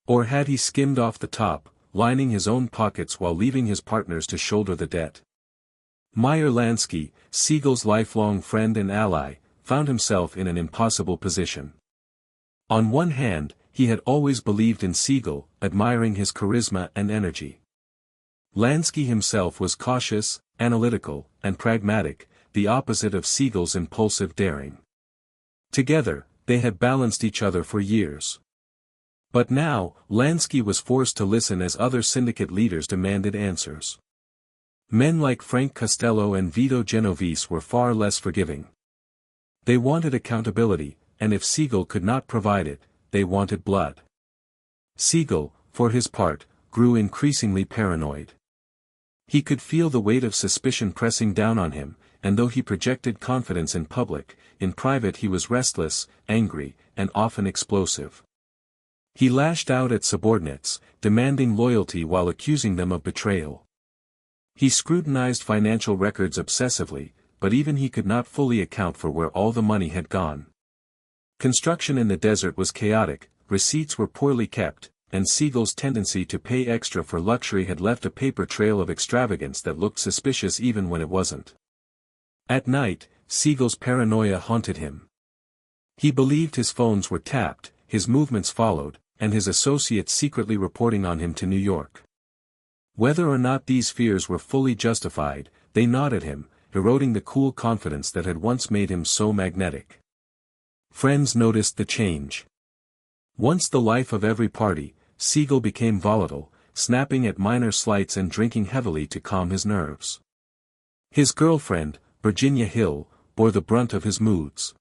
Or had he skimmed off the top, lining his own pockets while leaving his partners to shoulder the debt? Meyer Lansky, Siegel's lifelong friend and ally, found himself in an impossible position. On one hand, he had always believed in Siegel, admiring his charisma and energy. Lansky himself was cautious, analytical, and pragmatic, the opposite of Siegel's impulsive daring. Together, they had balanced each other for years. But now, Lansky was forced to listen as other syndicate leaders demanded answers. Men like Frank Costello and Vito Genovese were far less forgiving. They wanted accountability, and if Siegel could not provide it, they wanted blood. Siegel, for his part, grew increasingly paranoid. He could feel the weight of suspicion pressing down on him, and though he projected confidence in public, in private he was restless, angry, and often explosive. He lashed out at subordinates, demanding loyalty while accusing them of betrayal. He scrutinized financial records obsessively, but even he could not fully account for where all the money had gone. Construction in the desert was chaotic, receipts were poorly kept, and Siegel's tendency to pay extra for luxury had left a paper trail of extravagance that looked suspicious even when it wasn't. At night, Siegel's paranoia haunted him. He believed his phones were tapped, his movements followed, and his associates secretly reporting on him to New York. Whether or not these fears were fully justified, they gnawed at him, eroding the cool confidence that had once made him so magnetic. Friends noticed the change. Once the life of every party, Siegel became volatile, snapping at minor slights and drinking heavily to calm his nerves. His girlfriend, Virginia Hill, bore the brunt of his moods.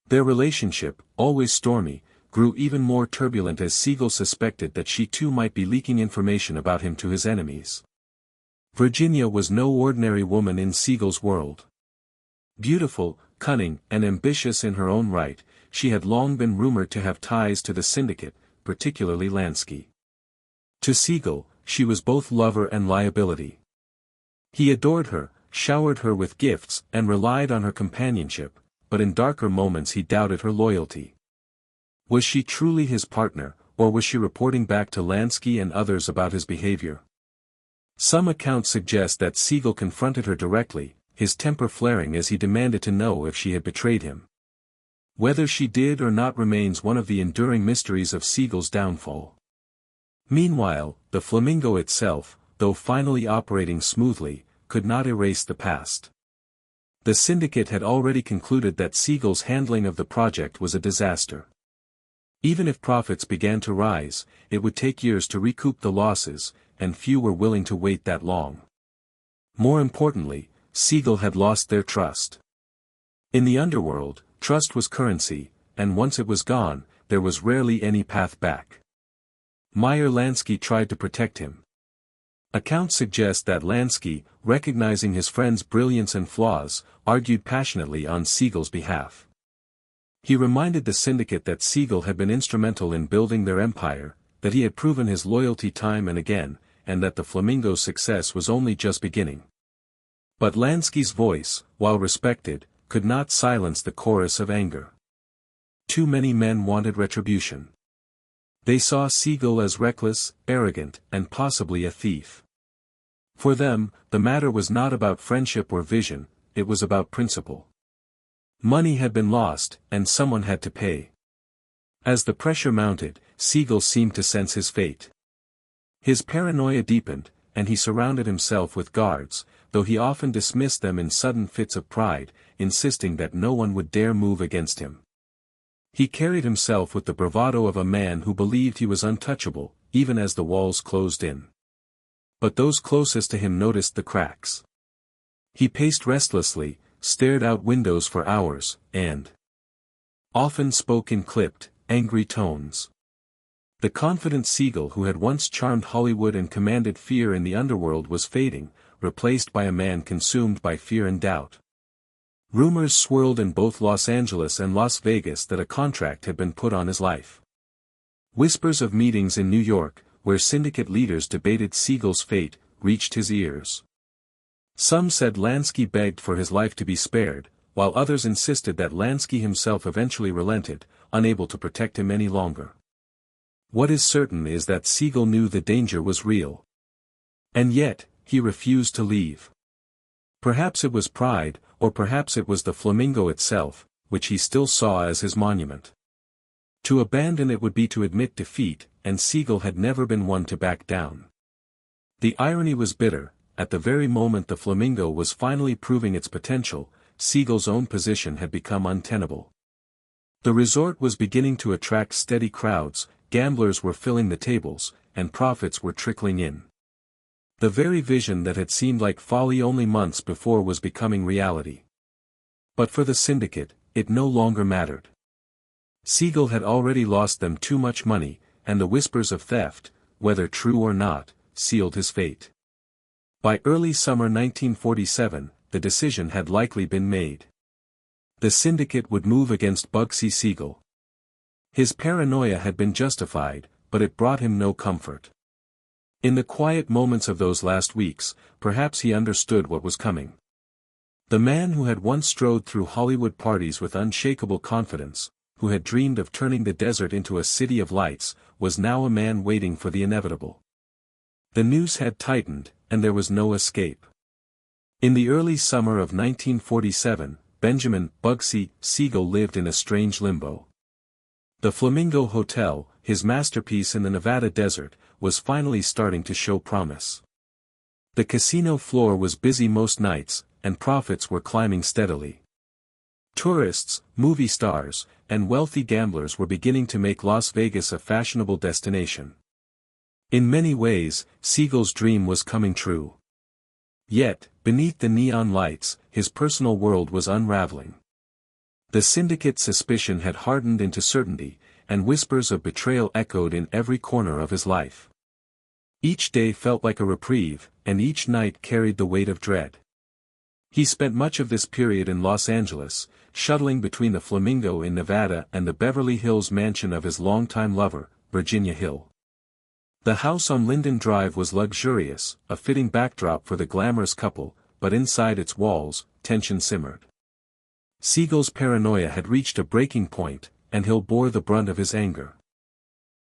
Their relationship, always stormy, grew even more turbulent as Siegel suspected that she too might be leaking information about him to his enemies. Virginia was no ordinary woman in Siegel's world. Beautiful, cunning, and ambitious in her own right, she had long been rumored to have ties to the syndicate, particularly Lansky. To Siegel, she was both lover and liability. He adored her, showered her with gifts, and relied on her companionship, but in darker moments he doubted her loyalty. Was she truly his partner, or was she reporting back to Lansky and others about his behavior? Some accounts suggest that Siegel confronted her directly, his temper flaring as he demanded to know if she had betrayed him. Whether she did or not remains one of the enduring mysteries of Siegel's downfall. Meanwhile, the Flamingo itself, though finally operating smoothly, could not erase the past. The syndicate had already concluded that Siegel's handling of the project was a disaster. Even if profits began to rise, it would take years to recoup the losses, and few were willing to wait that long. More importantly, Siegel had lost their trust. In the underworld, trust was currency, and once it was gone, there was rarely any path back. Meyer Lansky tried to protect him. Accounts suggest that Lansky, recognizing his friend's brilliance and flaws, argued passionately on Siegel's behalf. He reminded the syndicate that Siegel had been instrumental in building their empire, that he had proven his loyalty time and again, and that the Flamingo's success was only just beginning. But Lansky's voice, while respected, could not silence the chorus of anger. Too many men wanted retribution. They saw Siegel as reckless, arrogant, and possibly a thief. For them, the matter was not about friendship or vision, it was about principle. Money had been lost, and someone had to pay. As the pressure mounted, Siegel seemed to sense his fate. His paranoia deepened, and he surrounded himself with guards, though he often dismissed them in sudden fits of pride, insisting that no one would dare move against him. He carried himself with the bravado of a man who believed he was untouchable, even as the walls closed in. But those closest to him noticed the cracks. He paced restlessly, stared out windows for hours, and often spoke in clipped, angry tones. The confident Siegel who had once charmed Hollywood and commanded fear in the underworld was fading, replaced by a man consumed by fear and doubt. Rumors swirled in both Los Angeles and Las Vegas that a contract had been put on his life. Whispers of meetings in New York, where syndicate leaders debated Siegel's fate, reached his ears. Some said Lansky begged for his life to be spared, while others insisted that Lansky himself eventually relented, unable to protect him any longer. What is certain is that Siegel knew the danger was real. And yet, he refused to leave. Perhaps it was pride, or perhaps it was the Flamingo itself, which he still saw as his monument. To abandon it would be to admit defeat, and Siegel had never been one to back down. The irony was bitter. At the very moment the Flamingo was finally proving its potential, Siegel's own position had become untenable. The resort was beginning to attract steady crowds, gamblers were filling the tables, and profits were trickling in. The very vision that had seemed like folly only months before was becoming reality. But for the syndicate, it no longer mattered. Siegel had already lost them too much money, and the whispers of theft, whether true or not, sealed his fate. By early summer 1947, the decision had likely been made. The syndicate would move against Bugsy Siegel. His paranoia had been justified, but it brought him no comfort. In the quiet moments of those last weeks, perhaps he understood what was coming. The man who had once strode through Hollywood parties with unshakable confidence, who had dreamed of turning the desert into a city of lights, was now a man waiting for the inevitable. The noose had tightened, and there was no escape. In the early summer of 1947, Benjamin Bugsy Siegel lived in a strange limbo. The Flamingo Hotel, his masterpiece in the Nevada desert, was finally starting to show promise. The casino floor was busy most nights, and profits were climbing steadily. Tourists, movie stars, and wealthy gamblers were beginning to make Las Vegas a fashionable destination. In many ways, Siegel's dream was coming true. Yet, beneath the neon lights, his personal world was unraveling. The syndicate's suspicion had hardened into certainty, and whispers of betrayal echoed in every corner of his life. Each day felt like a reprieve, and each night carried the weight of dread. He spent much of this period in Los Angeles, shuttling between the Flamingo in Nevada and the Beverly Hills mansion of his longtime lover, Virginia Hill. The house on Linden Drive was luxurious, a fitting backdrop for the glamorous couple, but inside its walls, tension simmered. Siegel's paranoia had reached a breaking point, and Hill bore the brunt of his anger.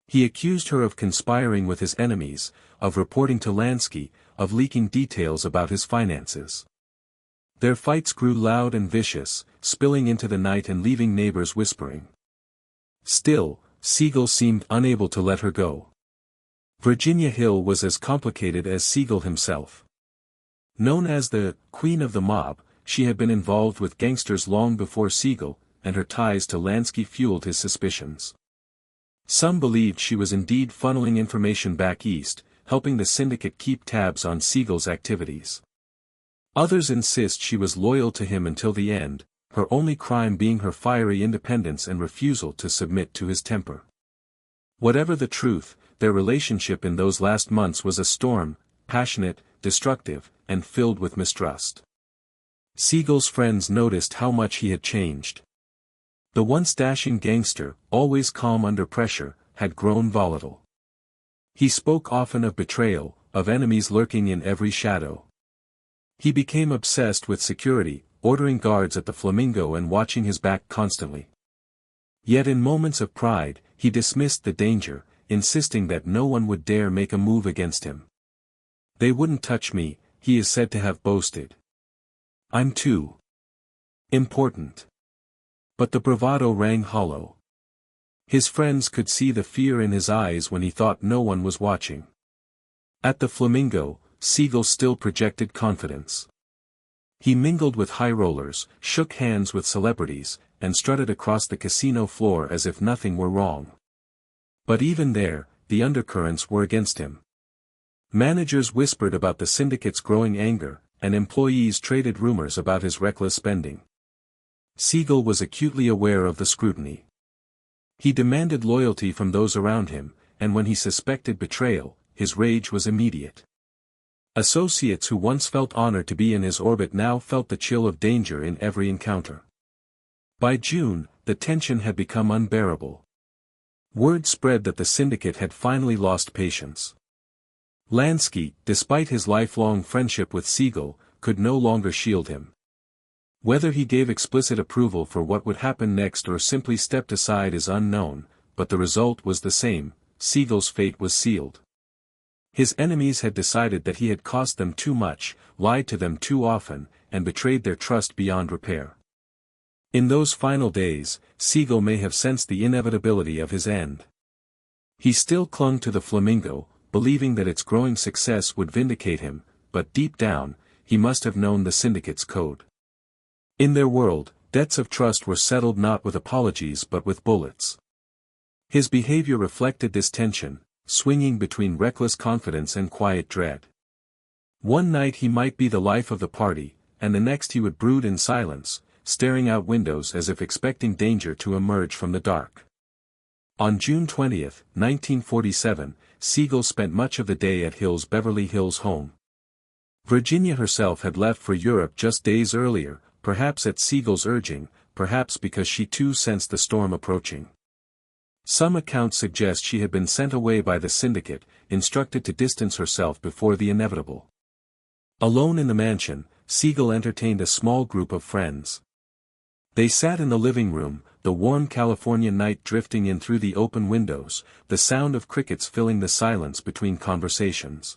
He accused her of conspiring with his enemies, of reporting to Lansky, of leaking details about his finances. Their fights grew loud and vicious, spilling into the night and leaving neighbors whispering. Still, Siegel seemed unable to let her go. Virginia Hill was as complicated as Siegel himself. Known as the Queen of the Mob, she had been involved with gangsters long before Siegel, and her ties to Lansky fueled his suspicions. Some believed she was indeed funneling information back east, helping the syndicate keep tabs on Siegel's activities. Others insist she was loyal to him until the end, her only crime being her fiery independence and refusal to submit to his temper. Whatever the truth, their relationship in those last months was a storm, passionate, destructive, and filled with mistrust. Siegel's friends noticed how much he had changed. The once dashing gangster, always calm under pressure, had grown volatile. He spoke often of betrayal, of enemies lurking in every shadow. He became obsessed with security, ordering guards at the Flamingo and watching his back constantly. Yet in moments of pride, he dismissed the danger, insisting that no one would dare make a move against him. "They wouldn't touch me," he is said to have boasted. "I'm too important." But the bravado rang hollow. His friends could see the fear in his eyes when he thought no one was watching. At the Flamingo, Siegel still projected confidence. He mingled with high rollers, shook hands with celebrities, and strutted across the casino floor as if nothing were wrong. But even there, the undercurrents were against him. Managers whispered about the syndicate's growing anger, and employees traded rumors about his reckless spending. Siegel was acutely aware of the scrutiny. He demanded loyalty from those around him, and when he suspected betrayal, his rage was immediate. Associates who once felt honored to be in his orbit now felt the chill of danger in every encounter. By June, the tension had become unbearable. Word spread that the syndicate had finally lost patience. Lansky, despite his lifelong friendship with Siegel, could no longer shield him. Whether he gave explicit approval for what would happen next or simply stepped aside is unknown, but the result was the same: Siegel's fate was sealed. His enemies had decided that he had cost them too much, lied to them too often, and betrayed their trust beyond repair. In those final days, Siegel may have sensed the inevitability of his end. He still clung to the Flamingo, believing that its growing success would vindicate him, but deep down, he must have known the syndicate's code. In their world, debts of trust were settled not with apologies but with bullets. His behavior reflected this tension, swinging between reckless confidence and quiet dread. One night he might be the life of the party, and the next he would brood in silence, staring out windows as if expecting danger to emerge from the dark. On June 20, 1947, Siegel spent much of the day at Hill's Beverly Hills home. Virginia herself had left for Europe just days earlier, perhaps at Siegel's urging, perhaps because she too sensed the storm approaching. Some accounts suggest she had been sent away by the syndicate, instructed to distance herself before the inevitable. Alone in the mansion, Siegel entertained a small group of friends. They sat in the living room, the warm California night drifting in through the open windows, the sound of crickets filling the silence between conversations.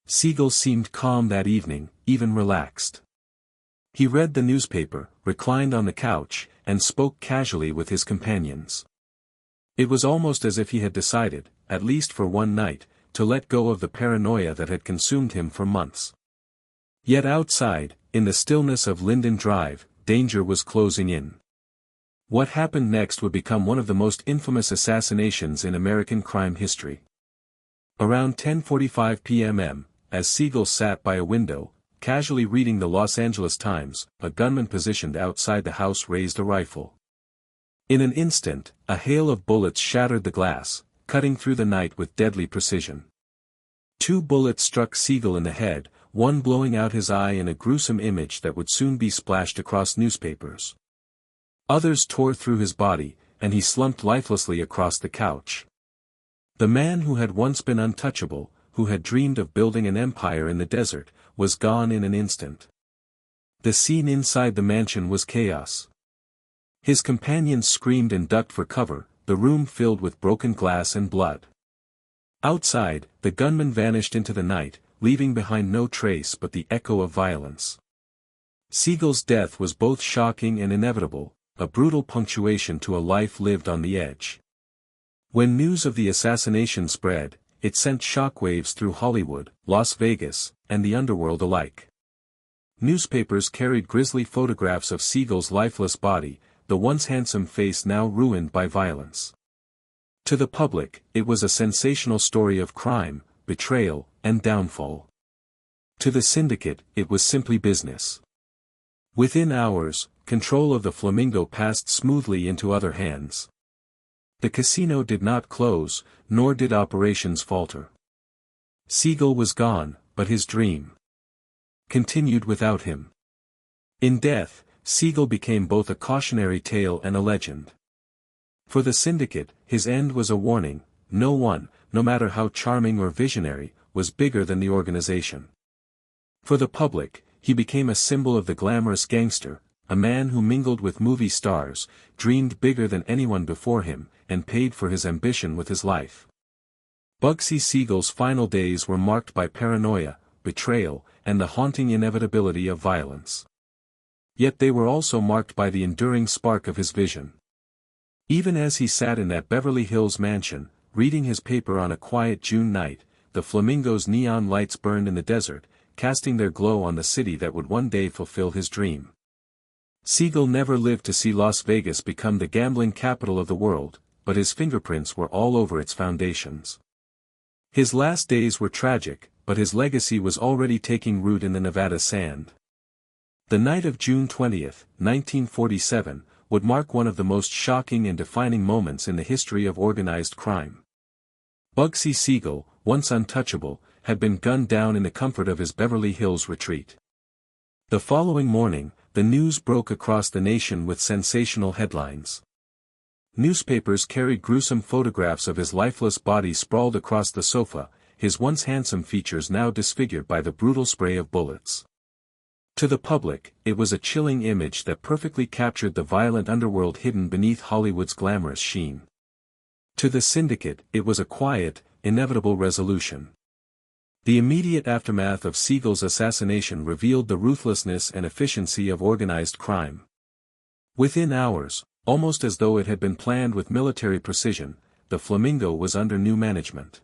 Siegel seemed calm that evening, even relaxed. He read the newspaper, reclined on the couch, and spoke casually with his companions. It was almost as if he had decided, at least for one night, to let go of the paranoia that had consumed him for months. Yet outside, in the stillness of Linden Drive, danger was closing in. What happened next would become one of the most infamous assassinations in American crime history. Around 10:45 p.m., as Siegel sat by a window, casually reading the Los Angeles Times, a gunman positioned outside the house raised a rifle. In an instant, a hail of bullets shattered the glass, cutting through the night with deadly precision. 2 bullets struck Siegel in the head, one blowing out his eye in a gruesome image that would soon be splashed across newspapers. Others tore through his body, and he slumped lifelessly across the couch. The man who had once been untouchable, who had dreamed of building an empire in the desert, was gone in an instant. The scene inside the mansion was chaos. His companions screamed and ducked for cover, the room filled with broken glass and blood. Outside, the gunman vanished into the night, leaving behind no trace but the echo of violence. Siegel's death was both shocking and inevitable, a brutal punctuation to a life lived on the edge. When news of the assassination spread, it sent shockwaves through Hollywood, Las Vegas, and the underworld alike. Newspapers carried grisly photographs of Siegel's lifeless body, the once handsome face now ruined by violence. To the public, it was a sensational story of crime, betrayal, and downfall. To the syndicate, it was simply business. Within hours, control of the Flamingo passed smoothly into other hands. The casino did not close, nor did operations falter. Siegel was gone, but his dream continued without him. In death, Siegel became both a cautionary tale and a legend. For the syndicate, his end was a warning: no one, no matter how charming or visionary, was bigger than the organization. For the public, he became a symbol of the glamorous gangster, a man who mingled with movie stars, dreamed bigger than anyone before him, and paid for his ambition with his life. Bugsy Siegel's final days were marked by paranoia, betrayal, and the haunting inevitability of violence. Yet they were also marked by the enduring spark of his vision. Even as he sat in that Beverly Hills mansion, reading his paper on a quiet June night, the Flamingo's neon lights burned in the desert, casting their glow on the city that would one day fulfill his dream. Siegel never lived to see Las Vegas become the gambling capital of the world, but his fingerprints were all over its foundations. His last days were tragic, but his legacy was already taking root in the Nevada sand. The night of June 20, 1947, would mark one of the most shocking and defining moments in the history of organized crime. Bugsy Siegel, once untouchable, had been gunned down in the comfort of his Beverly Hills retreat. The following morning, the news broke across the nation with sensational headlines. Newspapers carried gruesome photographs of his lifeless body sprawled across the sofa, his once handsome features now disfigured by the brutal spray of bullets. To the public, it was a chilling image that perfectly captured the violent underworld hidden beneath Hollywood's glamorous sheen. To the syndicate, it was a quiet, inevitable resolution. The immediate aftermath of Siegel's assassination revealed the ruthlessness and efficiency of organized crime. Within hours, almost as though it had been planned with military precision, the Flamingo was under new management.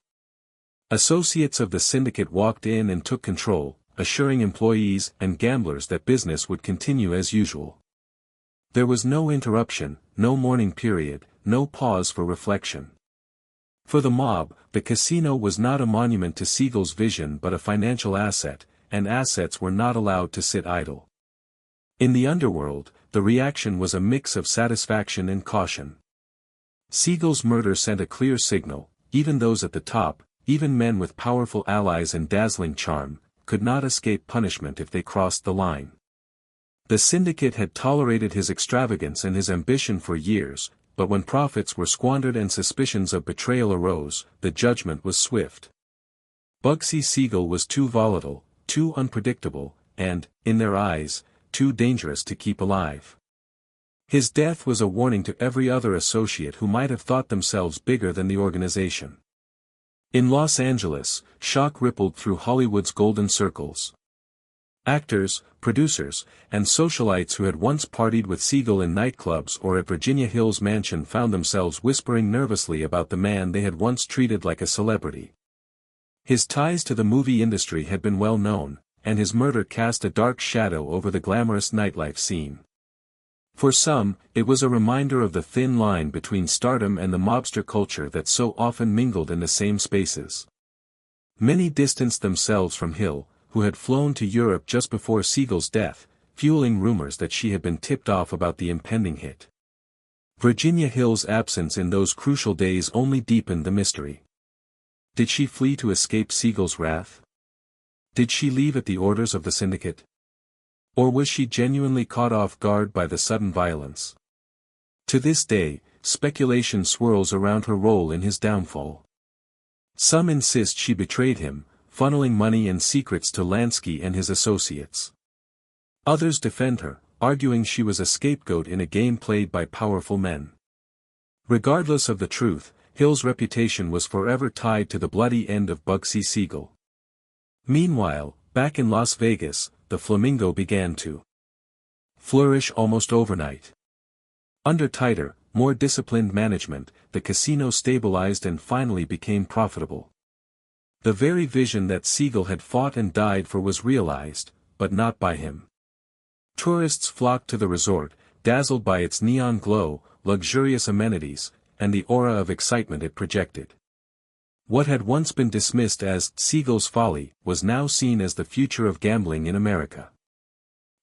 Associates of the syndicate walked in and took control, assuring employees and gamblers that business would continue as usual. There was no interruption, no mourning period, no pause for reflection. For the mob, the casino was not a monument to Siegel's vision but a financial asset, and assets were not allowed to sit idle. In the underworld, the reaction was a mix of satisfaction and caution. Siegel's murder sent a clear signal: even those at the top, even men with powerful allies and dazzling charm, could not escape punishment if they crossed the line. The syndicate had tolerated his extravagance and his ambition for years, but when profits were squandered and suspicions of betrayal arose, the judgment was swift. Bugsy Siegel was too volatile, too unpredictable, and, in their eyes, too dangerous to keep alive. His death was a warning to every other associate who might have thought themselves bigger than the organization. In Los Angeles, shock rippled through Hollywood's golden circles. Actors, producers, and socialites who had once partied with Siegel in nightclubs or at Virginia Hill's mansion found themselves whispering nervously about the man they had once treated like a celebrity. His ties to the movie industry had been well known, and his murder cast a dark shadow over the glamorous nightlife scene. For some, it was a reminder of the thin line between stardom and the mobster culture that so often mingled in the same spaces. Many distanced themselves from Hill, who had flown to Europe just before Siegel's death, fueling rumors that she had been tipped off about the impending hit. Virginia Hill's absence in those crucial days only deepened the mystery. Did she flee to escape Siegel's wrath? Did she leave at the orders of the syndicate? Or was she genuinely caught off guard by the sudden violence? To this day, speculation swirls around her role in his downfall. Some insist she betrayed him, funneling money and secrets to Lansky and his associates. Others defend her, arguing she was a scapegoat in a game played by powerful men. Regardless of the truth, Hill's reputation was forever tied to the bloody end of Bugsy Siegel. Meanwhile, back in Las Vegas, the Flamingo began to flourish almost overnight. Under tighter, more disciplined management, the casino stabilized and finally became profitable. The very vision that Siegel had fought and died for was realized, but not by him. Tourists flocked to the resort, dazzled by its neon glow, luxurious amenities, and the aura of excitement it projected. What had once been dismissed as Siegel's folly was now seen as the future of gambling in America.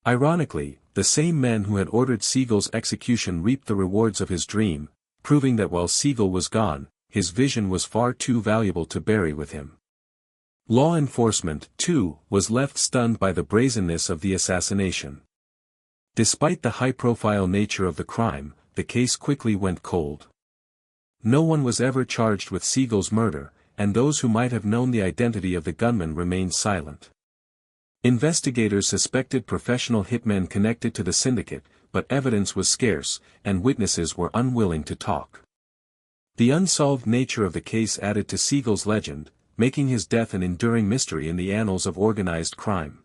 Ironically, the same men who had ordered Siegel's execution reaped the rewards of his dream, proving that while Siegel was gone, his vision was far too valuable to bury with him. Law enforcement, too, was left stunned by the brazenness of the assassination. Despite the high-profile nature of the crime, the case quickly went cold. No one was ever charged with Siegel's murder, and those who might have known the identity of the gunman remained silent. Investigators suspected professional hitmen connected to the syndicate, but evidence was scarce, and witnesses were unwilling to talk. The unsolved nature of the case added to Siegel's legend, making his death an enduring mystery in the annals of organized crime.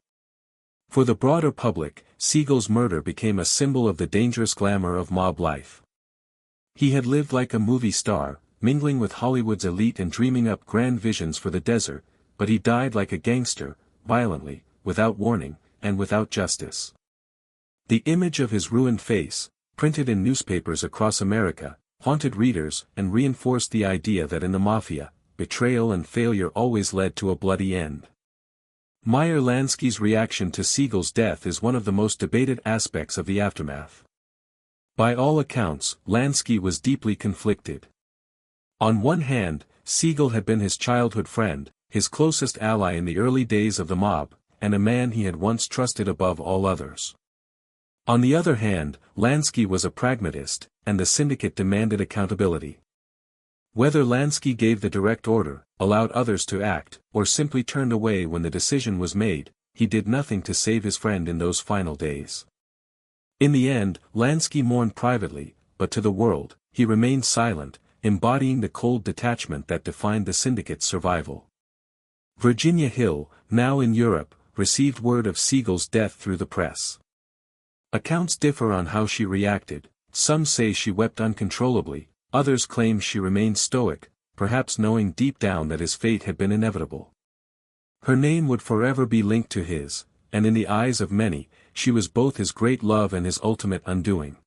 For the broader public, Siegel's murder became a symbol of the dangerous glamour of mob life. He had lived like a movie star, mingling with Hollywood's elite and dreaming up grand visions for the desert, but he died like a gangster, violently, without warning, and without justice. The image of his ruined face, printed in newspapers across America, haunted readers and reinforced the idea that in the Mafia, betrayal and failure always led to a bloody end. Meyer Lansky's reaction to Siegel's death is one of the most debated aspects of the aftermath. By all accounts, Lansky was deeply conflicted. On one hand, Siegel had been his childhood friend, his closest ally in the early days of the mob, and a man he had once trusted above all others. On the other hand, Lansky was a pragmatist, and the syndicate demanded accountability. Whether Lansky gave the direct order, allowed others to act, or simply turned away when the decision was made, he did nothing to save his friend in those final days. In the end, Lansky mourned privately, but to the world, he remained silent, embodying the cold detachment that defined the syndicate's survival. Virginia Hill, now in Europe, received word of Siegel's death through the press. Accounts differ on how she reacted. Some say she wept uncontrollably, others claim she remained stoic, perhaps knowing deep down that his fate had been inevitable. Her name would forever be linked to his, and in the eyes of many, she was both his great love and his ultimate undoing.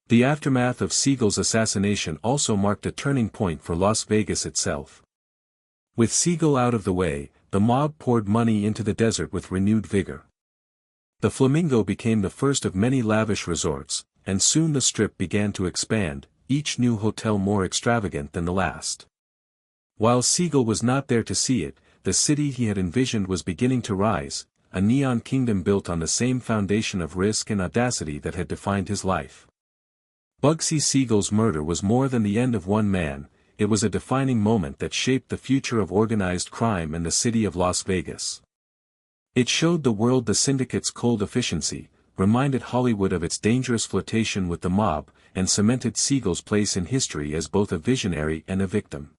The aftermath of Siegel's assassination also marked a turning point for Las Vegas itself. With Siegel out of the way, the mob poured money into the desert with renewed vigor. The Flamingo became the first of many lavish resorts, and soon the Strip began to expand, each new hotel more extravagant than the last. While Siegel was not there to see it, the city he had envisioned was beginning to rise, a neon kingdom built on the same foundation of risk and audacity that had defined his life. Bugsy Siegel's murder was more than the end of one man, it was a defining moment that shaped the future of organized crime and the city of Las Vegas. It showed the world the syndicate's cold efficiency, reminded Hollywood of its dangerous flirtation with the mob, and cemented Siegel's place in history as both a visionary and a victim.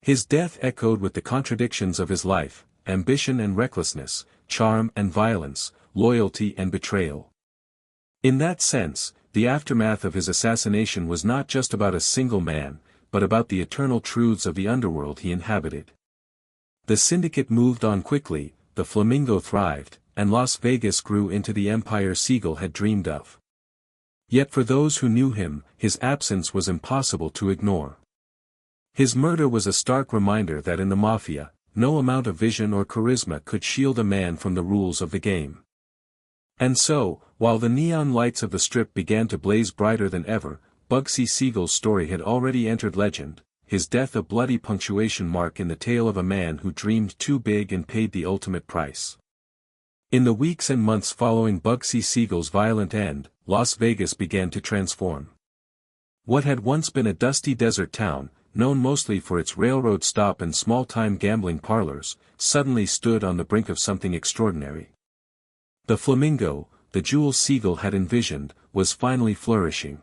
His death echoed with the contradictions of his life, ambition and recklessness, charm and violence, loyalty and betrayal. In that sense, the aftermath of his assassination was not just about a single man, but about the eternal truths of the underworld he inhabited. The syndicate moved on quickly, the Flamingo thrived, and Las Vegas grew into the empire Siegel had dreamed of. Yet for those who knew him, his absence was impossible to ignore. His murder was a stark reminder that in the Mafia, no amount of vision or charisma could shield a man from the rules of the game. And so, while the neon lights of the Strip began to blaze brighter than ever, Bugsy Siegel's story had already entered legend, his death a bloody punctuation mark in the tale of a man who dreamed too big and paid the ultimate price. In the weeks and months following Bugsy Siegel's violent end, Las Vegas began to transform. What had once been a dusty desert town, known mostly for its railroad stop and small-time gambling parlors, suddenly stood on the brink of something extraordinary. The Flamingo, the jewel Siegel had envisioned, was finally flourishing.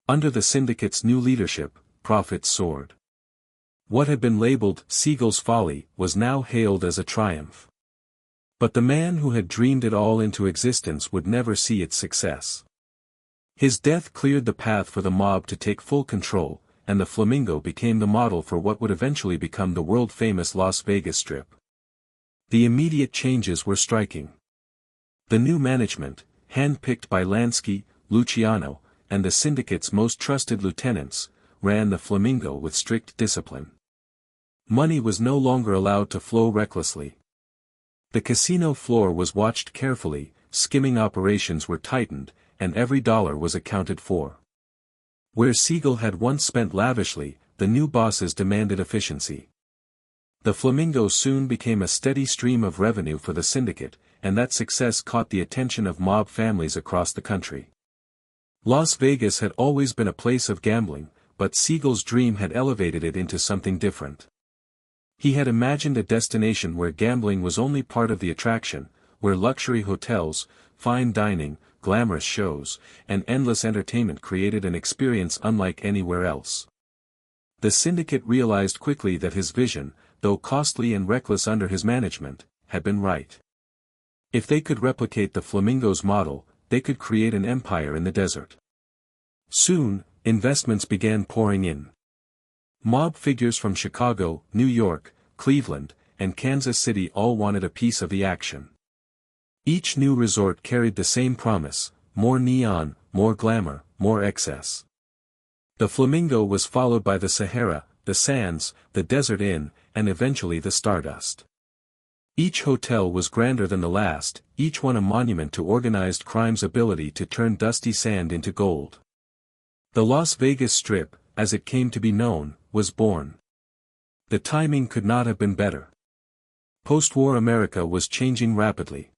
Under the syndicate's new leadership, profits soared. What had been labeled Siegel's folly was now hailed as a triumph. But the man who had dreamed it all into existence would never see its success. His death cleared the path for the mob to take full control, and the Flamingo became the model for what would eventually become the world-famous Las Vegas Strip. The immediate changes were striking. The new management, hand-picked by Lansky, Luciano, and the syndicate's most trusted lieutenants, ran the Flamingo with strict discipline. Money was no longer allowed to flow recklessly. The casino floor was watched carefully, skimming operations were tightened, and every dollar was accounted for. Where Siegel had once spent lavishly, the new bosses demanded efficiency. The Flamingo soon became a steady stream of revenue for the syndicate, and that success caught the attention of mob families across the country. Las Vegas had always been a place of gambling, but Siegel's dream had elevated it into something different. He had imagined a destination where gambling was only part of the attraction, where luxury hotels, fine dining, glamorous shows, and endless entertainment created an experience unlike anywhere else. The syndicate realized quickly that his vision, though costly and reckless under his management, had been right. If they could replicate the Flamingo's model, they could create an empire in the desert. Soon, investments began pouring in. Mob figures from Chicago, New York, Cleveland, and Kansas City all wanted a piece of the action. Each new resort carried the same promise: more neon, more glamour, more excess. The Flamingo was followed by the Sahara, the Sands, the Desert Inn, and eventually the Stardust. Each hotel was grander than the last, each one a monument to organized crime's ability to turn dusty sand into gold. The Las Vegas Strip, as it came to be known, was born. The timing could not have been better. Post-war America was changing rapidly.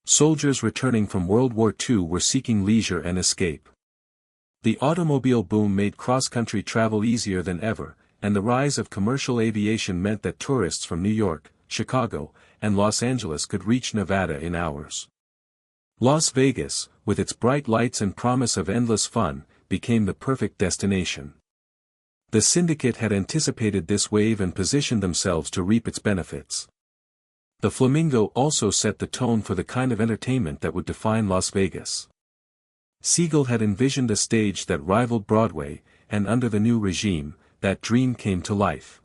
Soldiers returning from World War II were seeking leisure and escape. The automobile boom made cross-country travel easier than ever, and the rise of commercial aviation meant that tourists from New York, Chicago, and Los Angeles could reach Nevada in hours. Las Vegas, with its bright lights and promise of endless fun, became the perfect destination. The syndicate had anticipated this wave and positioned themselves to reap its benefits. The Flamingo also set the tone for the kind of entertainment that would define Las Vegas. Siegel had envisioned a stage that rivaled Broadway, and under the new regime, that dream came to life.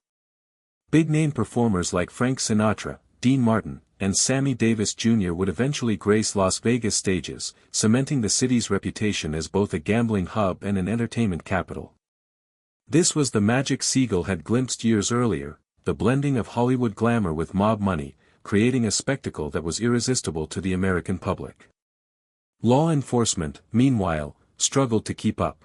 Big-name performers like Frank Sinatra, Dean Martin, and Sammy Davis Jr. would eventually grace Las Vegas stages, cementing the city's reputation as both a gambling hub and an entertainment capital. This was the magic Siegel had glimpsed years earlier, the blending of Hollywood glamour with mob money, creating a spectacle that was irresistible to the American public. Law enforcement, meanwhile, struggled to keep up.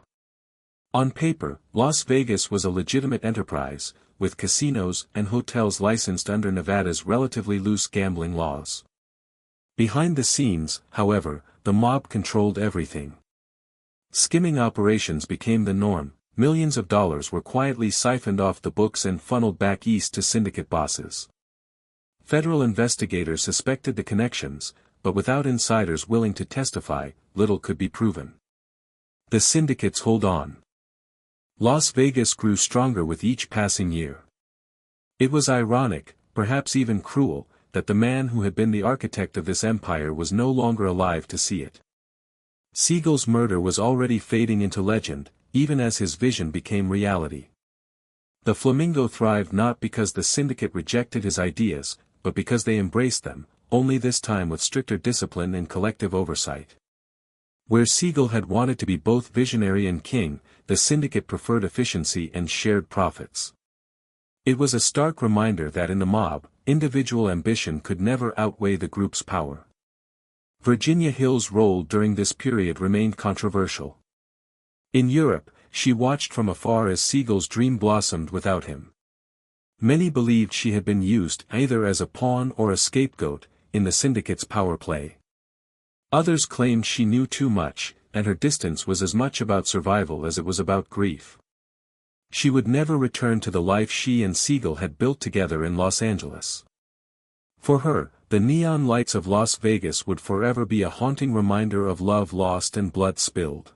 On paper, Las Vegas was a legitimate enterprise, with casinos and hotels licensed under Nevada's relatively loose gambling laws. Behind the scenes, however, the mob controlled everything. Skimming operations became the norm. Millions of dollars were quietly siphoned off the books and funneled back east to syndicate bosses. Federal investigators suspected the connections, but without insiders willing to testify, little could be proven. The syndicates hold on. Las Vegas grew stronger with each passing year. It was ironic, perhaps even cruel, that the man who had been the architect of this empire was no longer alive to see it. Siegel's murder was already fading into legend, even as his vision became reality. The Flamingo thrived not because the syndicate rejected his ideas, but because they embraced them, only this time with stricter discipline and collective oversight. Where Siegel had wanted to be both visionary and king, the syndicate preferred efficiency and shared profits. It was a stark reminder that in the mob, individual ambition could never outweigh the group's power. Virginia Hill's role during this period remained controversial. In Europe, she watched from afar as Siegel's dream blossomed without him. Many believed she had been used either as a pawn or a scapegoat, in the syndicate's power play. Others claimed she knew too much, and her distance was as much about survival as it was about grief. She would never return to the life she and Siegel had built together in Los Angeles. For her, the neon lights of Las Vegas would forever be a haunting reminder of love lost and blood spilled.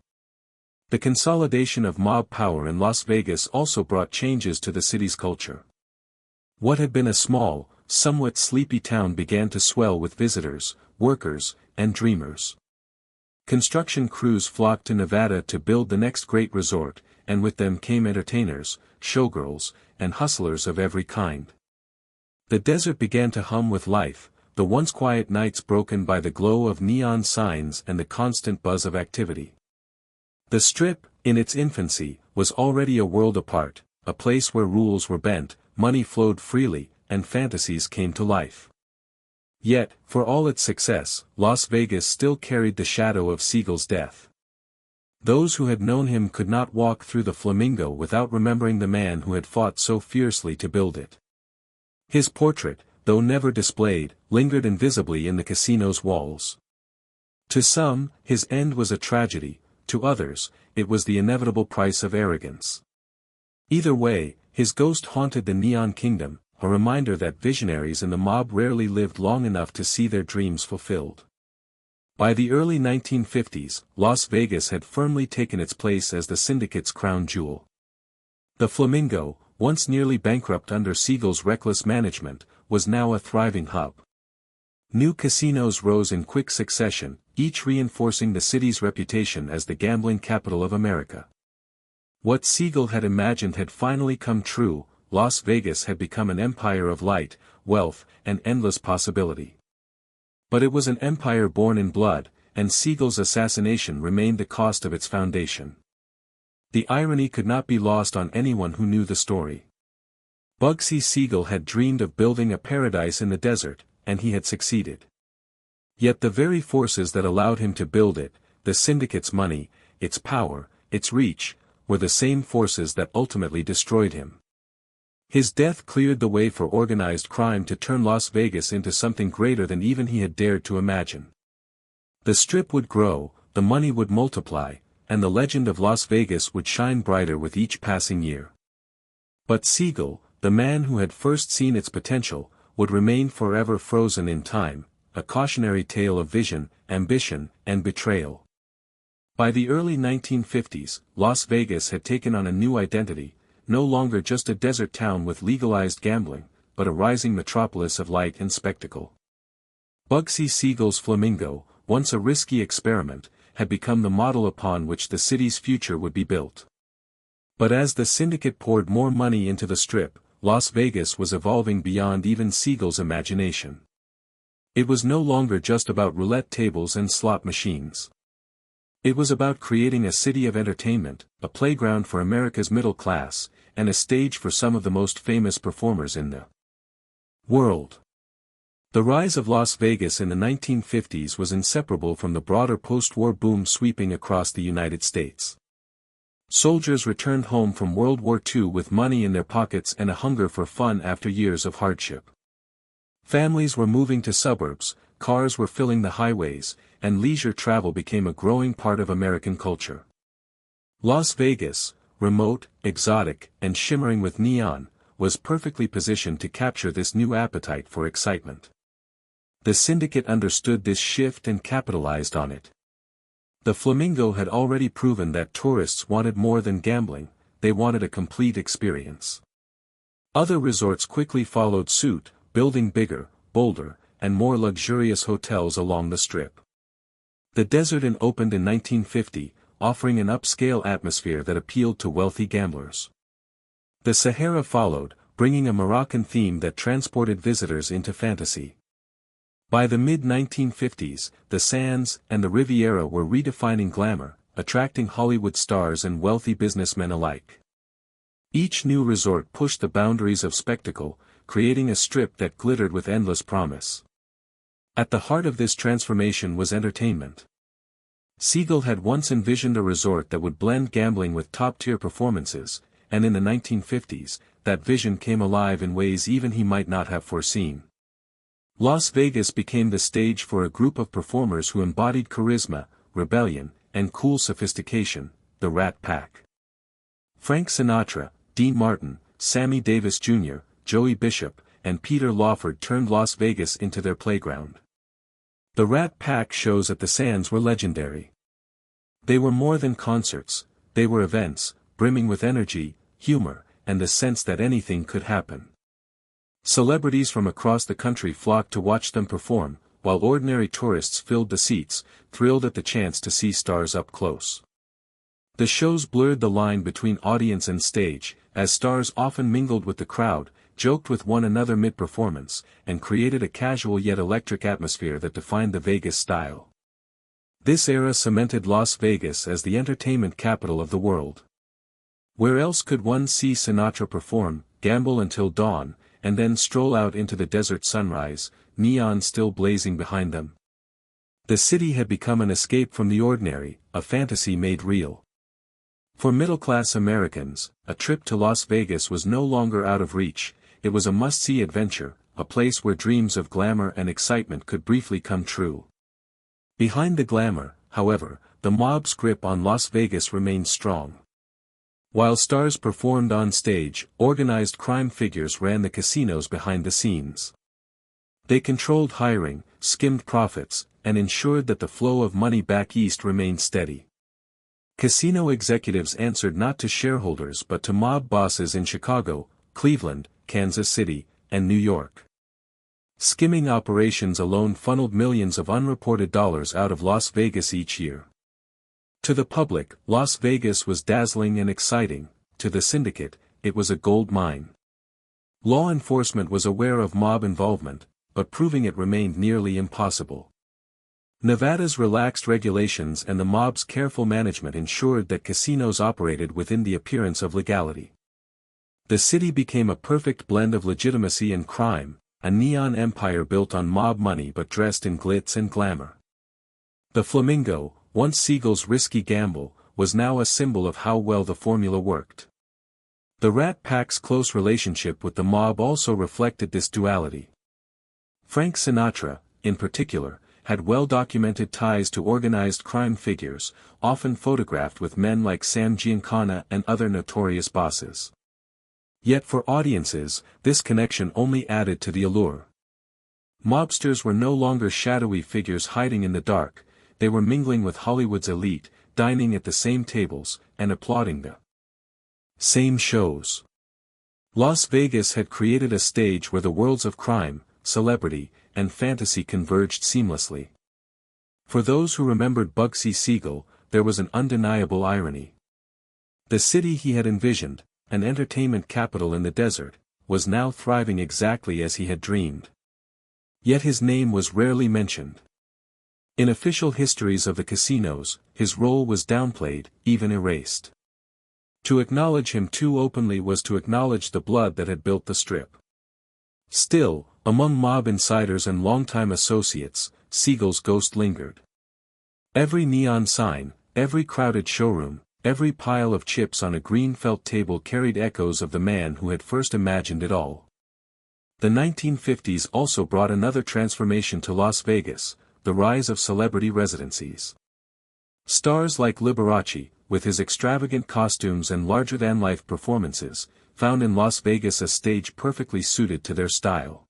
The consolidation of mob power in Las Vegas also brought changes to the city's culture. What had been a small, somewhat sleepy town began to swell with visitors, workers, and dreamers. Construction crews flocked to Nevada to build the next great resort, and with them came entertainers, showgirls, and hustlers of every kind. The desert began to hum with life, the once quiet nights broken by the glow of neon signs and the constant buzz of activity. The Strip, in its infancy, was already a world apart, a place where rules were bent, money flowed freely, and fantasies came to life. Yet, for all its success, Las Vegas still carried the shadow of Siegel's death. Those who had known him could not walk through the Flamingo without remembering the man who had fought so fiercely to build it. His portrait, though never displayed, lingered invisibly in the casino's walls. To some, his end was a tragedy, to others, it was the inevitable price of arrogance. Either way, his ghost haunted the Neon Kingdom, a reminder that visionaries in the mob rarely lived long enough to see their dreams fulfilled. By the early 1950s, Las Vegas had firmly taken its place as the syndicate's crown jewel. The Flamingo, once nearly bankrupt under Siegel's reckless management, was now a thriving hub. New casinos rose in quick succession, each reinforcing the city's reputation as the gambling capital of America. What Siegel had imagined had finally come true. Las Vegas had become an empire of light, wealth, and endless possibility. But it was an empire born in blood, and Siegel's assassination remained the cost of its foundation. The irony could not be lost on anyone who knew the story. Bugsy Siegel had dreamed of building a paradise in the desert, and he had succeeded. Yet the very forces that allowed him to build it, the syndicate's money, its power, its reach, were the same forces that ultimately destroyed him. His death cleared the way for organized crime to turn Las Vegas into something greater than even he had dared to imagine. The Strip would grow, the money would multiply, and the legend of Las Vegas would shine brighter with each passing year. But Siegel, the man who had first seen its potential, would remain forever frozen in time, a cautionary tale of vision, ambition, and betrayal. By the early 1950s, Las Vegas had taken on a new identity, no longer just a desert town with legalized gambling, but a rising metropolis of light and spectacle. Bugsy Siegel's Flamingo, once a risky experiment, had become the model upon which the city's future would be built. But as the syndicate poured more money into the Strip, Las Vegas was evolving beyond even Siegel's imagination. It was no longer just about roulette tables and slot machines. It was about creating a city of entertainment, a playground for America's middle class, and a stage for some of the most famous performers in the world. The rise of Las Vegas in the 1950s was inseparable from the broader post-war boom sweeping across the United States. Soldiers returned home from World War II with money in their pockets and a hunger for fun after years of hardship. Families were moving to suburbs, cars were filling the highways, and leisure travel became a growing part of American culture. Las Vegas, remote, exotic, and shimmering with neon, was perfectly positioned to capture this new appetite for excitement. The syndicate understood this shift and capitalized on it. The Flamingo had already proven that tourists wanted more than gambling, they wanted a complete experience. Other resorts quickly followed suit, building bigger, bolder, and more luxurious hotels along the Strip. The Desert Inn opened in 1950, offering an upscale atmosphere that appealed to wealthy gamblers. The Sahara followed, bringing a Moroccan theme that transported visitors into fantasy. By the mid-1950s, the Sands and the Riviera were redefining glamour, attracting Hollywood stars and wealthy businessmen alike. Each new resort pushed the boundaries of spectacle, creating a Strip that glittered with endless promise. At the heart of this transformation was entertainment. Siegel had once envisioned a resort that would blend gambling with top-tier performances, and in the 1950s, that vision came alive in ways even he might not have foreseen. Las Vegas became the stage for a group of performers who embodied charisma, rebellion, and cool sophistication, the Rat Pack. Frank Sinatra, Dean Martin, Sammy Davis Jr., Joey Bishop, and Peter Lawford turned Las Vegas into their playground. The Rat Pack shows at the Sands were legendary. They were more than concerts, they were events, brimming with energy, humor, and the sense that anything could happen. Celebrities from across the country flocked to watch them perform, while ordinary tourists filled the seats, thrilled at the chance to see stars up close. The shows blurred the line between audience and stage, as stars often mingled with the crowd, joked with one another mid-performance, and created a casual yet electric atmosphere that defined the Vegas style. This era cemented Las Vegas as the entertainment capital of the world. Where else could one see Sinatra perform, gamble until dawn, and then stroll out into the desert sunrise, neon still blazing behind them? The city had become an escape from the ordinary, a fantasy made real. For middle-class Americans, a trip to Las Vegas was no longer out of reach, it was a must-see adventure, a place where dreams of glamour and excitement could briefly come true. Behind the glamour, however, the mob's grip on Las Vegas remained strong. While stars performed on stage, organized crime figures ran the casinos behind the scenes. They controlled hiring, skimmed profits, and ensured that the flow of money back east remained steady. Casino executives answered not to shareholders but to mob bosses in Chicago, Cleveland, Kansas City, and New York. Skimming operations alone funneled millions of unreported dollars out of Las Vegas each year. To the public, Las Vegas was dazzling and exciting, to the syndicate, it was a gold mine. Law enforcement was aware of mob involvement, but proving it remained nearly impossible. Nevada's relaxed regulations and the mob's careful management ensured that casinos operated within the appearance of legality. The city became a perfect blend of legitimacy and crime, a neon empire built on mob money but dressed in glitz and glamour. The Flamingo, once Siegel's risky gamble, was now a symbol of how well the formula worked. The Rat Pack's close relationship with the mob also reflected this duality. Frank Sinatra, in particular, had well-documented ties to organized crime figures, often photographed with men like Sam Giancana and other notorious bosses. Yet for audiences, this connection only added to the allure. Mobsters were no longer shadowy figures hiding in the dark, they were mingling with Hollywood's elite, dining at the same tables, and applauding the same shows. Las Vegas had created a stage where the worlds of crime, celebrity, and fantasy converged seamlessly. For those who remembered Bugsy Siegel, there was an undeniable irony. The city he had envisioned, an entertainment capital in the desert, was now thriving exactly as he had dreamed. Yet his name was rarely mentioned. In official histories of the casinos, his role was downplayed, even erased. To acknowledge him too openly was to acknowledge the blood that had built the Strip. Still, among mob insiders and longtime associates, Siegel's ghost lingered. Every neon sign, every crowded showroom, every pile of chips on a green felt table carried echoes of the man who had first imagined it all. The 1950s also brought another transformation to Las Vegas, the rise of celebrity residencies. Stars like Liberace, with his extravagant costumes and larger-than-life performances, found in Las Vegas a stage perfectly suited to their style.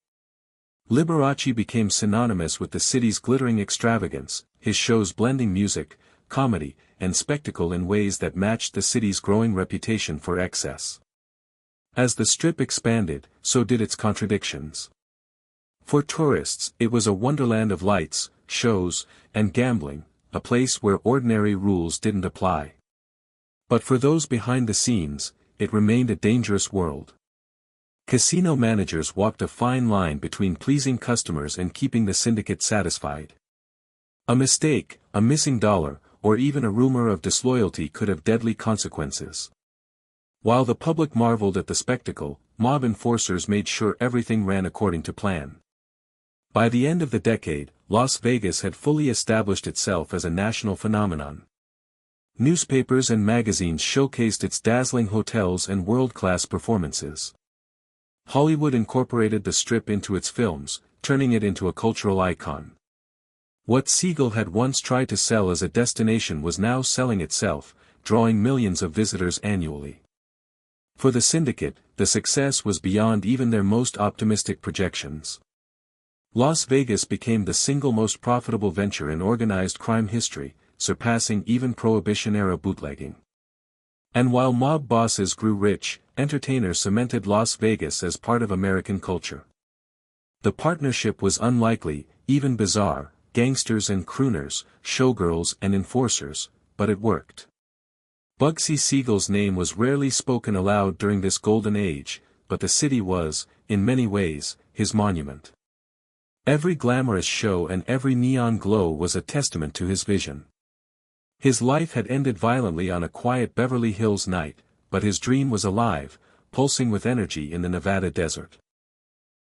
Liberace became synonymous with the city's glittering extravagance, his shows blending music, comedy, and spectacle in ways that matched the city's growing reputation for excess. As the Strip expanded, so did its contradictions. For tourists, it was a wonderland of lights, shows, and gambling, a place where ordinary rules didn't apply. But for those behind the scenes, it remained a dangerous world. Casino managers walked a fine line between pleasing customers and keeping the syndicate satisfied. A mistake, a missing dollar, or even a rumor of disloyalty could have deadly consequences. While the public marveled at the spectacle, mob enforcers made sure everything ran according to plan. By the end of the decade, Las Vegas had fully established itself as a national phenomenon. Newspapers and magazines showcased its dazzling hotels and world-class performances. Hollywood incorporated the Strip into its films, turning it into a cultural icon. What Siegel had once tried to sell as a destination was now selling itself, drawing millions of visitors annually. For the syndicate, the success was beyond even their most optimistic projections. Las Vegas became the single most profitable venture in organized crime history, surpassing even Prohibition-era bootlegging. And while mob bosses grew rich, entertainers cemented Las Vegas as part of American culture. The partnership was unlikely, even bizarre, gangsters and crooners, showgirls and enforcers, but it worked. Bugsy Siegel's name was rarely spoken aloud during this golden age, but the city was, in many ways, his monument. Every glamorous show and every neon glow was a testament to his vision. His life had ended violently on a quiet Beverly Hills night, but his dream was alive, pulsing with energy in the Nevada desert.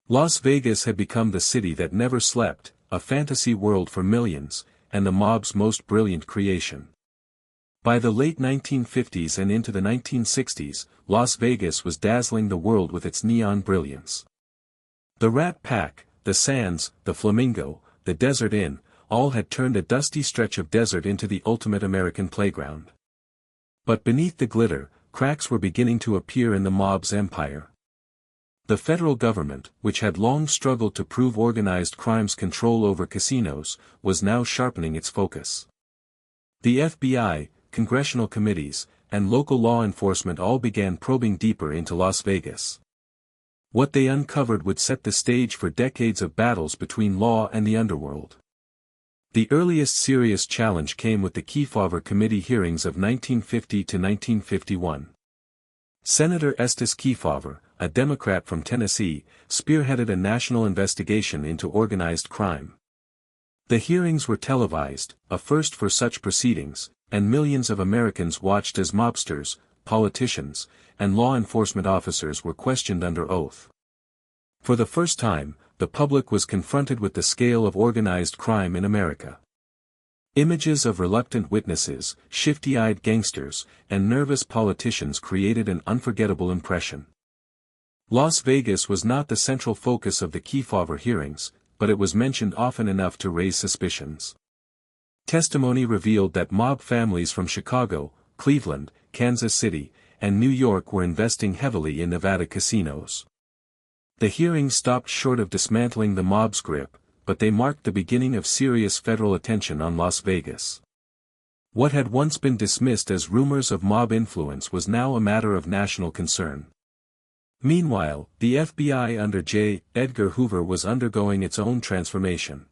Las Vegas had become the city that never slept, a fantasy world for millions, and the mob's most brilliant creation. By the late 1950s and into the 1960s, Las Vegas was dazzling the world with its neon brilliance. The Rat Pack, the Sands, the Flamingo, the Desert Inn, all had turned a dusty stretch of desert into the ultimate American playground. But beneath the glitter, cracks were beginning to appear in the mob's empire. The federal government, which had long struggled to prove organized crime's control over casinos, was now sharpening its focus. The FBI, congressional committees, and local law enforcement all began probing deeper into Las Vegas. What they uncovered would set the stage for decades of battles between law and the underworld. The earliest serious challenge came with the Kefauver Committee hearings of 1950 to 1951. Senator Estes Kefauver, a Democrat from Tennessee, spearheaded a national investigation into organized crime. The hearings were televised, a first for such proceedings, and millions of Americans watched as mobsters, politicians, and law enforcement officers were questioned under oath. For the first time, the public was confronted with the scale of organized crime in America. Images of reluctant witnesses, shifty-eyed gangsters, and nervous politicians created an unforgettable impression. Las Vegas was not the central focus of the Kefauver hearings, but it was mentioned often enough to raise suspicions. Testimony revealed that mob families from Chicago, Cleveland, Kansas City, and New York were investing heavily in Nevada casinos. The hearings stopped short of dismantling the mob's grip, but they marked the beginning of serious federal attention on Las Vegas. What had once been dismissed as rumors of mob influence was now a matter of national concern. Meanwhile, the FBI under J. Edgar Hoover was undergoing its own transformation.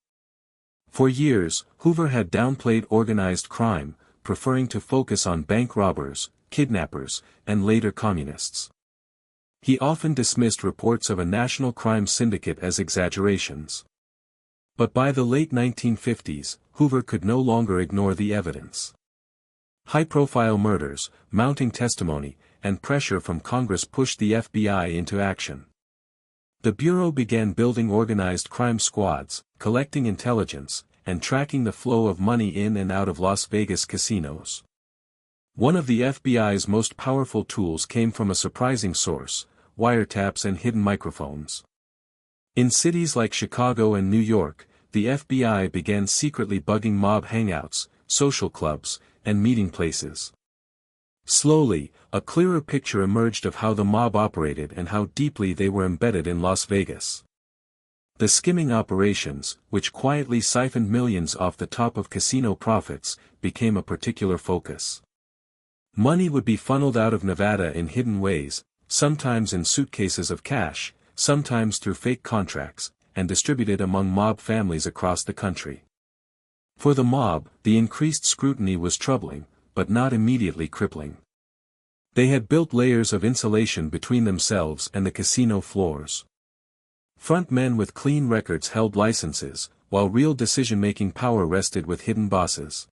For years, Hoover had downplayed organized crime, preferring to focus on bank robbers, kidnappers, and later communists. He often dismissed reports of a national crime syndicate as exaggerations. But by the late 1950s, Hoover could no longer ignore the evidence. High-profile murders, mounting testimony, and pressure from Congress pushed the FBI into action. The Bureau began building organized crime squads, collecting intelligence, and tracking the flow of money in and out of Las Vegas casinos. One of the FBI's most powerful tools came from a surprising source: wiretaps and hidden microphones. In cities like Chicago and New York, the FBI began secretly bugging mob hangouts, social clubs, and meeting places. Slowly, a clearer picture emerged of how the mob operated and how deeply they were embedded in Las Vegas. The skimming operations, which quietly siphoned millions off the top of casino profits, became a particular focus. Money would be funneled out of Nevada in hidden ways, sometimes in suitcases of cash, sometimes through fake contracts, and distributed among mob families across the country. For the mob, the increased scrutiny was troubling, but not immediately crippling. They had built layers of insulation between themselves and the casino floors. Front men with clean records held licenses, while real decision-making power rested with hidden bosses.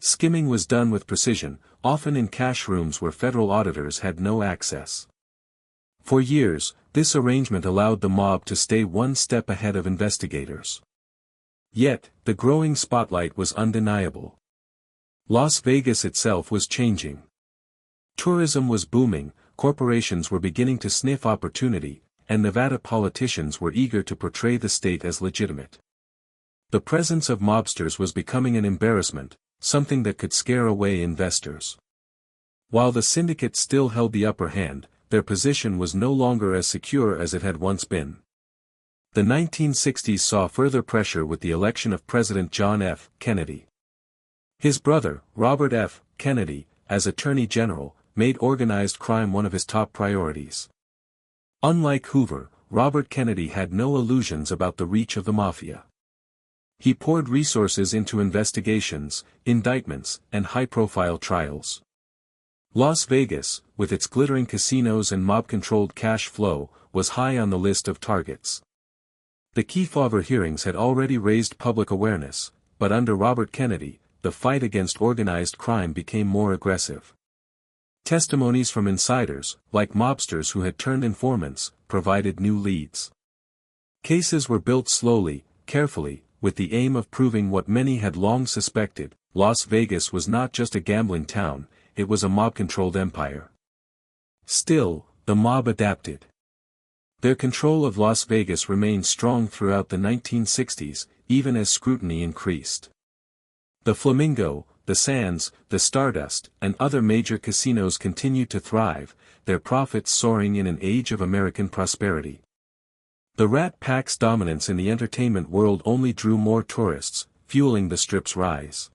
Skimming was done with precision, often in cash rooms where federal auditors had no access. For years, this arrangement allowed the mob to stay one step ahead of investigators. Yet, the growing spotlight was undeniable. Las Vegas itself was changing. Tourism was booming, corporations were beginning to sniff opportunity, and Nevada politicians were eager to portray the state as legitimate. The presence of mobsters was becoming an embarrassment, something that could scare away investors. While the syndicate still held the upper hand, their position was no longer as secure as it had once been. The 1960s saw further pressure with the election of President John F. Kennedy. His brother, Robert F. Kennedy, as Attorney General, made organized crime one of his top priorities. Unlike Hoover, Robert Kennedy had no illusions about the reach of the Mafia. He poured resources into investigations, indictments, and high-profile trials. Las Vegas, with its glittering casinos and mob-controlled cash flow, was high on the list of targets. The Kefauver hearings had already raised public awareness, but under Robert Kennedy, the fight against organized crime became more aggressive. Testimonies from insiders, like mobsters who had turned informants, provided new leads. Cases were built slowly, carefully, with the aim of proving what many had long suspected: Las Vegas was not just a gambling town, it was a mob-controlled empire. Still, the mob adapted. Their control of Las Vegas remained strong throughout the 1960s, even as scrutiny increased. The Flamingo, the Sands, the Stardust, and other major casinos continued to thrive, their profits soaring in an age of American prosperity. The Rat Pack's dominance in the entertainment world only drew more tourists, fueling the Strip's rise.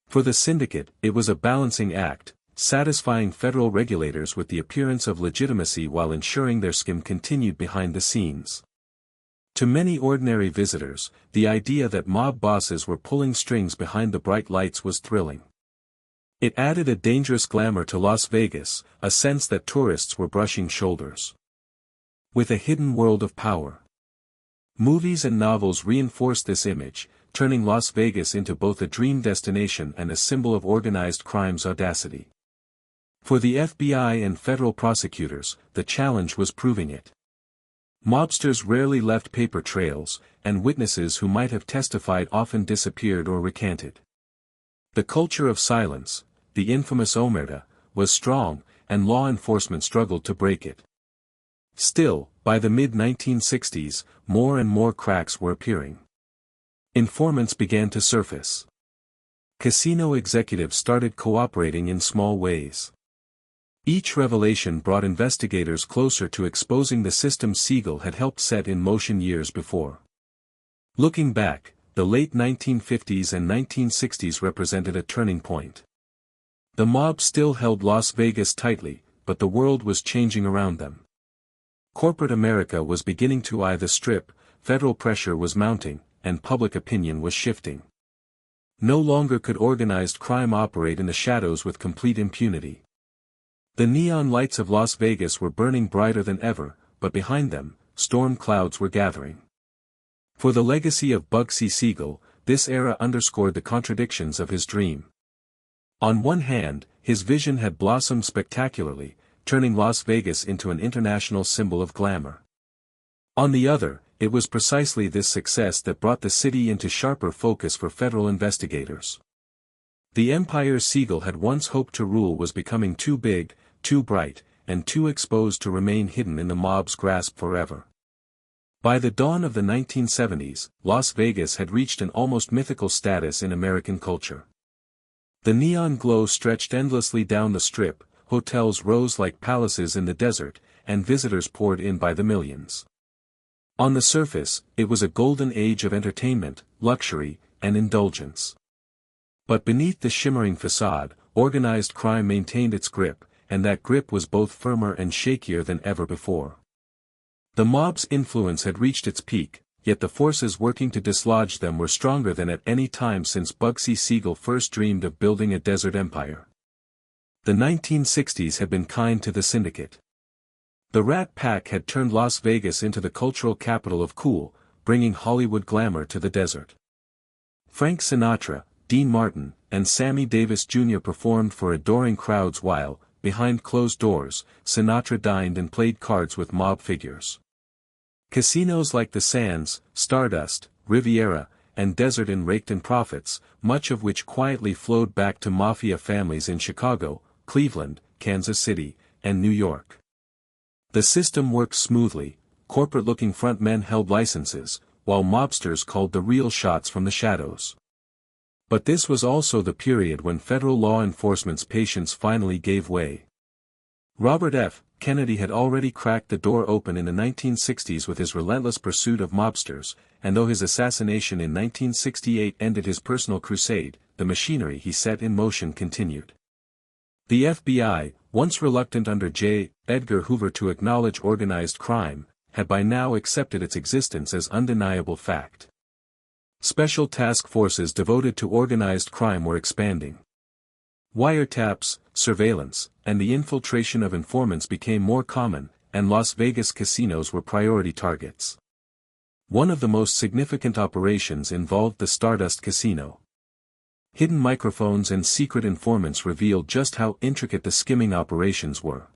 For the syndicate, it was a balancing act, satisfying federal regulators with the appearance of legitimacy while ensuring their skim continued behind the scenes. To many ordinary visitors, the idea that mob bosses were pulling strings behind the bright lights was thrilling. It added a dangerous glamour to Las Vegas, a sense that tourists were brushing shoulders with a hidden world of power. Movies and novels reinforced this image, turning Las Vegas into both a dream destination and a symbol of organized crime's audacity. For the FBI and federal prosecutors, the challenge was proving it. Mobsters rarely left paper trails, and witnesses who might have testified often disappeared or recanted. The culture of silence, the infamous omerta, was strong, and law enforcement struggled to break it. Still, by the mid-1960s, more and more cracks were appearing. Informants began to surface. Casino executives started cooperating in small ways. Each revelation brought investigators closer to exposing the system Siegel had helped set in motion years before. Looking back, the late 1950s and 1960s represented a turning point. The mob still held Las Vegas tightly, but the world was changing around them. Corporate America was beginning to eye the Strip, federal pressure was mounting, and public opinion was shifting. No longer could organized crime operate in the shadows with complete impunity. The neon lights of Las Vegas were burning brighter than ever, but behind them, storm clouds were gathering. For the legacy of Bugsy Siegel, this era underscored the contradictions of his dream. On one hand, his vision had blossomed spectacularly, turning Las Vegas into an international symbol of glamour. On the other, it was precisely this success that brought the city into sharper focus for federal investigators. The empire Siegel had once hoped to rule was becoming too big, too bright, and too exposed to remain hidden in the mob's grasp forever. By the dawn of the 1970s, Las Vegas had reached an almost mythical status in American culture. The neon glow stretched endlessly down the Strip, hotels rose like palaces in the desert, and visitors poured in by the millions. On the surface, it was a golden age of entertainment, luxury, and indulgence. But beneath the shimmering facade, organized crime maintained its grip, and that grip was both firmer and shakier than ever before. The mob's influence had reached its peak, yet the forces working to dislodge them were stronger than at any time since Bugsy Siegel first dreamed of building a desert empire. The 1960s had been kind to the syndicate. The Rat Pack had turned Las Vegas into the cultural capital of cool, bringing Hollywood glamour to the desert. Frank Sinatra, Dean Martin, and Sammy Davis Jr. performed for adoring crowds while, behind closed doors, Sinatra dined and played cards with mob figures. Casinos like the Sands, Stardust, Riviera, and Desert Inn raked in profits, much of which quietly flowed back to Mafia families in Chicago, Cleveland, Kansas City, and New York. The system worked smoothly, corporate-looking front men held licenses, while mobsters called the real shots from the shadows. But this was also the period when federal law enforcement's patience finally gave way. Robert F. Kennedy had already cracked the door open in the 1960s with his relentless pursuit of mobsters, and though his assassination in 1968 ended his personal crusade, the machinery he set in motion continued. The FBI, once reluctant under J. Edgar Hoover to acknowledge organized crime, had by now accepted its existence as undeniable fact. Special task forces devoted to organized crime were expanding. Wiretaps, surveillance, and the infiltration of informants became more common, and Las Vegas casinos were priority targets. One of the most significant operations involved the Stardust Casino. Hidden microphones and secret informants revealed just how intricate the skimming operations were.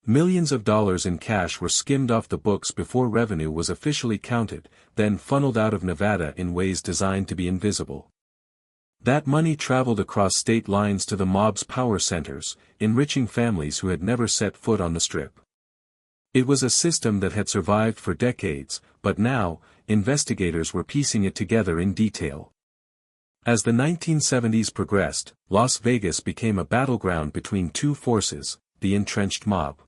Millions of dollars in cash were skimmed off the books before revenue was officially counted, then funneled out of Nevada in ways designed to be invisible. That money traveled across state lines to the mob's power centers, enriching families who had never set foot on the Strip. It was a system that had survived for decades, but now, investigators were piecing it together in detail. As the 1970s progressed, Las Vegas became a battleground between two forces, the entrenched mob.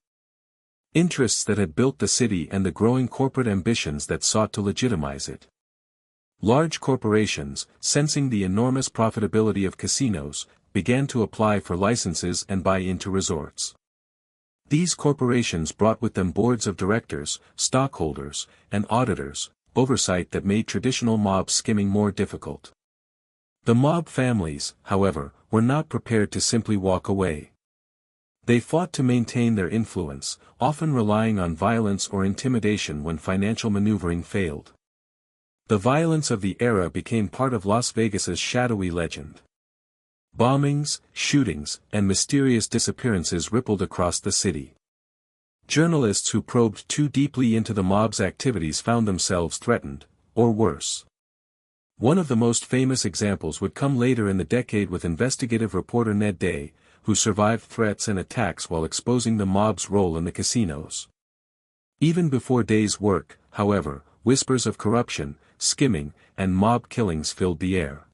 Interests that had built the city and the growing corporate ambitions that sought to legitimize it. Large corporations, sensing the enormous profitability of casinos, began to apply for licenses and buy into resorts. These corporations brought with them boards of directors, stockholders, and auditors, oversight that made traditional mob skimming more difficult. The mob families, however, were not prepared to simply walk away. They fought to maintain their influence, often relying on violence or intimidation when financial maneuvering failed. The violence of the era became part of Las Vegas's shadowy legend. Bombings, shootings, and mysterious disappearances rippled across the city. Journalists who probed too deeply into the mob's activities found themselves threatened, or worse. One of the most famous examples would come later in the decade with investigative reporter Ned Day, who survived threats and attacks while exposing the mob's role in the casinos. Even before Day's work, however, whispers of corruption, skimming, and mob killings filled the air.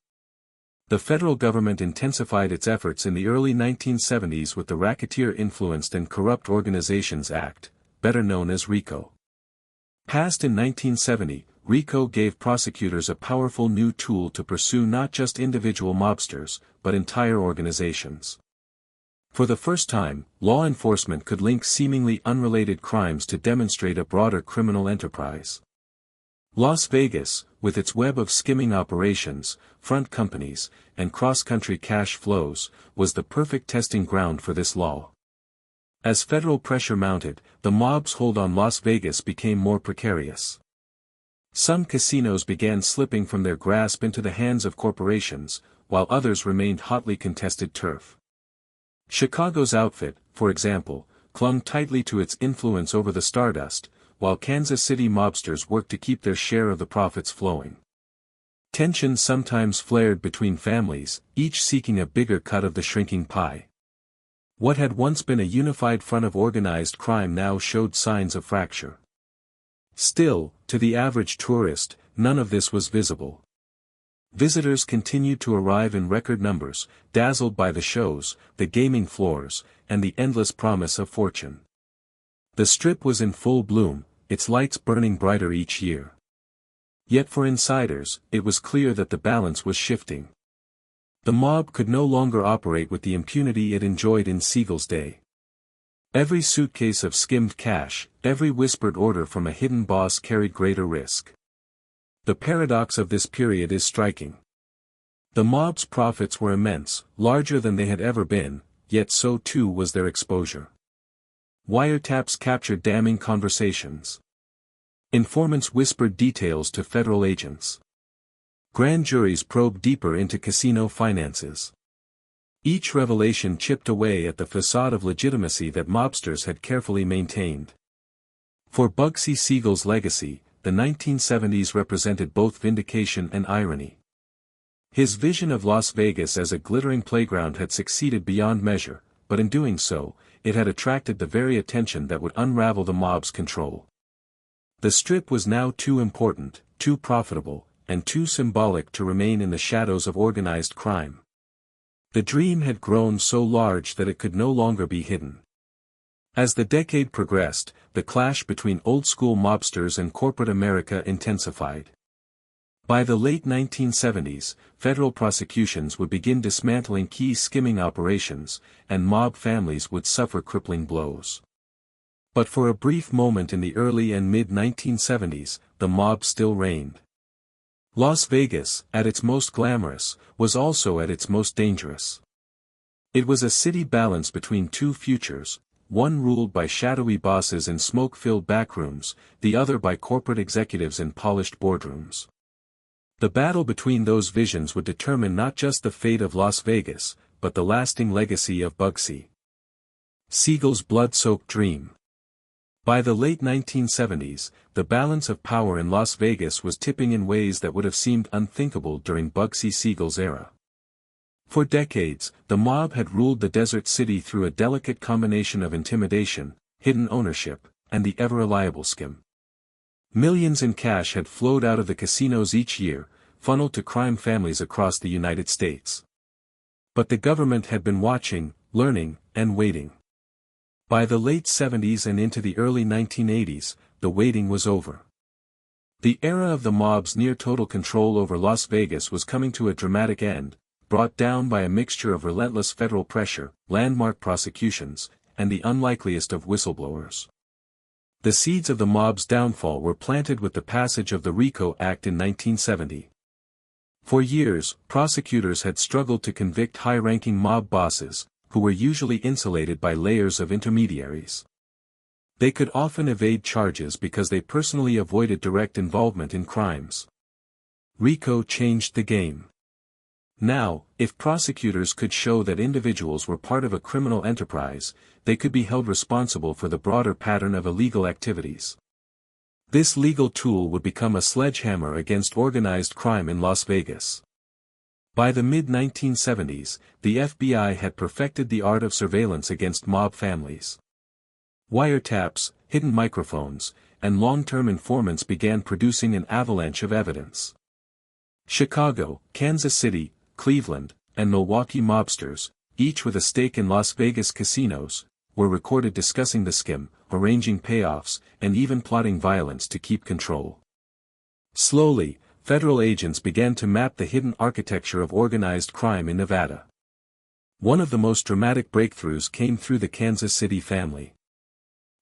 The federal government intensified its efforts in the early 1970s with the Racketeer-Influenced and Corrupt Organizations Act, better known as RICO. Passed in 1970, RICO gave prosecutors a powerful new tool to pursue not just individual mobsters, but entire organizations. For the first time, law enforcement could link seemingly unrelated crimes to demonstrate a broader criminal enterprise. Las Vegas, with its web of skimming operations, front companies, and cross-country cash flows, was the perfect testing ground for this law. As federal pressure mounted, the mob's hold on Las Vegas became more precarious. Some casinos began slipping from their grasp into the hands of corporations, while others remained hotly contested turf. Chicago's outfit, for example, clung tightly to its influence over the Stardust, while Kansas City mobsters worked to keep their share of the profits flowing. Tensions sometimes flared between families, each seeking a bigger cut of the shrinking pie. What had once been a unified front of organized crime now showed signs of fracture. Still, to the average tourist, none of this was visible. Visitors continued to arrive in record numbers, dazzled by the shows, the gaming floors, and the endless promise of fortune. The Strip was in full bloom, its lights burning brighter each year. Yet for insiders, it was clear that the balance was shifting. The mob could no longer operate with the impunity it enjoyed in Siegel's day. Every suitcase of skimmed cash, every whispered order from a hidden boss carried greater risk. The paradox of this period is striking. The mob's profits were immense, larger than they had ever been, yet so too was their exposure. Wiretaps captured damning conversations. Informants whispered details to federal agents. Grand juries probed deeper into casino finances. Each revelation chipped away at the facade of legitimacy that mobsters had carefully maintained. For Bugsy Siegel's legacy, the 1970s represented both vindication and irony. His vision of Las Vegas as a glittering playground had succeeded beyond measure, but in doing so, it had attracted the very attention that would unravel the mob's control. The Strip was now too important, too profitable, and too symbolic to remain in the shadows of organized crime. The dream had grown so large that it could no longer be hidden. As the decade progressed, the clash between old-school mobsters and corporate America intensified. By the late 1970s, federal prosecutions would begin dismantling key skimming operations, and mob families would suffer crippling blows. But for a brief moment in the early and mid-1970s, the mob still reigned. Las Vegas, at its most glamorous, was also at its most dangerous. It was a city balanced between two futures, one ruled by shadowy bosses in smoke-filled backrooms, the other by corporate executives in polished boardrooms. The battle between those visions would determine not just the fate of Las Vegas, but the lasting legacy of Bugsy Siegel's blood-soaked dream. By the late 1970s, the balance of power in Las Vegas was tipping in ways that would have seemed unthinkable during Bugsy Siegel's era. For decades, the mob had ruled the desert city through a delicate combination of intimidation, hidden ownership, and the ever-reliable skim. Millions in cash had flowed out of the casinos each year, funneled to crime families across the United States. But the government had been watching, learning, and waiting. By the late 70s and into the early 1980s, the waiting was over. The era of the mob's near-total control over Las Vegas was coming to a dramatic end, brought down by a mixture of relentless federal pressure, landmark prosecutions, and the unlikeliest of whistleblowers. The seeds of the mob's downfall were planted with the passage of the RICO Act in 1970. For years, prosecutors had struggled to convict high-ranking mob bosses, who were usually insulated by layers of intermediaries. They could often evade charges because they personally avoided direct involvement in crimes. RICO changed the game. Now, if prosecutors could show that individuals were part of a criminal enterprise, they could be held responsible for the broader pattern of illegal activities. This legal tool would become a sledgehammer against organized crime in Las Vegas. By the mid-1970s, the FBI had perfected the art of surveillance against mob families. Wiretaps, hidden microphones, and long-term informants began producing an avalanche of evidence. Chicago, Kansas City, Cleveland, and Milwaukee mobsters, each with a stake in Las Vegas casinos, were recorded discussing the skim, arranging payoffs, and even plotting violence to keep control. Slowly, federal agents began to map the hidden architecture of organized crime in Nevada. One of the most dramatic breakthroughs came through the Kansas City family.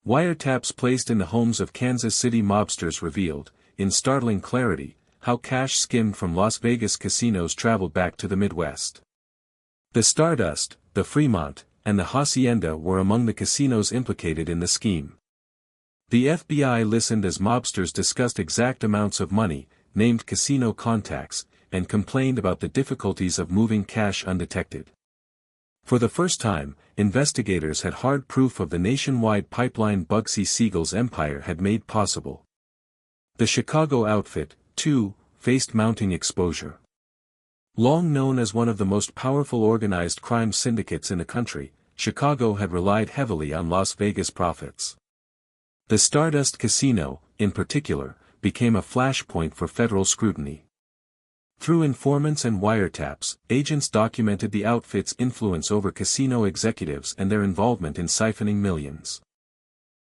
Wiretaps placed in the homes of Kansas City mobsters revealed, in startling clarity, how cash skimmed from Las Vegas casinos traveled back to the Midwest. The Stardust, the Fremont, and the Hacienda were among the casinos implicated in the scheme. The FBI listened as mobsters discussed exact amounts of money, named casino contacts, and complained about the difficulties of moving cash undetected. For the first time, investigators had hard proof of the nationwide pipeline Bugsy Siegel's empire had made possible. The Chicago outfit, too, faced mounting exposure. Long known as one of the most powerful organized crime syndicates in the country, Chicago had relied heavily on Las Vegas profits. The Stardust Casino, in particular, became a flashpoint for federal scrutiny. Through informants and wiretaps, agents documented the outfit's influence over casino executives and their involvement in siphoning millions.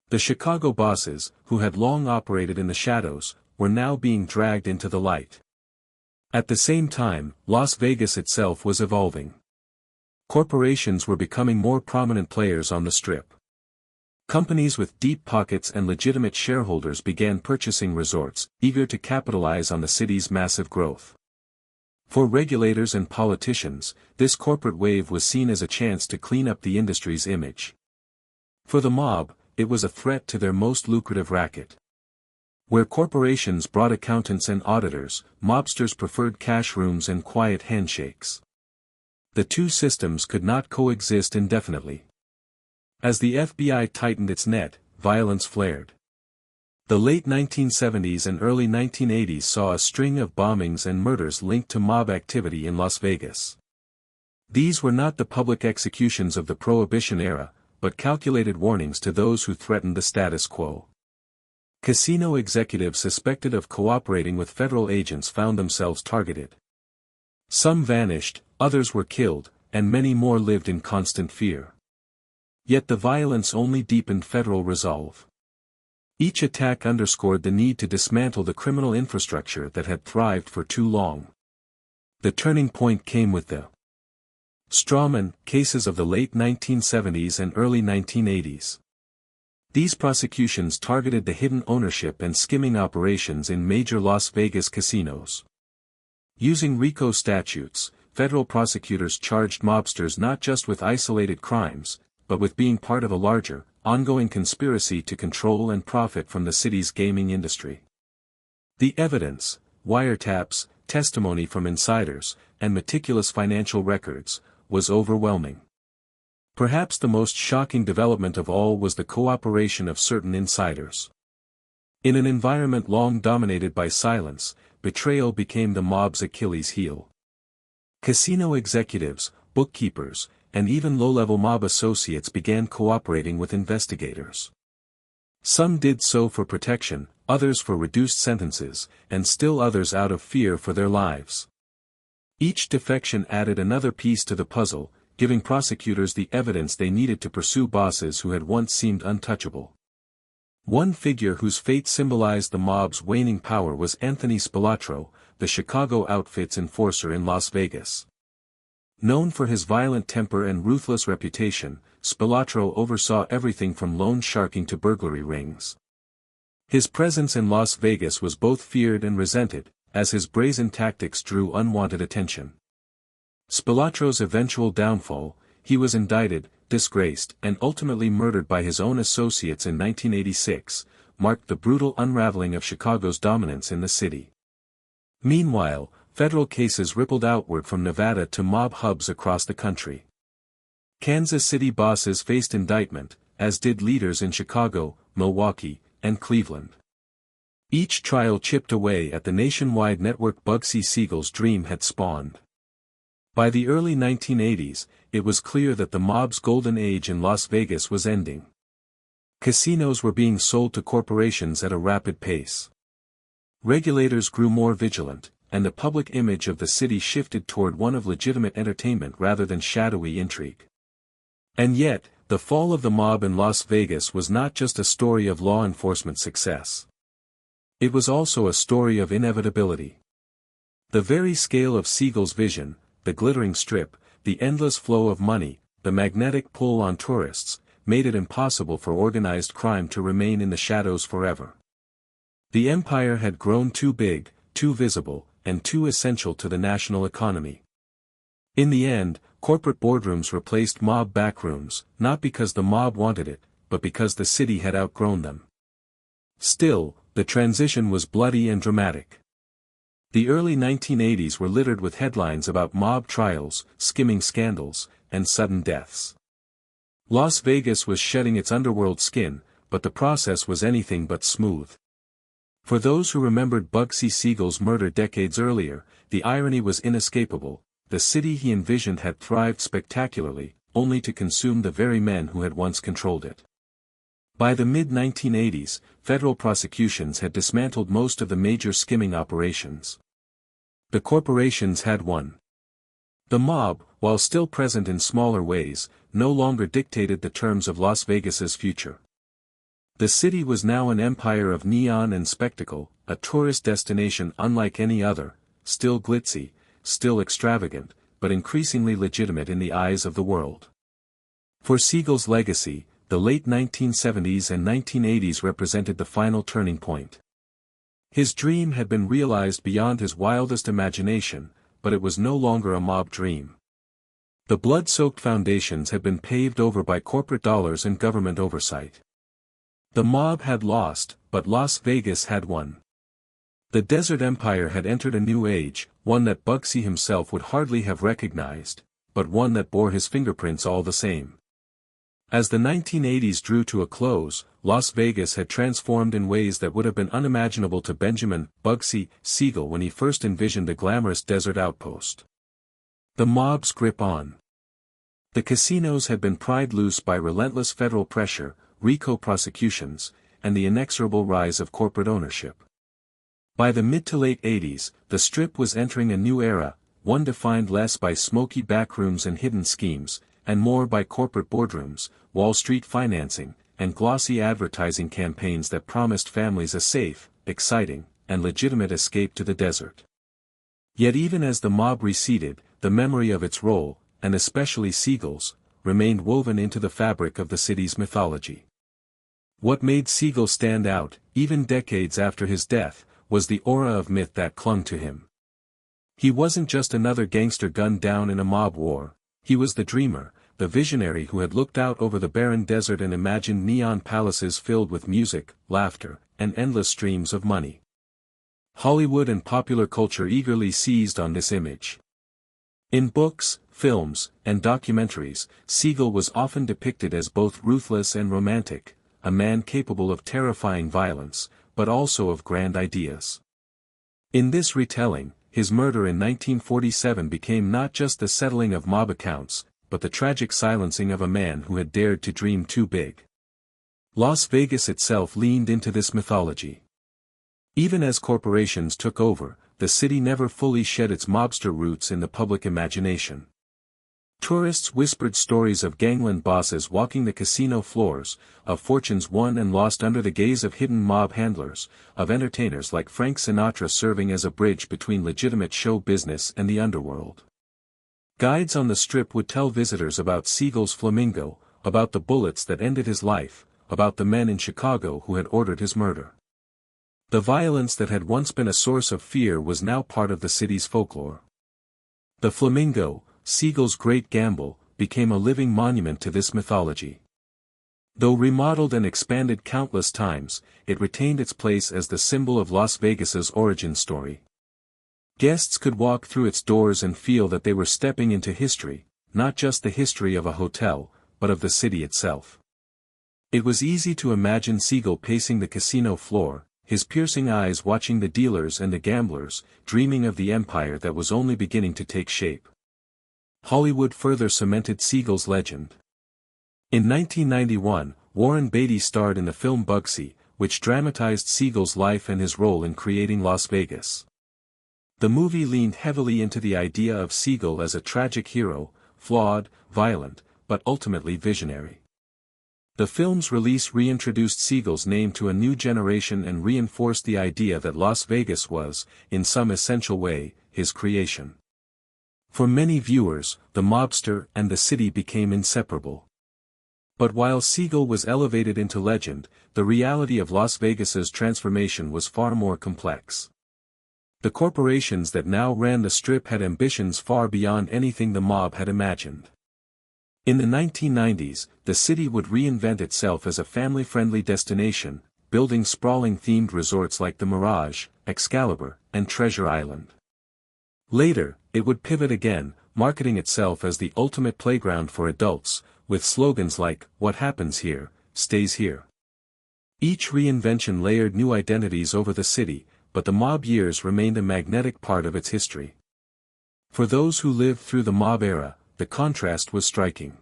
The Chicago bosses, who had long operated in the shadows, were now being dragged into the light. At the same time, Las Vegas itself was evolving. Corporations were becoming more prominent players on the Strip. Companies with deep pockets and legitimate shareholders began purchasing resorts, eager to capitalize on the city's massive growth. For regulators and politicians, this corporate wave was seen as a chance to clean up the industry's image. For the mob, it was a threat to their most lucrative racket. Where corporations brought accountants and auditors, mobsters preferred cash rooms and quiet handshakes. The two systems could not coexist indefinitely. As the FBI tightened its net, violence flared. The late 1970s and early 1980s saw a string of bombings and murders linked to mob activity in Las Vegas. These were not the public executions of the Prohibition era, but calculated warnings to those who threatened the status quo. Casino executives suspected of cooperating with federal agents found themselves targeted. Some vanished, others were killed, and many more lived in constant fear. Yet the violence only deepened federal resolve. Each attack underscored the need to dismantle the criminal infrastructure that had thrived for too long. The turning point came with the strawman cases of the late 1970s and early 1980s. These prosecutions targeted the hidden ownership and skimming operations in major Las Vegas casinos. Using RICO statutes, federal prosecutors charged mobsters not just with isolated crimes, but with being part of a larger, ongoing conspiracy to control and profit from the city's gaming industry. The evidence, wiretaps, testimony from insiders, and meticulous financial records, was overwhelming. Perhaps the most shocking development of all was the cooperation of certain insiders. In an environment long dominated by silence, betrayal became the mob's Achilles heel. Casino executives, bookkeepers, and even low-level mob associates began cooperating with investigators. Some did so for protection, others for reduced sentences, and still others out of fear for their lives. Each defection added another piece to the puzzle, giving prosecutors the evidence they needed to pursue bosses who had once seemed untouchable. One figure whose fate symbolized the mob's waning power was Anthony Spilatro, the Chicago outfit's enforcer in Las Vegas. Known for his violent temper and ruthless reputation, Spilatro oversaw everything from loan sharking to burglary rings. His presence in Las Vegas was both feared and resented, as his brazen tactics drew unwanted attention. Spilatro's eventual downfall, he was indicted, disgraced, and ultimately murdered by his own associates in 1986, marked the brutal unraveling of Chicago's dominance in the city. Meanwhile, federal cases rippled outward from Nevada to mob hubs across the country. Kansas City bosses faced indictment, as did leaders in Chicago, Milwaukee, and Cleveland. Each trial chipped away at the nationwide network Bugsy Siegel's dream had spawned. By the early 1980s, it was clear that the mob's golden age in Las Vegas was ending. Casinos were being sold to corporations at a rapid pace. Regulators grew more vigilant, and the public image of the city shifted toward one of legitimate entertainment rather than shadowy intrigue. And yet, the fall of the mob in Las Vegas was not just a story of law enforcement success. It was also a story of inevitability. The very scale of Siegel's vision, the glittering strip, the endless flow of money, the magnetic pull on tourists, made it impossible for organized crime to remain in the shadows forever. The empire had grown too big, too visible, and too essential to the national economy. In the end, corporate boardrooms replaced mob backrooms, not because the mob wanted it, but because the city had outgrown them. Still, the transition was bloody and dramatic. The early 1980s were littered with headlines about mob trials, skimming scandals, and sudden deaths. Las Vegas was shedding its underworld skin, but the process was anything but smooth. For those who remembered Bugsy Siegel's murder decades earlier, the irony was inescapable. The city he envisioned had thrived spectacularly, only to consume the very men who had once controlled it. By the mid-1980s, federal prosecutions had dismantled most of the major skimming operations. The corporations had won. The mob, while still present in smaller ways, no longer dictated the terms of Las Vegas's future. The city was now an empire of neon and spectacle, a tourist destination unlike any other, still glitzy, still extravagant, but increasingly legitimate in the eyes of the world. For Siegel's legacy, the late 1970s and 1980s represented the final turning point. His dream had been realized beyond his wildest imagination, but it was no longer a mob dream. The blood-soaked foundations had been paved over by corporate dollars and government oversight. The mob had lost, but Las Vegas had won. The Desert Empire had entered a new age, one that Bugsy himself would hardly have recognized, but one that bore his fingerprints all the same. As the 1980s drew to a close, Las Vegas had transformed in ways that would have been unimaginable to Benjamin Bugsy Siegel when he first envisioned a glamorous desert outpost. The mob's grip on the casinos had been pried loose by relentless federal pressure, RICO prosecutions, and the inexorable rise of corporate ownership. By the mid to late 80s, the Strip was entering a new era, one defined less by smoky backrooms and hidden schemes, and more by corporate boardrooms, Wall Street financing, and glossy advertising campaigns that promised families a safe, exciting, and legitimate escape to the desert. Yet even as the mob receded, the memory of its role, and especially Siegel's, remained woven into the fabric of the city's mythology. What made Siegel stand out, even decades after his death, was the aura of myth that clung to him. He wasn't just another gangster gunned down in a mob war, he was the dreamer, the visionary who had looked out over the barren desert and imagined neon palaces filled with music, laughter, and endless streams of money. Hollywood and popular culture eagerly seized on this image. In books, films, and documentaries, Siegel was often depicted as both ruthless and romantic, a man capable of terrifying violence, but also of grand ideas. In this retelling, his murder in 1947 became not just the settling of mob accounts, but the tragic silencing of a man who had dared to dream too big. Las Vegas itself leaned into this mythology. Even as corporations took over, the city never fully shed its mobster roots in the public imagination. Tourists whispered stories of gangland bosses walking the casino floors, of fortunes won and lost under the gaze of hidden mob handlers, of entertainers like Frank Sinatra serving as a bridge between legitimate show business and the underworld. Guides on the Strip would tell visitors about Siegel's Flamingo, about the bullets that ended his life, about the men in Chicago who had ordered his murder. The violence that had once been a source of fear was now part of the city's folklore. The Flamingo, Siegel's great gamble, became a living monument to this mythology. Though remodeled and expanded countless times, it retained its place as the symbol of Las Vegas's origin story. Guests could walk through its doors and feel that they were stepping into history, not just the history of a hotel, but of the city itself. It was easy to imagine Siegel pacing the casino floor, his piercing eyes watching the dealers and the gamblers, dreaming of the empire that was only beginning to take shape. Hollywood further cemented Siegel's legend. In 1991, Warren Beatty starred in the film Bugsy, which dramatized Siegel's life and his role in creating Las Vegas. The movie leaned heavily into the idea of Siegel as a tragic hero, flawed, violent, but ultimately visionary. The film's release reintroduced Siegel's name to a new generation and reinforced the idea that Las Vegas was, in some essential way, his creation. For many viewers, the mobster and the city became inseparable. But while Siegel was elevated into legend, the reality of Las Vegas's transformation was far more complex. The corporations that now ran the Strip had ambitions far beyond anything the mob had imagined. In the 1990s, the city would reinvent itself as a family-friendly destination, building sprawling themed resorts like the Mirage, Excalibur, and Treasure Island. Later, it would pivot again, marketing itself as the ultimate playground for adults, with slogans like, "What happens here, stays here." Each reinvention layered new identities over the city, but the mob years remained a magnetic part of its history. For those who lived through the mob era, the contrast was striking.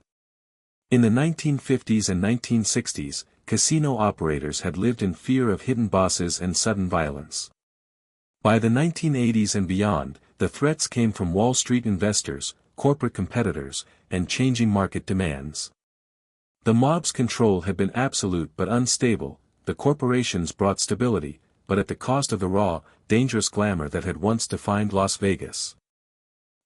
In the 1950s and 1960s, casino operators had lived in fear of hidden bosses and sudden violence. By the 1980s and beyond, the threats came from Wall Street investors, corporate competitors, and changing market demands. The mob's control had been absolute but unstable. The corporations brought stability, but at the cost of the raw, dangerous glamour that had once defined Las Vegas.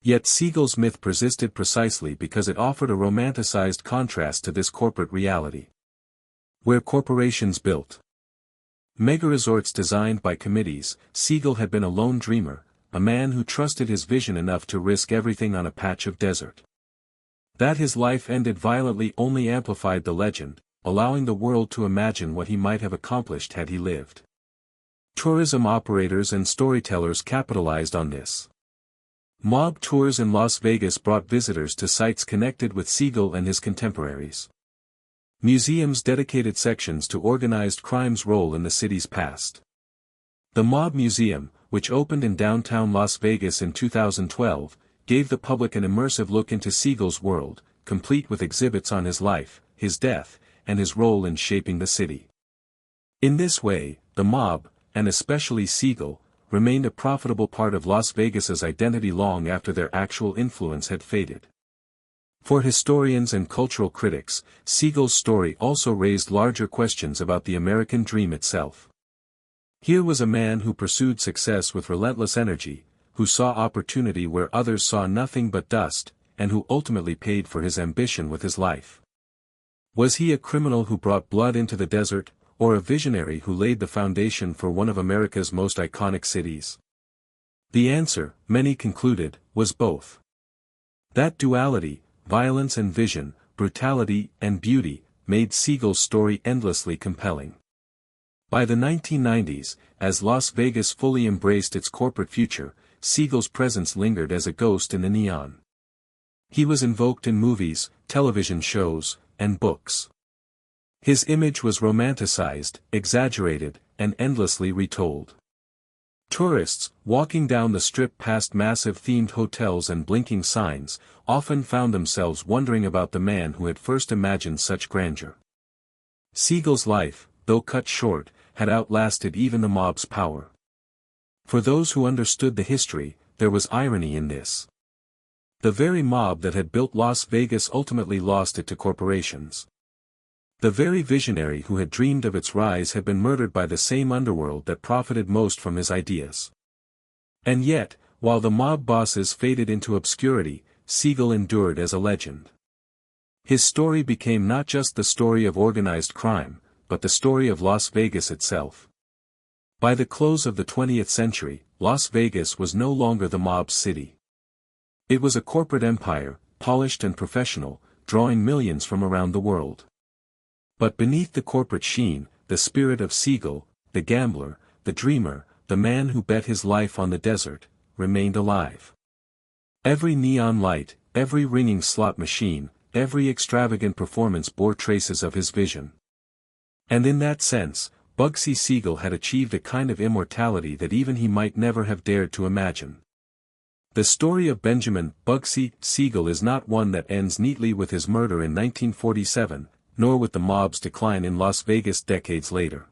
Yet Siegel's myth persisted precisely because it offered a romanticized contrast to this corporate reality. Where corporations built mega-resorts designed by committees, Siegel had been a lone dreamer, a man who trusted his vision enough to risk everything on a patch of desert. That his life ended violently only amplified the legend, allowing the world to imagine what he might have accomplished had he lived. Tourism operators and storytellers capitalized on this. Mob tours in Las Vegas brought visitors to sites connected with Siegel and his contemporaries. Museums dedicated sections to organized crime's role in the city's past. The Mob Museum, which opened in downtown Las Vegas in 2012, gave the public an immersive look into Siegel's world, complete with exhibits on his life, his death, and his role in shaping the city. In this way, the mob, and especially Siegel, remained a profitable part of Las Vegas's identity long after their actual influence had faded. For historians and cultural critics, Siegel's story also raised larger questions about the American dream itself. Here was a man who pursued success with relentless energy, who saw opportunity where others saw nothing but dust, and who ultimately paid for his ambition with his life. Was he a criminal who brought blood into the desert, or a visionary who laid the foundation for one of America's most iconic cities? The answer, many concluded, was both. That duality, violence and vision, brutality and beauty, made Siegel's story endlessly compelling. By the 1990s, as Las Vegas fully embraced its corporate future, Siegel's presence lingered as a ghost in the neon. He was invoked in movies, television shows, and books. His image was romanticized, exaggerated, and endlessly retold. Tourists, walking down the Strip past massive themed hotels and blinking signs, often found themselves wondering about the man who had first imagined such grandeur. Siegel's life, though cut short, had outlasted even the mob's power. For those who understood the history, there was irony in this. The very mob that had built Las Vegas ultimately lost it to corporations. The very visionary who had dreamed of its rise had been murdered by the same underworld that profited most from his ideas. And yet, while the mob bosses faded into obscurity, Siegel endured as a legend. His story became not just the story of organized crime, but the story of Las Vegas itself. By the close of the 20th century, Las Vegas was no longer the mob's city. It was a corporate empire, polished and professional, drawing millions from around the world. But beneath the corporate sheen, the spirit of Siegel, the gambler, the dreamer, the man who bet his life on the desert, remained alive. Every neon light, every ringing slot machine, every extravagant performance bore traces of his vision. And in that sense, Bugsy Siegel had achieved a kind of immortality that even he might never have dared to imagine. The story of Benjamin Bugsy Siegel is not one that ends neatly with his murder in 1947, nor with the mob's decline in Las Vegas decades later.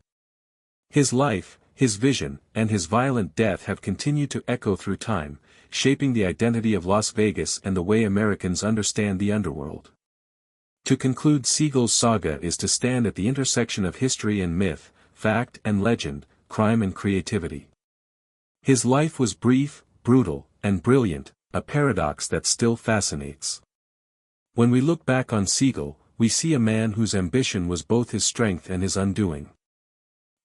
His life, his vision, and his violent death have continued to echo through time, shaping the identity of Las Vegas and the way Americans understand the underworld. To conclude, Siegel's saga is to stand at the intersection of history and myth, fact and legend, crime and creativity. His life was brief, brutal, and brilliant, a paradox that still fascinates. When we look back on Siegel, we see a man whose ambition was both his strength and his undoing.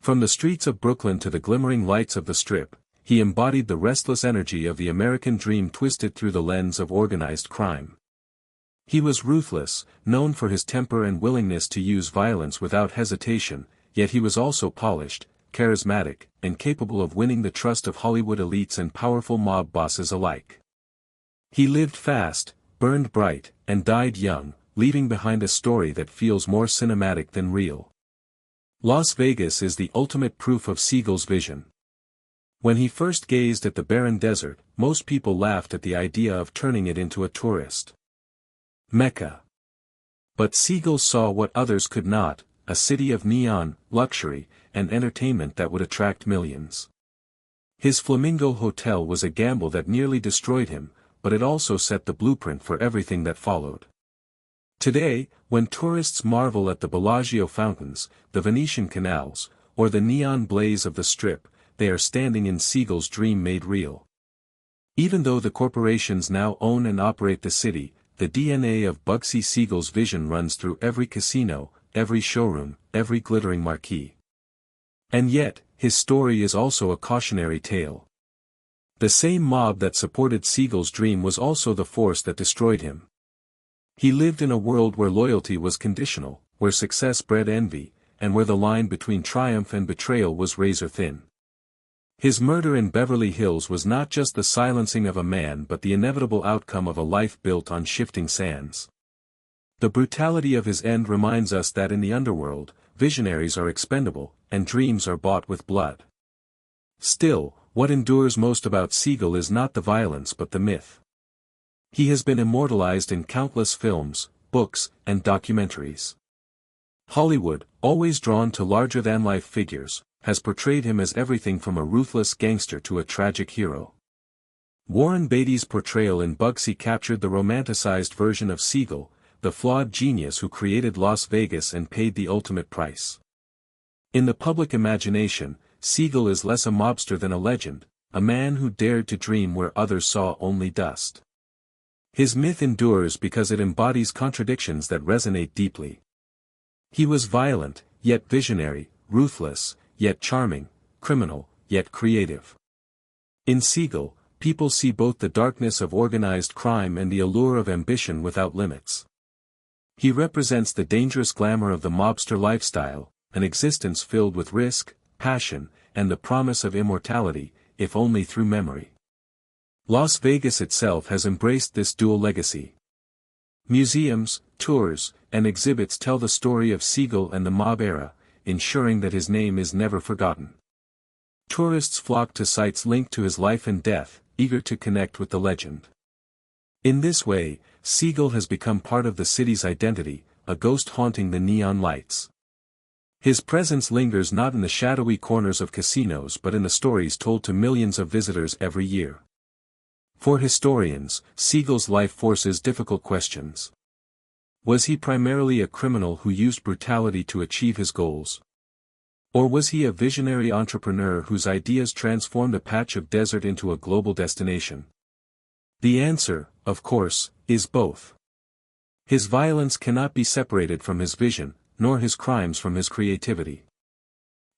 From the streets of Brooklyn to the glimmering lights of the Strip, he embodied the restless energy of the American dream twisted through the lens of organized crime. He was ruthless, known for his temper and willingness to use violence without hesitation, yet he was also polished, charismatic, and capable of winning the trust of Hollywood elites and powerful mob bosses alike. He lived fast, burned bright, and died young, leaving behind a story that feels more cinematic than real. Las Vegas is the ultimate proof of Siegel's vision. When he first gazed at the barren desert, most people laughed at the idea of turning it into a tourist Mecca. But Siegel saw what others could not, a city of neon, luxury, and entertainment that would attract millions. His Flamingo Hotel was a gamble that nearly destroyed him, but it also set the blueprint for everything that followed. Today, when tourists marvel at the Bellagio fountains, the Venetian canals, or the neon blaze of the Strip, they are standing in Siegel's dream made real. Even though the corporations now own and operate the city, the DNA of Bugsy Siegel's vision runs through every casino, every showroom, every glittering marquee. And yet, his story is also a cautionary tale. The same mob that supported Siegel's dream was also the force that destroyed him. He lived in a world where loyalty was conditional, where success bred envy, and where the line between triumph and betrayal was razor thin. His murder in Beverly Hills was not just the silencing of a man but the inevitable outcome of a life built on shifting sands. The brutality of his end reminds us that in the underworld, visionaries are expendable, and dreams are bought with blood. Still, what endures most about Siegel is not the violence but the myth. He has been immortalized in countless films, books, and documentaries. Hollywood, always drawn to larger-than-life figures, has portrayed him as everything from a ruthless gangster to a tragic hero. Warren Beatty's portrayal in Bugsy captured the romanticized version of Siegel, the flawed genius who created Las Vegas and paid the ultimate price. In the public imagination, Siegel is less a mobster than a legend, a man who dared to dream where others saw only dust. His myth endures because it embodies contradictions that resonate deeply. He was violent, yet visionary, ruthless, yet charming, criminal, yet creative. In Siegel, people see both the darkness of organized crime and the allure of ambition without limits. He represents the dangerous glamour of the mobster lifestyle, an existence filled with risk, passion, and the promise of immortality, if only through memory. Las Vegas itself has embraced this dual legacy. Museums, tours, and exhibits tell the story of Siegel and the mob era, ensuring that his name is never forgotten. Tourists flock to sites linked to his life and death, eager to connect with the legend. In this way, Siegel has become part of the city's identity, a ghost haunting the neon lights. His presence lingers not in the shadowy corners of casinos but in the stories told to millions of visitors every year. For historians, Siegel's life forces difficult questions. Was he primarily a criminal who used brutality to achieve his goals? Or was he a visionary entrepreneur whose ideas transformed a patch of desert into a global destination? The answer, of course, is both. His violence cannot be separated from his vision, nor his crimes from his creativity.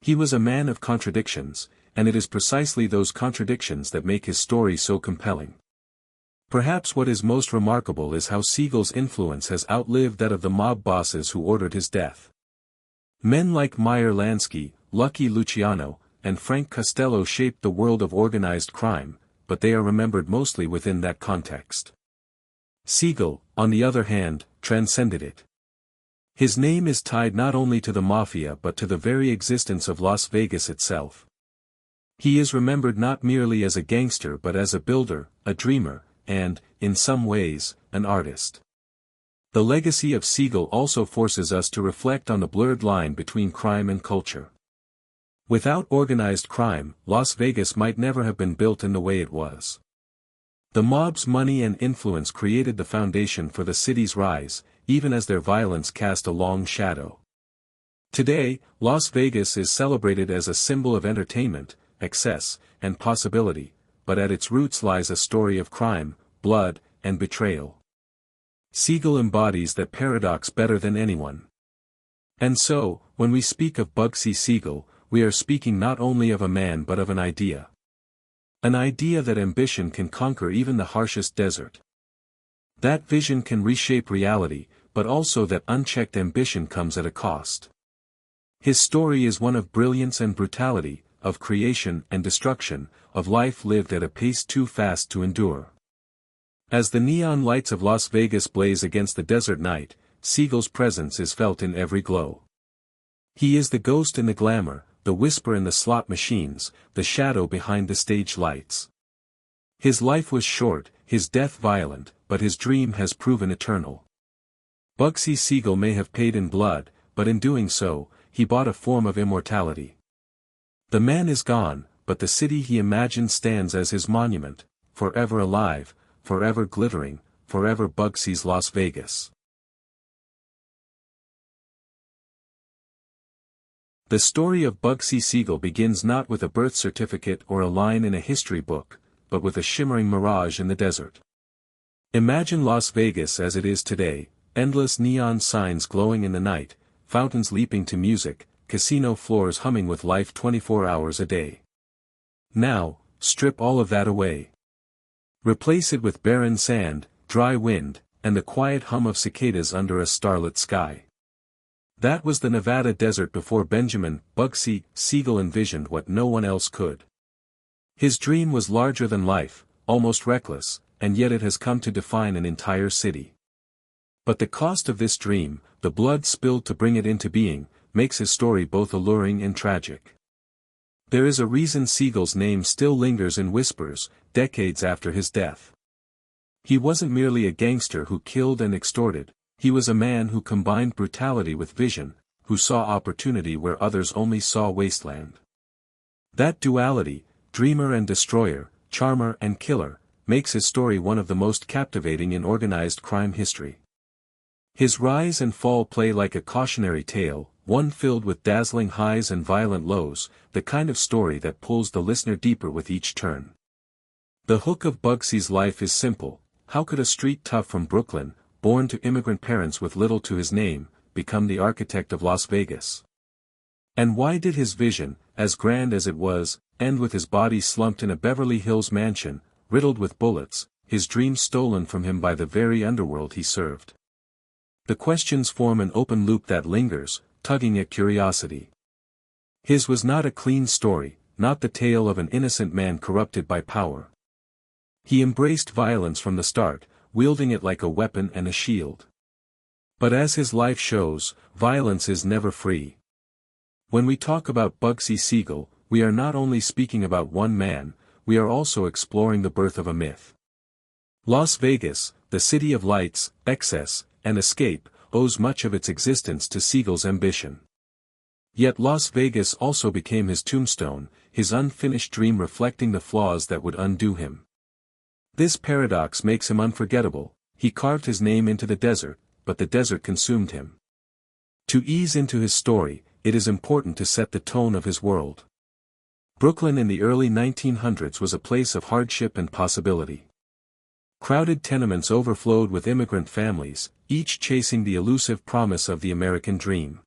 He was a man of contradictions, and it is precisely those contradictions that make his story so compelling. Perhaps what is most remarkable is how Siegel's influence has outlived that of the mob bosses who ordered his death. Men like Meyer Lansky, Lucky Luciano, and Frank Costello shaped the world of organized crime, but they are remembered mostly within that context. Siegel, on the other hand, transcended it. His name is tied not only to the Mafia but to the very existence of Las Vegas itself. He is remembered not merely as a gangster but as a builder, a dreamer, and, in some ways, an artist. The legacy of Siegel also forces us to reflect on the blurred line between crime and culture. Without organized crime, Las Vegas might never have been built in the way it was. The mob's money and influence created the foundation for the city's rise, even as their violence cast a long shadow. Today, Las Vegas is celebrated as a symbol of entertainment, excess, and possibility, but at its roots lies a story of crime, blood, and betrayal. Siegel embodies that paradox better than anyone. And so, when we speak of Bugsy Siegel, we are speaking not only of a man but of an idea. An idea that ambition can conquer even the harshest desert. That vision can reshape reality, but also that unchecked ambition comes at a cost. His story is one of brilliance and brutality, of creation and destruction, of life lived at a pace too fast to endure. As the neon lights of Las Vegas blaze against the desert night, Siegel's presence is felt in every glow. He is the ghost in the glamour, the whisper in the slot machines, the shadow behind the stage lights. His life was short, his death violent, but his dream has proven eternal. Bugsy Siegel may have paid in blood, but in doing so, he bought a form of immortality. The man is gone, but the city he imagined stands as his monument, forever alive, forever glittering, forever Bugsy's Las Vegas. The story of Bugsy Siegel begins not with a birth certificate or a line in a history book, but with a shimmering mirage in the desert. Imagine Las Vegas as it is today, endless neon signs glowing in the night, fountains leaping to music, casino floors humming with life 24 hours a day. Now, strip all of that away. Replace it with barren sand, dry wind, and the quiet hum of cicadas under a starlit sky. That was the Nevada desert before Benjamin Bugsy Siegel envisioned what no one else could. His dream was larger than life, almost reckless, and yet it has come to define an entire city. But the cost of this dream, the blood spilled to bring it into being, makes his story both alluring and tragic. There is a reason Siegel's name still lingers in whispers, decades after his death. He wasn't merely a gangster who killed and extorted, he was a man who combined brutality with vision, who saw opportunity where others only saw wasteland. That duality, dreamer and destroyer, charmer and killer, makes his story one of the most captivating in organized crime history. His rise and fall play like a cautionary tale, one filled with dazzling highs and violent lows, the kind of story that pulls the listener deeper with each turn. The hook of Bugsy's life is simple: how could a street tough from Brooklyn, born to immigrant parents with little to his name, become the architect of Las Vegas? And why did his vision, as grand as it was, end with his body slumped in a Beverly Hills mansion, riddled with bullets, his dreams stolen from him by the very underworld he served? The questions form an open loop that lingers, tugging at curiosity. His was not a clean story, not the tale of an innocent man corrupted by power. He embraced violence from the start, wielding it like a weapon and a shield. But as his life shows, violence is never free. When we talk about Bugsy Siegel, we are not only speaking about one man, we are also exploring the birth of a myth. Las Vegas, the city of lights, excess, and escape, owes much of its existence to Siegel's ambition. Yet Las Vegas also became his tombstone, his unfinished dream reflecting the flaws that would undo him. This paradox makes him unforgettable. He carved his name into the desert, but the desert consumed him. To ease into his story, it is important to set the tone of his world. Brooklyn in the early 1900s was a place of hardship and possibility. Crowded tenements overflowed with immigrant families, each chasing the elusive promise of the American dream.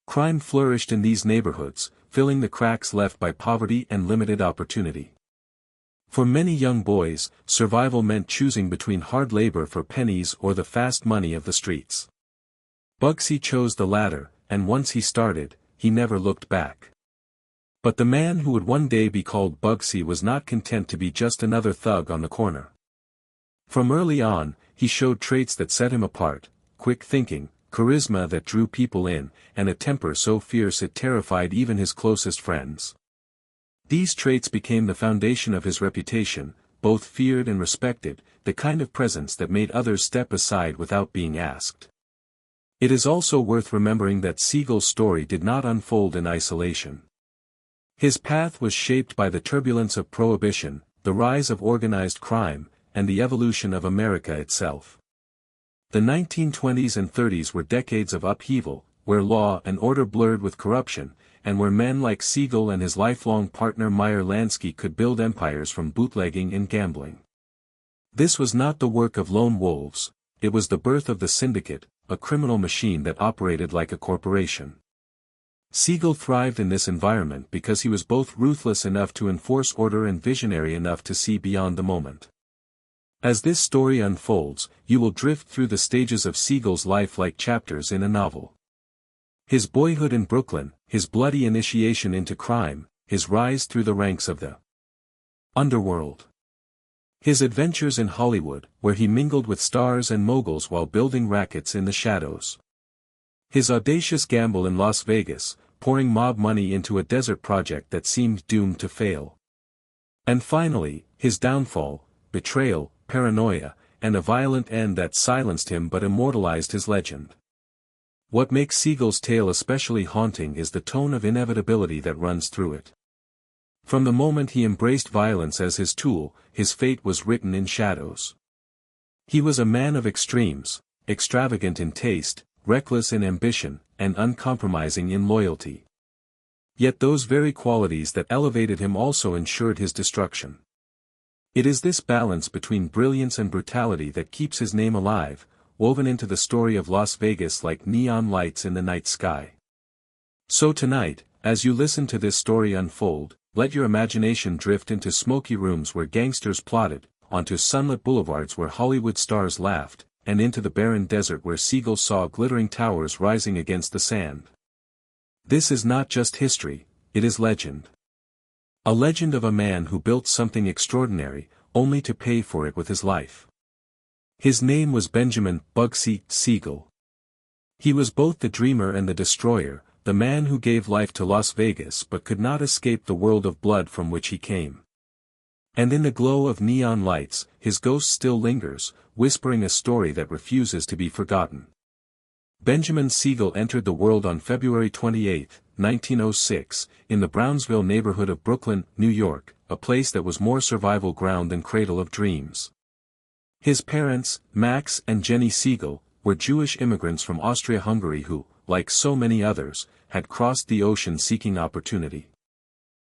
Crime flourished in these neighborhoods, filling the cracks left by poverty and limited opportunity. For many young boys, survival meant choosing between hard labor for pennies or the fast money of the streets. Bugsy chose the latter, and once he started, he never looked back. But the man who would one day be called Bugsy was not content to be just another thug on the corner. From early on, he showed traits that set him apart: quick thinking, charisma that drew people in, and a temper so fierce it terrified even his closest friends. These traits became the foundation of his reputation, both feared and respected, the kind of presence that made others step aside without being asked. It is also worth remembering that Siegel's story did not unfold in isolation. His path was shaped by the turbulence of Prohibition, the rise of organized crime, and the evolution of America itself. The 1920s and 30s were decades of upheaval, where law and order blurred with corruption, and where men like Siegel and his lifelong partner Meyer Lansky could build empires from bootlegging and gambling. This was not the work of lone wolves, it was the birth of the syndicate, a criminal machine that operated like a corporation. Siegel thrived in this environment because he was both ruthless enough to enforce order and visionary enough to see beyond the moment. As this story unfolds, you will drift through the stages of Siegel's life like chapters in a novel. His boyhood in Brooklyn, his bloody initiation into crime, his rise through the ranks of the underworld. His adventures in Hollywood, where he mingled with stars and moguls while building rackets in the shadows. His audacious gamble in Las Vegas, pouring mob money into a desert project that seemed doomed to fail. And finally, his downfall, betrayal, paranoia, and a violent end that silenced him but immortalized his legend. What makes Siegel's tale especially haunting is the tone of inevitability that runs through it. From the moment he embraced violence as his tool, his fate was written in shadows. He was a man of extremes, extravagant in taste, reckless in ambition, and uncompromising in loyalty. Yet those very qualities that elevated him also ensured his destruction. It is this balance between brilliance and brutality that keeps his name alive, woven into the story of Las Vegas like neon lights in the night sky. So tonight, as you listen to this story unfold, let your imagination drift into smoky rooms where gangsters plotted, onto sunlit boulevards where Hollywood stars laughed, and into the barren desert where Siegel saw glittering towers rising against the sand. This is not just history, it is legend. A legend of a man who built something extraordinary, only to pay for it with his life. His name was Benjamin Bugsy Siegel. He was both the dreamer and the destroyer, the man who gave life to Las Vegas but could not escape the world of blood from which he came. And in the glow of neon lights, his ghost still lingers, whispering a story that refuses to be forgotten. Benjamin Siegel entered the world on February 28, 1906, in the Brownsville neighborhood of Brooklyn, New York, a place that was more survival ground than cradle of dreams. His parents, Max and Jenny Siegel, were Jewish immigrants from Austria-Hungary who, like so many others, had crossed the ocean seeking opportunity.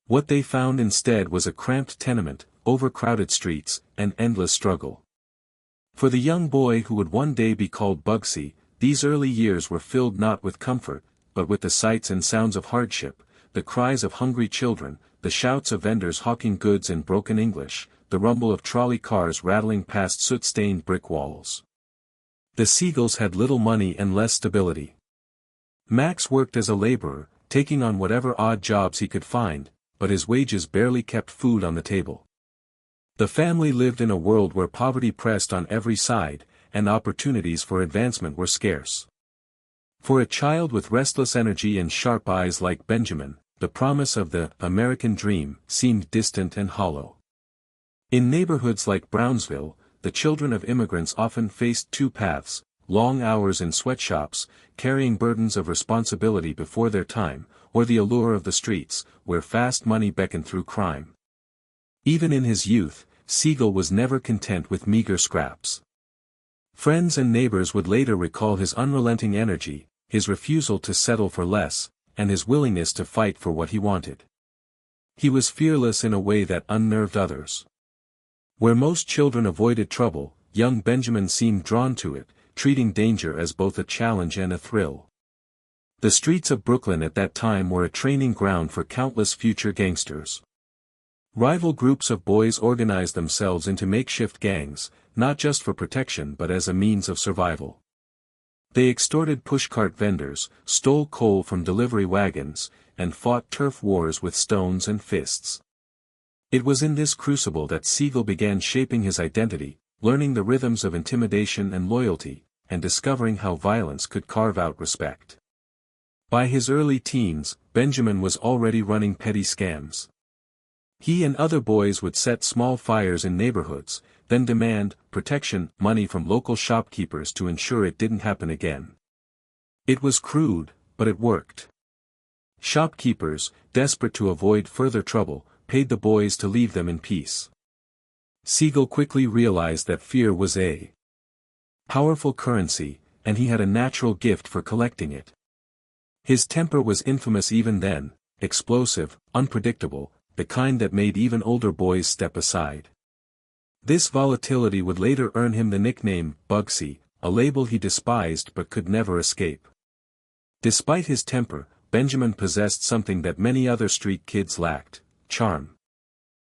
What they found instead was a cramped tenement, overcrowded streets, and endless struggle. For the young boy who would one day be called Bugsy, these early years were filled not with comfort, but with the sights and sounds of hardship, the cries of hungry children, the shouts of vendors hawking goods in broken English, the rumble of trolley cars rattling past soot-stained brick walls. The Siegels had little money and less stability. Max worked as a laborer, taking on whatever odd jobs he could find, but his wages barely kept food on the table. The family lived in a world where poverty pressed on every side, and opportunities for advancement were scarce. For a child with restless energy and sharp eyes like Benjamin, the promise of the American dream seemed distant and hollow. In neighborhoods like Brownsville, the children of immigrants often faced two paths: long hours in sweatshops, carrying burdens of responsibility before their time, or the allure of the streets, where fast money beckoned through crime. Even in his youth, Siegel was never content with meager scraps. Friends and neighbors would later recall his unrelenting energy, his refusal to settle for less, and his willingness to fight for what he wanted. He was fearless in a way that unnerved others. Where most children avoided trouble, young Benjamin seemed drawn to it, treating danger as both a challenge and a thrill. The streets of Brooklyn at that time were a training ground for countless future gangsters. Rival groups of boys organized themselves into makeshift gangs, not just for protection but as a means of survival. They extorted pushcart vendors, stole coal from delivery wagons, and fought turf wars with stones and fists. It was in this crucible that Siegel began shaping his identity, learning the rhythms of intimidation and loyalty, and discovering how violence could carve out respect. By his early teens, Benjamin was already running petty scams. He and other boys would set small fires in neighborhoods, then demand protection money from local shopkeepers to ensure it didn't happen again. It was crude, but it worked. Shopkeepers, desperate to avoid further trouble, paid the boys to leave them in peace. Siegel quickly realized that fear was a powerful currency, and he had a natural gift for collecting it. His temper was infamous even then, explosive, unpredictable, the kind that made even older boys step aside. This volatility would later earn him the nickname Bugsy, a label he despised but could never escape. Despite his temper, Benjamin possessed something that many other street kids lacked: charm.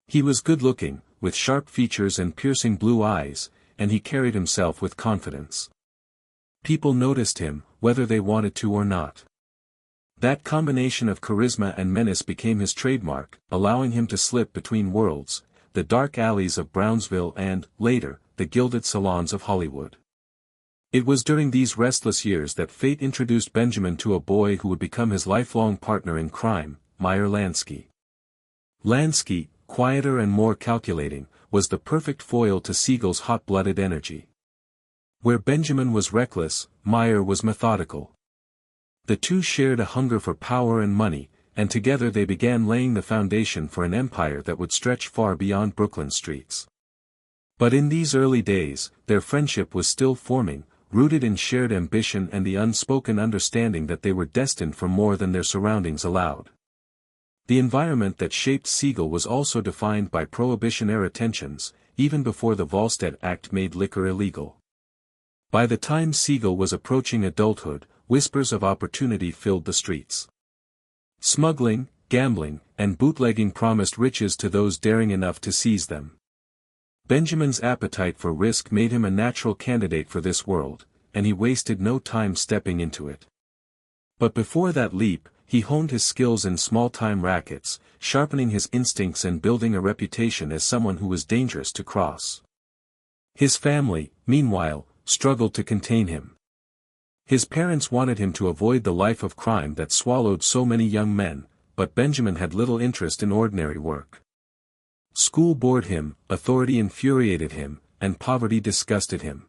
He was good-looking, with sharp features and piercing blue eyes, and he carried himself with confidence. People noticed him, whether they wanted to or not. That combination of charisma and menace became his trademark, allowing him to slip between worlds, the dark alleys of Brownsville and, later, the gilded salons of Hollywood. It was during these restless years that fate introduced Benjamin to a boy who would become his lifelong partner in crime, Meyer Lansky. Lansky, quieter and more calculating, was the perfect foil to Siegel's hot-blooded energy. Where Benjamin was reckless, Meyer was methodical. The two shared a hunger for power and money, and together they began laying the foundation for an empire that would stretch far beyond Brooklyn streets. But in these early days, their friendship was still forming, rooted in shared ambition and the unspoken understanding that they were destined for more than their surroundings allowed. The environment that shaped Siegel was also defined by Prohibition-era tensions, even before the Volstead Act made liquor illegal. By the time Siegel was approaching adulthood, whispers of opportunity filled the streets. Smuggling, gambling, and bootlegging promised riches to those daring enough to seize them. Benjamin's appetite for risk made him a natural candidate for this world, and he wasted no time stepping into it. But before that leap, he honed his skills in small-time rackets, sharpening his instincts and building a reputation as someone who was dangerous to cross. His family, meanwhile, struggled to contain him. His parents wanted him to avoid the life of crime that swallowed so many young men, but Benjamin had little interest in ordinary work. School bored him, authority infuriated him, and poverty disgusted him.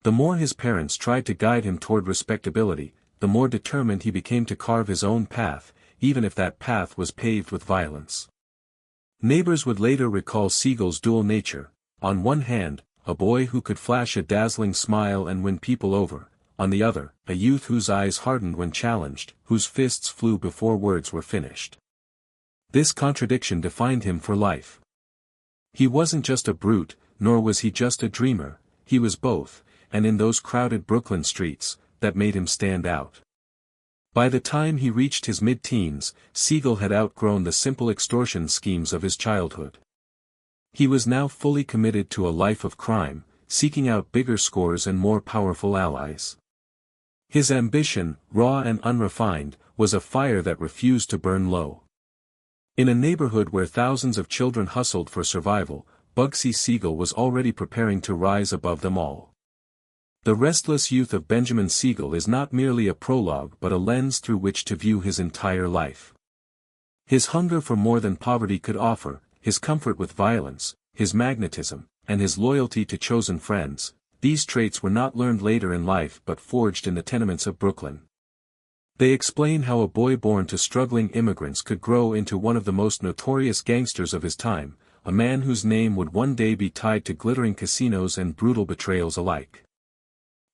The more his parents tried to guide him toward respectability, the more determined he became to carve his own path, even if that path was paved with violence. Neighbors would later recall Siegel's dual nature: on one hand, a boy who could flash a dazzling smile and win people over; on the other, a youth whose eyes hardened when challenged, whose fists flew before words were finished. This contradiction defined him for life. He wasn't just a brute, nor was he just a dreamer, he was both, and in those crowded Brooklyn streets, that made him stand out. By the time he reached his mid-teens, Siegel had outgrown the simple extortion schemes of his childhood. He was now fully committed to a life of crime, seeking out bigger scores and more powerful allies. His ambition, raw and unrefined, was a fire that refused to burn low. In a neighborhood where thousands of children hustled for survival, Bugsy Siegel was already preparing to rise above them all. The restless youth of Benjamin Siegel is not merely a prologue but a lens through which to view his entire life. His hunger for more than poverty could offer, his comfort with violence, his magnetism, and his loyalty to chosen friends, these traits were not learned later in life but forged in the tenements of Brooklyn. They explain how a boy born to struggling immigrants could grow into one of the most notorious gangsters of his time, a man whose name would one day be tied to glittering casinos and brutal betrayals alike.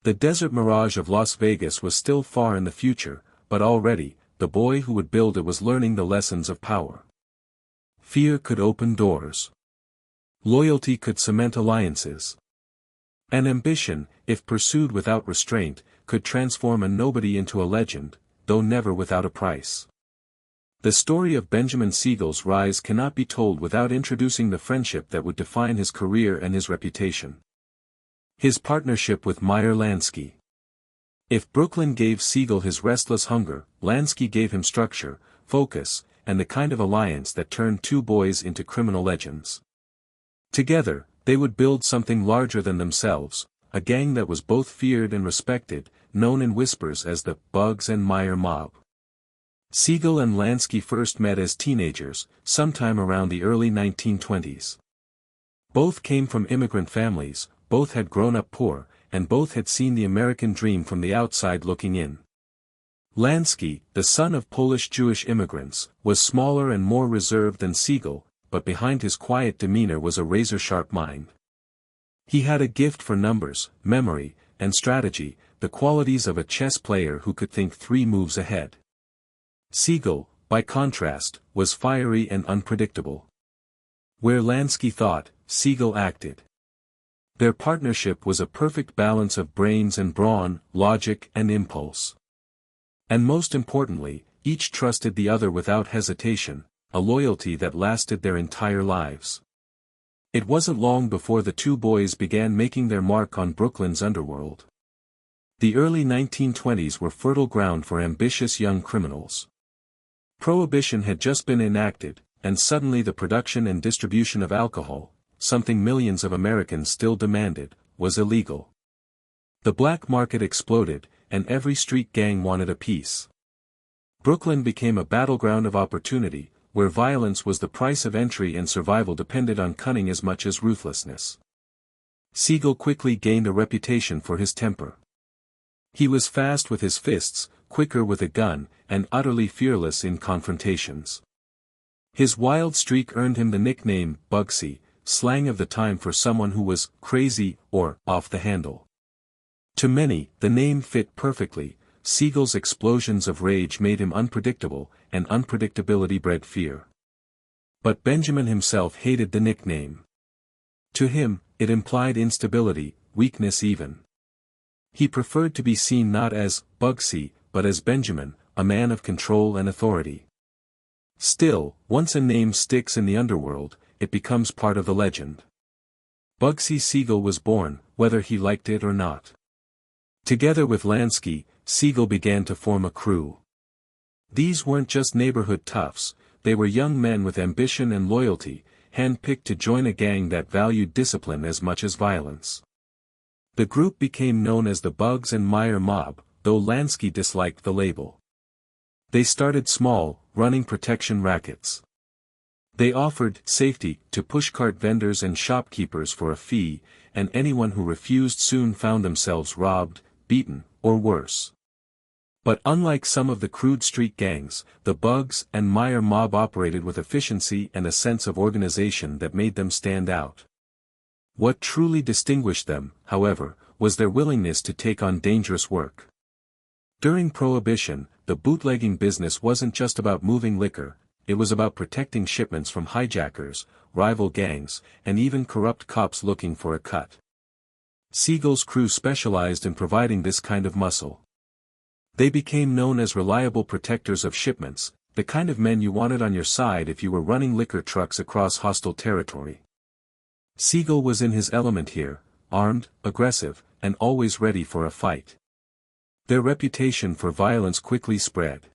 The desert mirage of Las Vegas was still far in the future, but already, the boy who would build it was learning the lessons of power. Fear could open doors. Loyalty could cement alliances. And ambition, if pursued without restraint, could transform a nobody into a legend, though never without a price. The story of Benjamin Siegel's rise cannot be told without introducing the friendship that would define his career and his reputation. His partnership with Meyer Lansky. If Brooklyn gave Siegel his restless hunger, Lansky gave him structure, focus, and the kind of alliance that turned two boys into criminal legends. Together, they would build something larger than themselves, a gang that was both feared and respected, known in whispers as the Bugs and Meyer Mob. Siegel and Lansky first met as teenagers, sometime around the early 1920s. Both came from immigrant families, both had grown up poor, and both had seen the American dream from the outside looking in. Lansky, the son of Polish-Jewish immigrants, was smaller and more reserved than Siegel, but behind his quiet demeanor was a razor-sharp mind. He had a gift for numbers, memory, and strategy, the qualities of a chess player who could think 3 moves ahead. Siegel, by contrast, was fiery and unpredictable. Where Lansky thought, Siegel acted. Their partnership was a perfect balance of brains and brawn, logic and impulse. And most importantly, each trusted the other without hesitation, a loyalty that lasted their entire lives. It wasn't long before the two boys began making their mark on Brooklyn's underworld. The early 1920s were fertile ground for ambitious young criminals. Prohibition had just been enacted, and suddenly the production and distribution of alcohol, something millions of Americans still demanded, was illegal. The black market exploded, and every street gang wanted a piece. Brooklyn became a battleground of opportunity, where violence was the price of entry and survival depended on cunning as much as ruthlessness. Siegel quickly gained a reputation for his temper. He was fast with his fists, quicker with a gun, and utterly fearless in confrontations. His wild streak earned him the nickname Bugsy, slang of the time for someone who was crazy or off the handle. To many, the name fit perfectly. Siegel's explosions of rage made him unpredictable, and unpredictability bred fear. But Benjamin himself hated the nickname. To him, it implied instability, weakness even. He preferred to be seen not as Bugsy, but as Benjamin, a man of control and authority. Still, once a name sticks in the underworld, it becomes part of the legend. Bugsy Siegel was born, whether he liked it or not. Together with Lansky, Siegel began to form a crew. These weren't just neighborhood toughs, they were young men with ambition and loyalty, handpicked to join a gang that valued discipline as much as violence. The group became known as the Bugs and Meyer Mob, though Lansky disliked the label. They started small, running protection rackets. They offered safety to pushcart vendors and shopkeepers for a fee, and anyone who refused soon found themselves robbed, beaten, or worse. But unlike some of the crude street gangs, the Bugs and Meyer Mob operated with efficiency and a sense of organization that made them stand out. What truly distinguished them, however, was their willingness to take on dangerous work. During Prohibition, the bootlegging business wasn't just about moving liquor, it was about protecting shipments from hijackers, rival gangs, and even corrupt cops looking for a cut. Siegel's crew specialized in providing this kind of muscle. They became known as reliable protectors of shipments, the kind of men you wanted on your side if you were running liquor trucks across hostile territory. Siegel was in his element here, armed, aggressive, and always ready for a fight. Their reputation for violence quickly spread.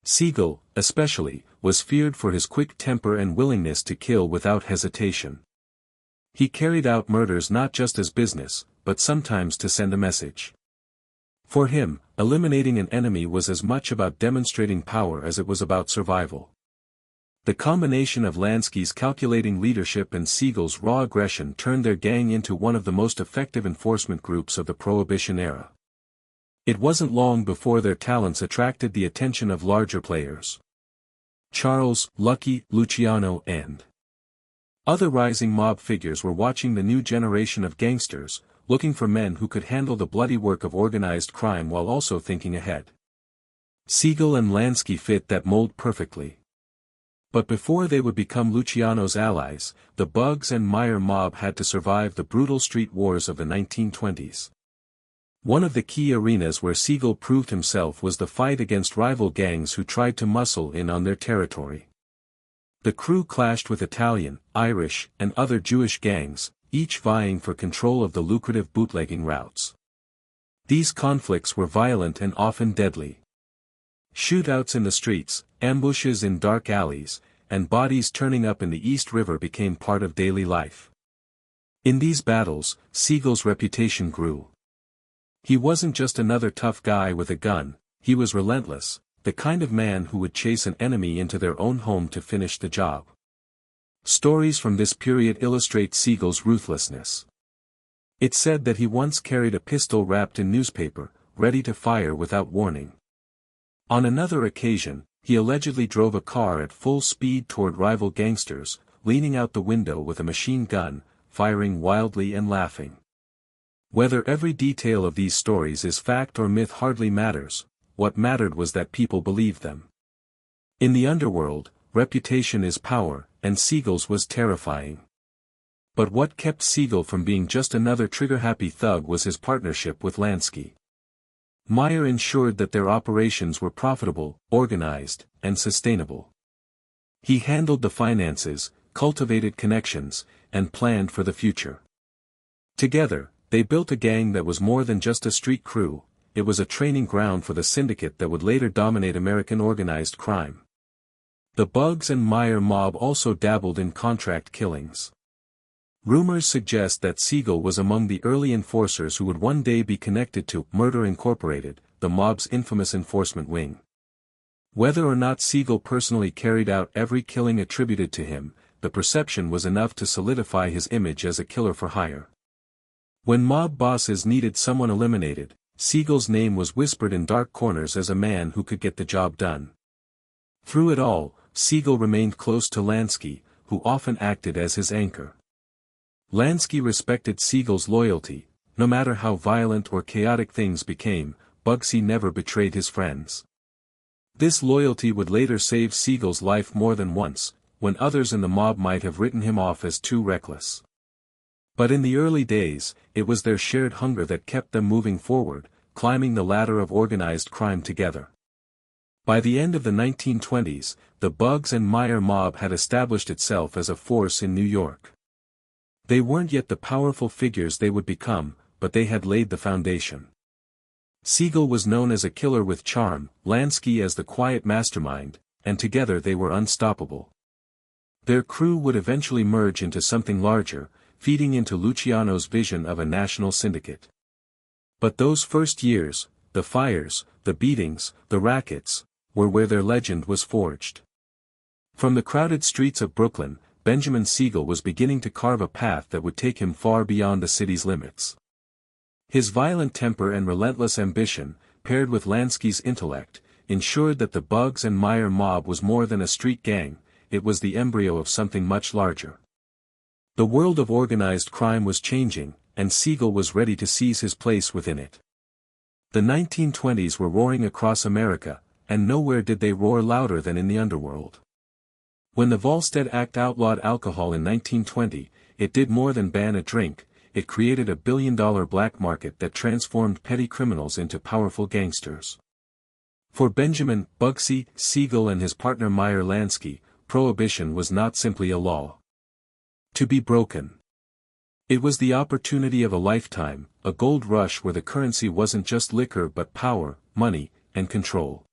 Siegel, especially, was feared for his quick temper and willingness to kill without hesitation. He carried out murders not just as business, but sometimes to send a message. For him, eliminating an enemy was as much about demonstrating power as it was about survival. The combination of Lansky's calculating leadership and Siegel's raw aggression turned their gang into one of the most effective enforcement groups of the Prohibition era. It wasn't long before their talents attracted the attention of larger players. Charles, Lucky, Luciano and other rising mob figures were watching the new generation of gangsters, looking for men who could handle the bloody work of organized crime while also thinking ahead. Siegel and Lansky fit that mold perfectly. But before they would become Luciano's allies, the Bugs and Meyer Mob had to survive the brutal street wars of the 1920s. One of the key arenas where Siegel proved himself was the fight against rival gangs who tried to muscle in on their territory. The crew clashed with Italian, Irish, and other Jewish gangs, each vying for control of the lucrative bootlegging routes. These conflicts were violent and often deadly. Shootouts in the streets, ambushes in dark alleys, and bodies turning up in the East River became part of daily life. In these battles, Siegel's reputation grew. He wasn't just another tough guy with a gun, he was relentless, the kind of man who would chase an enemy into their own home to finish the job. Stories from this period illustrate Siegel's ruthlessness. It's said that he once carried a pistol wrapped in newspaper, ready to fire without warning. On another occasion, he allegedly drove a car at full speed toward rival gangsters, leaning out the window with a machine gun, firing wildly and laughing. Whether every detail of these stories is fact or myth hardly matters, what mattered was that people believed them. In the underworld, reputation is power, and Siegel's was terrifying. But what kept Siegel from being just another trigger-happy thug was his partnership with Lansky. Meyer ensured that their operations were profitable, organized, and sustainable. He handled the finances, cultivated connections, and planned for the future. Together, they built a gang that was more than just a street crew. It was a training ground for the syndicate that would later dominate American organized crime. The Bugs and Meyer mob also dabbled in contract killings. Rumors suggest that Siegel was among the early enforcers who would one day be connected to Murder Incorporated, the mob's infamous enforcement wing. Whether or not Siegel personally carried out every killing attributed to him, the perception was enough to solidify his image as a killer for hire. When mob bosses needed someone eliminated, Siegel's name was whispered in dark corners as a man who could get the job done. Through it all, Siegel remained close to Lansky, who often acted as his anchor. Lansky respected Siegel's loyalty. No matter how violent or chaotic things became, Bugsy never betrayed his friends. This loyalty would later save Siegel's life more than once, when others in the mob might have written him off as too reckless. But in the early days, it was their shared hunger that kept them moving forward, climbing the ladder of organized crime together. By the end of the 1920s, the Bugs and Meyer mob had established itself as a force in New York. They weren't yet the powerful figures they would become, but they had laid the foundation. Siegel was known as a killer with charm, Lansky as the quiet mastermind, and together they were unstoppable. Their crew would eventually merge into something larger, feeding into Luciano's vision of a national syndicate. But those first years, the fires, the beatings, the rackets, were where their legend was forged. From the crowded streets of Brooklyn, Benjamin Siegel was beginning to carve a path that would take him far beyond the city's limits. His violent temper and relentless ambition, paired with Lansky's intellect, ensured that the Bugs and Meyer mob was more than a street gang. It was the embryo of something much larger. The world of organized crime was changing, and Siegel was ready to seize his place within it. The 1920s were roaring across America, and nowhere did they roar louder than in the underworld. When the Volstead Act outlawed alcohol in 1920, it did more than ban a drink. It created a billion-dollar black market that transformed petty criminals into powerful gangsters. For Benjamin Bugsy Siegel and his partner Meyer Lansky, prohibition was not simply a law to be broken. It was the opportunity of a lifetime, a gold rush where the currency wasn't just liquor but power, money, and control.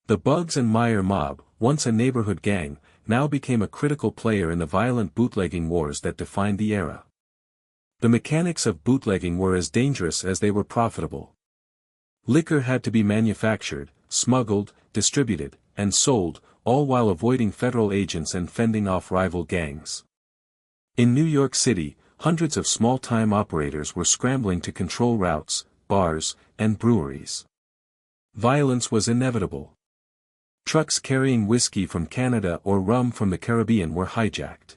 The Bugs and Meyer mob, once a neighborhood gang, now became a critical player in the violent bootlegging wars that defined the era. The mechanics of bootlegging were as dangerous as they were profitable. Liquor had to be manufactured, smuggled, distributed, and sold, all while avoiding federal agents and fending off rival gangs. In New York City, hundreds of small-time operators were scrambling to control routes, bars, and breweries. Violence was inevitable. Trucks carrying whiskey from Canada or rum from the Caribbean were hijacked.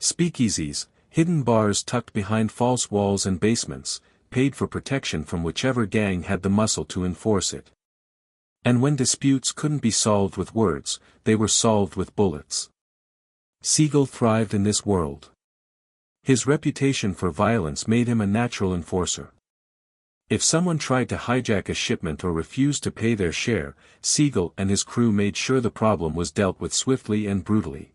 Speakeasies, hidden bars tucked behind false walls and basements, paid for protection from whichever gang had the muscle to enforce it. And when disputes couldn't be solved with words, they were solved with bullets. Siegel thrived in this world. His reputation for violence made him a natural enforcer. If someone tried to hijack a shipment or refused to pay their share, Siegel and his crew made sure the problem was dealt with swiftly and brutally.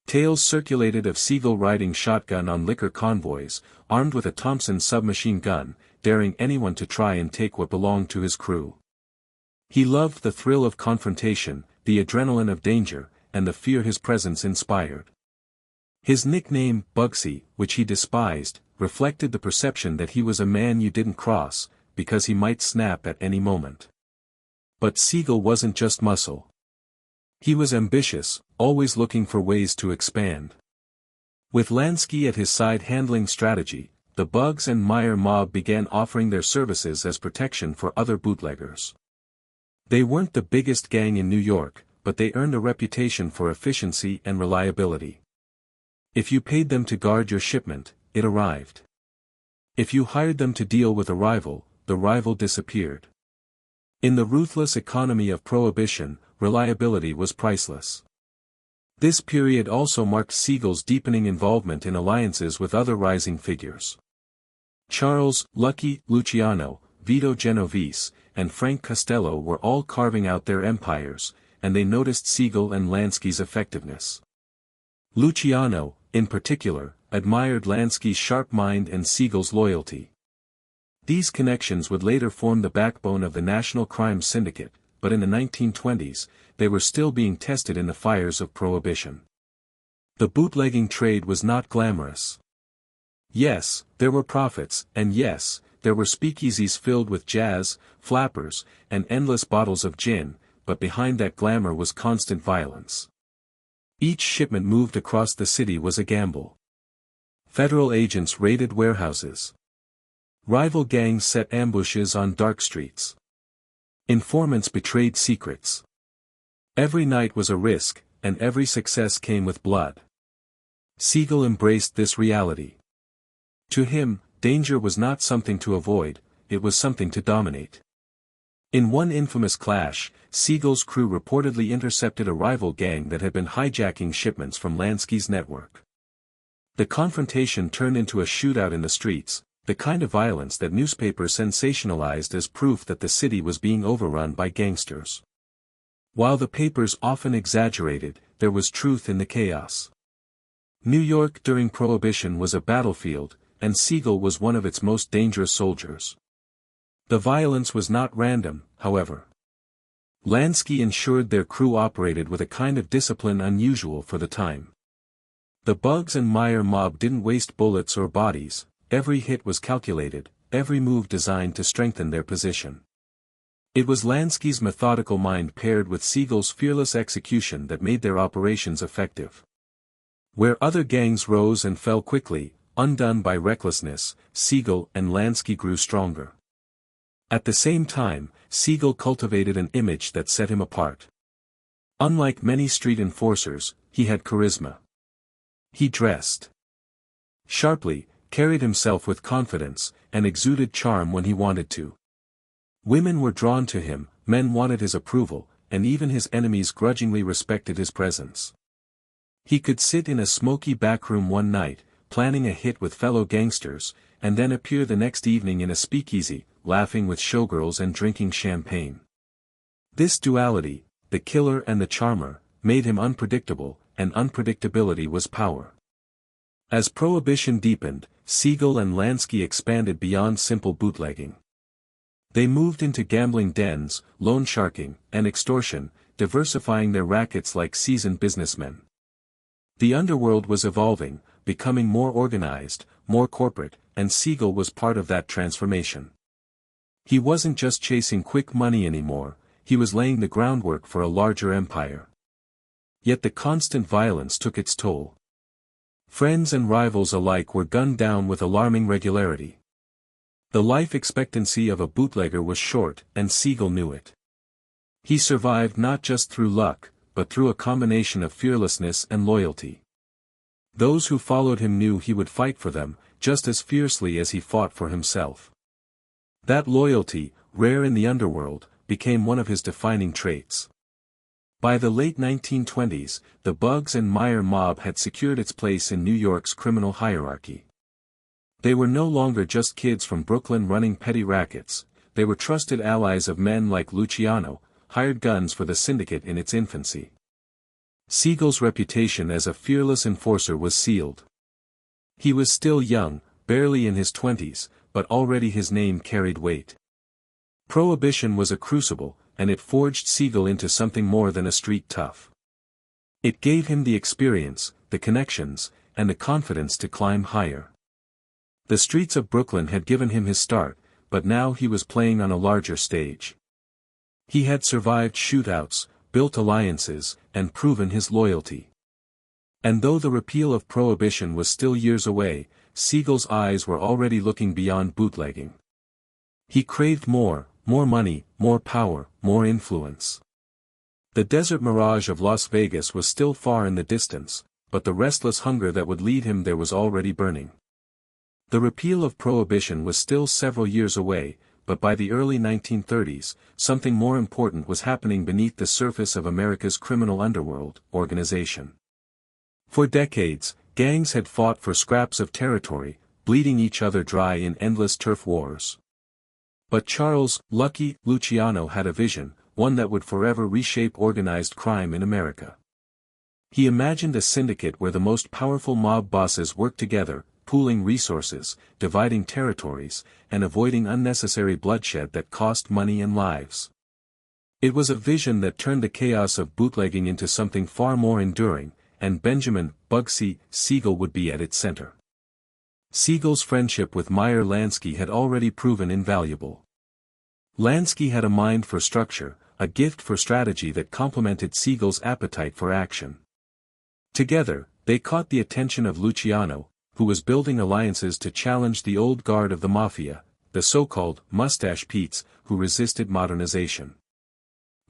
Tales circulated of Siegel riding shotgun on liquor convoys, armed with a Thompson submachine gun, daring anyone to try and take what belonged to his crew. He loved the thrill of confrontation, the adrenaline of danger, and the fear his presence inspired. His nickname, Bugsy, which he despised, reflected the perception that he was a man you didn't cross, because he might snap at any moment. But Siegel wasn't just muscle. He was ambitious, always looking for ways to expand. With Lansky at his side handling strategy, the Bugs and Meyer mob began offering their services as protection for other bootleggers. They weren't the biggest gang in New York, but they earned a reputation for efficiency and reliability. If you paid them to guard your shipment, it arrived. If you hired them to deal with a rival, the rival disappeared. In the ruthless economy of prohibition, reliability was priceless. This period also marked Siegel's deepening involvement in alliances with other rising figures. Charles, Lucky, Luciano, Vito Genovese, and Frank Costello were all carving out their empires, and they noticed Siegel and Lansky's effectiveness. Luciano, in particular, admired Lansky's sharp mind and Siegel's loyalty. These connections would later form the backbone of the National Crime Syndicate, but in the 1920s, they were still being tested in the fires of Prohibition. The bootlegging trade was not glamorous. Yes, there were profits, and yes, there were speakeasies filled with jazz, flappers, and endless bottles of gin, but behind that glamour was constant violence. Each shipment moved across the city was a gamble. Federal agents raided warehouses. Rival gangs set ambushes on dark streets. Informants betrayed secrets. Every night was a risk, and every success came with blood. Siegel embraced this reality. To him, danger was not something to avoid, it was something to dominate. In one infamous clash, Siegel's crew reportedly intercepted a rival gang that had been hijacking shipments from Lansky's network. The confrontation turned into a shootout in the streets, the kind of violence that newspapers sensationalized as proof that the city was being overrun by gangsters. While the papers often exaggerated, there was truth in the chaos. New York during Prohibition was a battlefield, and Siegel was one of its most dangerous soldiers. The violence was not random, however. Lansky ensured their crew operated with a kind of discipline unusual for the time. The Bugs and Meyer mob didn't waste bullets or bodies, every hit was calculated, every move designed to strengthen their position. It was Lansky's methodical mind paired with Siegel's fearless execution that made their operations effective. Where other gangs rose and fell quickly, undone by recklessness, Siegel and Lansky grew stronger. At the same time, Siegel cultivated an image that set him apart. Unlike many street enforcers, he had charisma. He dressed sharply, carried himself with confidence, and exuded charm when he wanted to. Women were drawn to him, men wanted his approval, and even his enemies grudgingly respected his presence. He could sit in a smoky backroom one night, planning a hit with fellow gangsters, and then appear the next evening in a speakeasy, laughing with showgirls and drinking champagne. This duality, the killer and the charmer, made him unpredictable, and unpredictability was power. As Prohibition deepened, Siegel and Lansky expanded beyond simple bootlegging. They moved into gambling dens, loan sharking, and extortion, diversifying their rackets like seasoned businessmen. The underworld was evolving, becoming more organized, more corporate, and Siegel was part of that transformation. He wasn't just chasing quick money anymore, he was laying the groundwork for a larger empire. Yet the constant violence took its toll. Friends and rivals alike were gunned down with alarming regularity. The life expectancy of a bootlegger was short, and Siegel knew it. He survived not just through luck, but through a combination of fearlessness and loyalty. Those who followed him knew he would fight for them, just as fiercely as he fought for himself. That loyalty, rare in the underworld, became one of his defining traits. By the late 1920s, the Bugs and Meyer mob had secured its place in New York's criminal hierarchy. They were no longer just kids from Brooklyn running petty rackets, they were trusted allies of men like Luciano, hired guns for the syndicate in its infancy. Siegel's reputation as a fearless enforcer was sealed. He was still young, barely in his 20s, but already his name carried weight. Prohibition was a crucible, and it forged Siegel into something more than a street tough. It gave him the experience, the connections, and the confidence to climb higher. The streets of Brooklyn had given him his start, but now he was playing on a larger stage. He had survived shootouts, built alliances, and proven his loyalty. And though the repeal of Prohibition was still years away, Siegel's eyes were already looking beyond bootlegging. He craved more money, more power, more influence. The desert mirage of Las Vegas was still far in the distance, but the restless hunger that would lead him there was already burning. The repeal of Prohibition was still several years away, but by the early 1930s, something more important was happening beneath the surface of America's criminal underworld organization. For decades, gangs had fought for scraps of territory, bleeding each other dry in endless turf wars. But Charles "Lucky" Luciano had a vision, one that would forever reshape organized crime in America. He imagined a syndicate where the most powerful mob bosses worked together, pooling resources, dividing territories, and avoiding unnecessary bloodshed that cost money and lives. It was a vision that turned the chaos of bootlegging into something far more enduring, and Benjamin "Bugsy" Siegel would be at its center. Siegel's friendship with Meyer Lansky had already proven invaluable. Lansky had a mind for structure, a gift for strategy that complemented Siegel's appetite for action. Together, they caught the attention of Luciano, who was building alliances to challenge the old guard of the Mafia, the so-called Mustache Petes, who resisted modernization.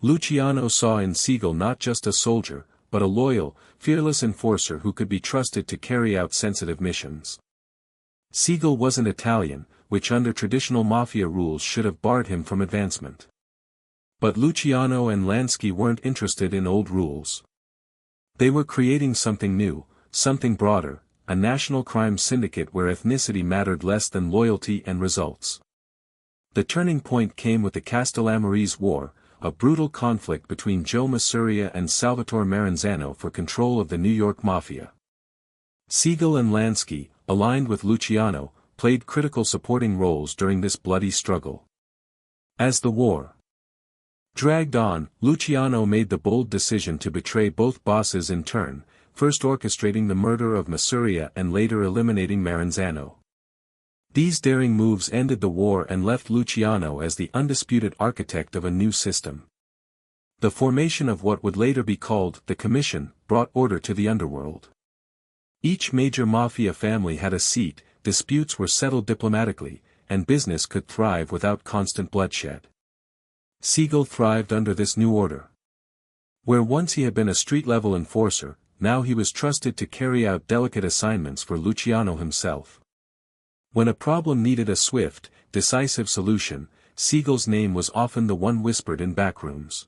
Luciano saw in Siegel not just a soldier, but a loyal, fearless enforcer who could be trusted to carry out sensitive missions. Siegel wasn't Italian, which under traditional Mafia rules should have barred him from advancement. But Luciano and Lansky weren't interested in old rules. They were creating something new, something broader, a national crime syndicate where ethnicity mattered less than loyalty and results. The turning point came with the Castellamarese War, a brutal conflict between Joe Masuria and Salvatore Maranzano for control of the New York Mafia. Siegel and Lansky, aligned with Luciano, played critical supporting roles during this bloody struggle. As the war dragged on, Luciano made the bold decision to betray both bosses in turn, first orchestrating the murder of Masuria and later eliminating Maranzano. These daring moves ended the war and left Luciano as the undisputed architect of a new system. The formation of what would later be called the Commission brought order to the underworld. Each major mafia family had a seat, disputes were settled diplomatically, and business could thrive without constant bloodshed. Siegel thrived under this new order. Where once he had been a street-level enforcer, now he was trusted to carry out delicate assignments for Luciano himself. When a problem needed a swift, decisive solution, Siegel's name was often the one whispered in backrooms.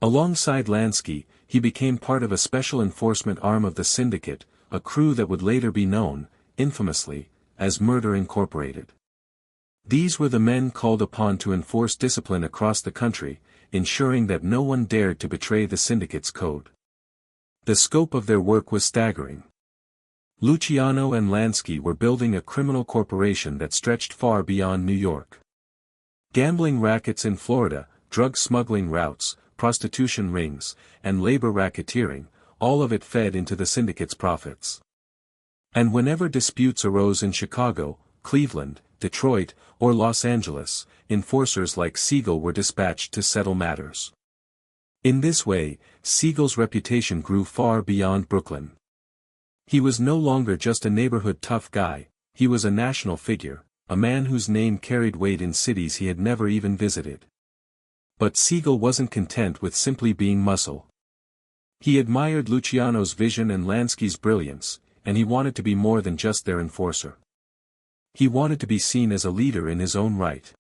Alongside Lansky, he became part of a special enforcement arm of the syndicate, a crew that would later be known, infamously, as Murder Incorporated. These were the men called upon to enforce discipline across the country, ensuring that no one dared to betray the syndicate's code. The scope of their work was staggering. Luciano and Lansky were building a criminal corporation that stretched far beyond New York. Gambling rackets in Florida, drug smuggling routes, prostitution rings, and labor racketeering, all of it fed into the syndicate's profits. And whenever disputes arose in Chicago, Cleveland, Detroit, or Los Angeles, enforcers like Siegel were dispatched to settle matters. In this way, Siegel's reputation grew far beyond Brooklyn. He was no longer just a neighborhood tough guy, he was a national figure, a man whose name carried weight in cities he had never even visited. But Siegel wasn't content with simply being muscle. He admired Luciano's vision and Lansky's brilliance, and he wanted to be more than just their enforcer. He wanted to be seen as a leader in his own right.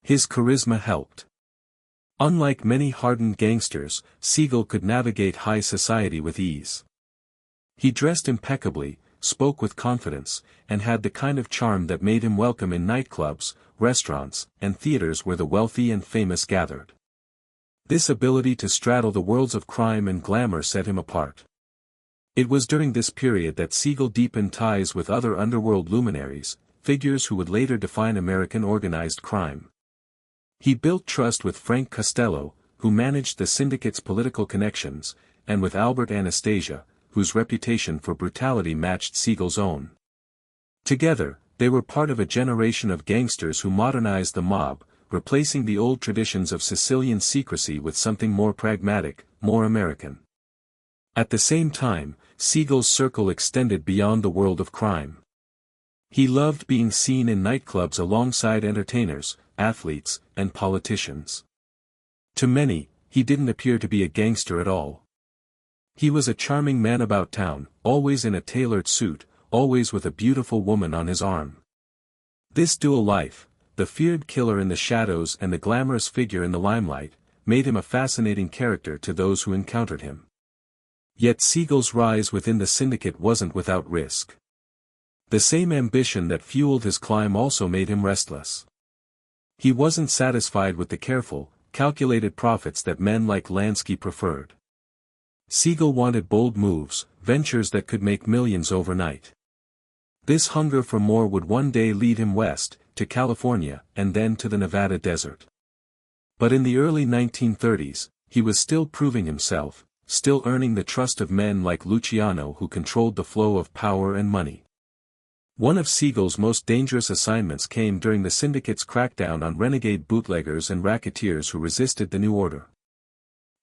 His charisma helped. Unlike many hardened gangsters, Siegel could navigate high society with ease. He dressed impeccably, spoke with confidence, and had the kind of charm that made him welcome in nightclubs, restaurants, and theaters where the wealthy and famous gathered. This ability to straddle the worlds of crime and glamour set him apart. It was during this period that Siegel deepened ties with other underworld luminaries, figures who would later define American organized crime. He built trust with Frank Costello, who managed the syndicate's political connections, and with Albert Anastasia, whose reputation for brutality matched Siegel's own. Together, they were part of a generation of gangsters who modernized the mob, replacing the old traditions of Sicilian secrecy with something more pragmatic, more American. At the same time, Siegel's circle extended beyond the world of crime. He loved being seen in nightclubs alongside entertainers, athletes, and politicians. To many, he didn't appear to be a gangster at all. He was a charming man about town, always in a tailored suit, always with a beautiful woman on his arm. This dual life, the feared killer in the shadows and the glamorous figure in the limelight, made him a fascinating character to those who encountered him. Yet Siegel's rise within the syndicate wasn't without risk. The same ambition that fueled his climb also made him restless. He wasn't satisfied with the careful, calculated profits that men like Lansky preferred. Siegel wanted bold moves, ventures that could make millions overnight. This hunger for more would one day lead him west, to California, and then to the Nevada desert. But in the early 1930s, he was still proving himself, still earning the trust of men like Luciano who controlled the flow of power and money. One of Siegel's most dangerous assignments came during the syndicate's crackdown on renegade bootleggers and racketeers who resisted the new order.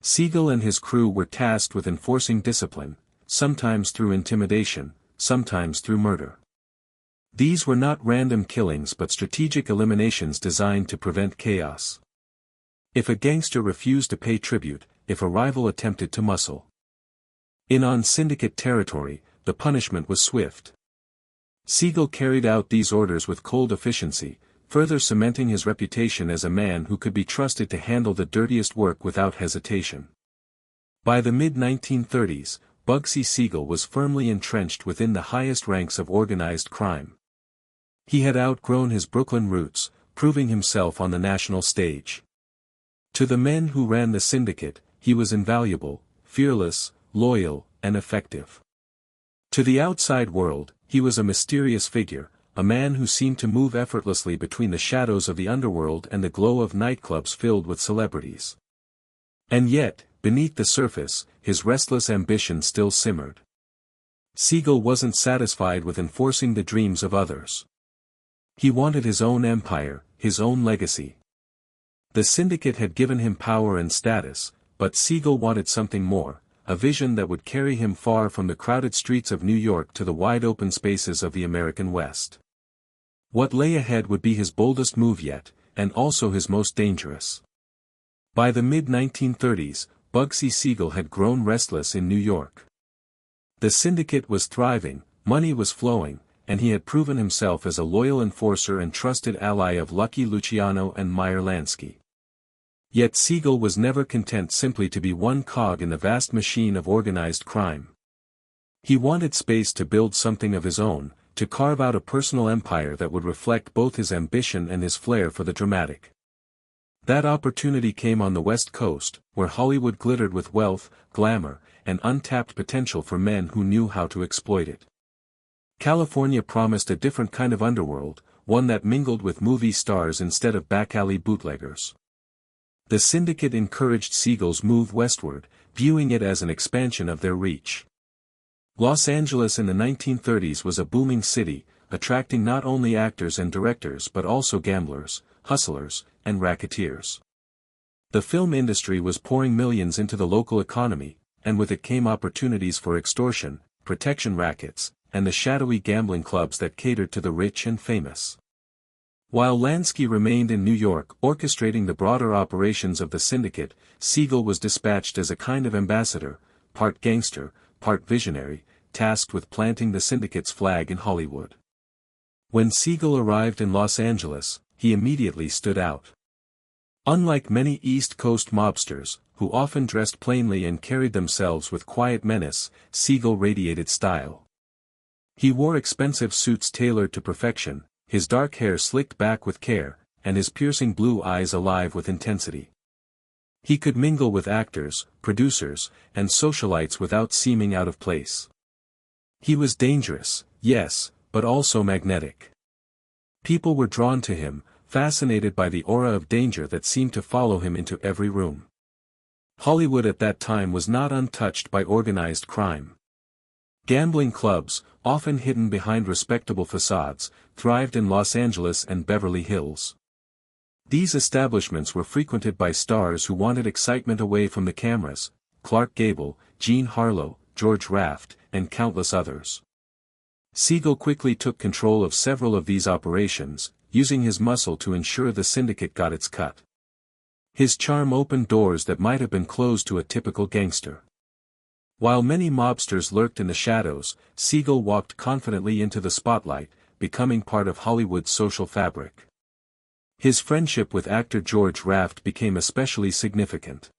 Siegel and his crew were tasked with enforcing discipline, sometimes through intimidation, sometimes through murder. These were not random killings but strategic eliminations designed to prevent chaos. If a gangster refused to pay tribute, if a rival attempted to muscle in on syndicate territory, the punishment was swift. Siegel carried out these orders with cold efficiency, further cementing his reputation as a man who could be trusted to handle the dirtiest work without hesitation. By the mid-1930s, Bugsy Siegel was firmly entrenched within the highest ranks of organized crime. He had outgrown his Brooklyn roots, proving himself on the national stage. To the men who ran the syndicate, he was invaluable, fearless, loyal, and effective. To the outside world, he was a mysterious figure, a man who seemed to move effortlessly between the shadows of the underworld and the glow of nightclubs filled with celebrities. And yet, beneath the surface, his restless ambition still simmered. Siegel wasn't satisfied with enforcing the dreams of others. He wanted his own empire, his own legacy. The syndicate had given him power and status, but Siegel wanted something more, a vision that would carry him far from the crowded streets of New York to the wide-open spaces of the American West. What lay ahead would be his boldest move yet, and also his most dangerous. By the mid-1930s, Bugsy Siegel had grown restless in New York. The syndicate was thriving, money was flowing, and he had proven himself as a loyal enforcer and trusted ally of Lucky Luciano and Meyer Lansky. Yet Siegel was never content simply to be one cog in the vast machine of organized crime. He wanted space to build something of his own, to carve out a personal empire that would reflect both his ambition and his flair for the dramatic. That opportunity came on the West Coast, where Hollywood glittered with wealth, glamour, and untapped potential for men who knew how to exploit it. California promised a different kind of underworld, one that mingled with movie stars instead of back-alley bootleggers. The syndicate encouraged Siegel's move westward, viewing it as an expansion of their reach. Los Angeles in the 1930s was a booming city, attracting not only actors and directors but also gamblers, hustlers, and racketeers. The film industry was pouring millions into the local economy, and with it came opportunities for extortion, protection rackets, and the shadowy gambling clubs that catered to the rich and famous. While Lansky remained in New York orchestrating the broader operations of the syndicate, Siegel was dispatched as a kind of ambassador, part gangster, part visionary, tasked with planting the syndicate's flag in Hollywood. When Siegel arrived in Los Angeles, he immediately stood out. Unlike many East Coast mobsters, who often dressed plainly and carried themselves with quiet menace, Siegel radiated style. He wore expensive suits tailored to perfection, his dark hair slicked back with care, and his piercing blue eyes alive with intensity. He could mingle with actors, producers, and socialites without seeming out of place. He was dangerous, yes, but also magnetic. People were drawn to him, fascinated by the aura of danger that seemed to follow him into every room. Hollywood at that time was not untouched by organized crime. Gambling clubs, often hidden behind respectable facades, thrived in Los Angeles and Beverly Hills. These establishments were frequented by stars who wanted excitement away from the cameras: Clark Gable, Jean Harlow, George Raft, and countless others. Siegel quickly took control of several of these operations, using his muscle to ensure the syndicate got its cut. His charm opened doors that might have been closed to a typical gangster. While many mobsters lurked in the shadows, Siegel walked confidently into the spotlight, becoming part of Hollywood's social fabric. His friendship with actor George Raft became especially significant.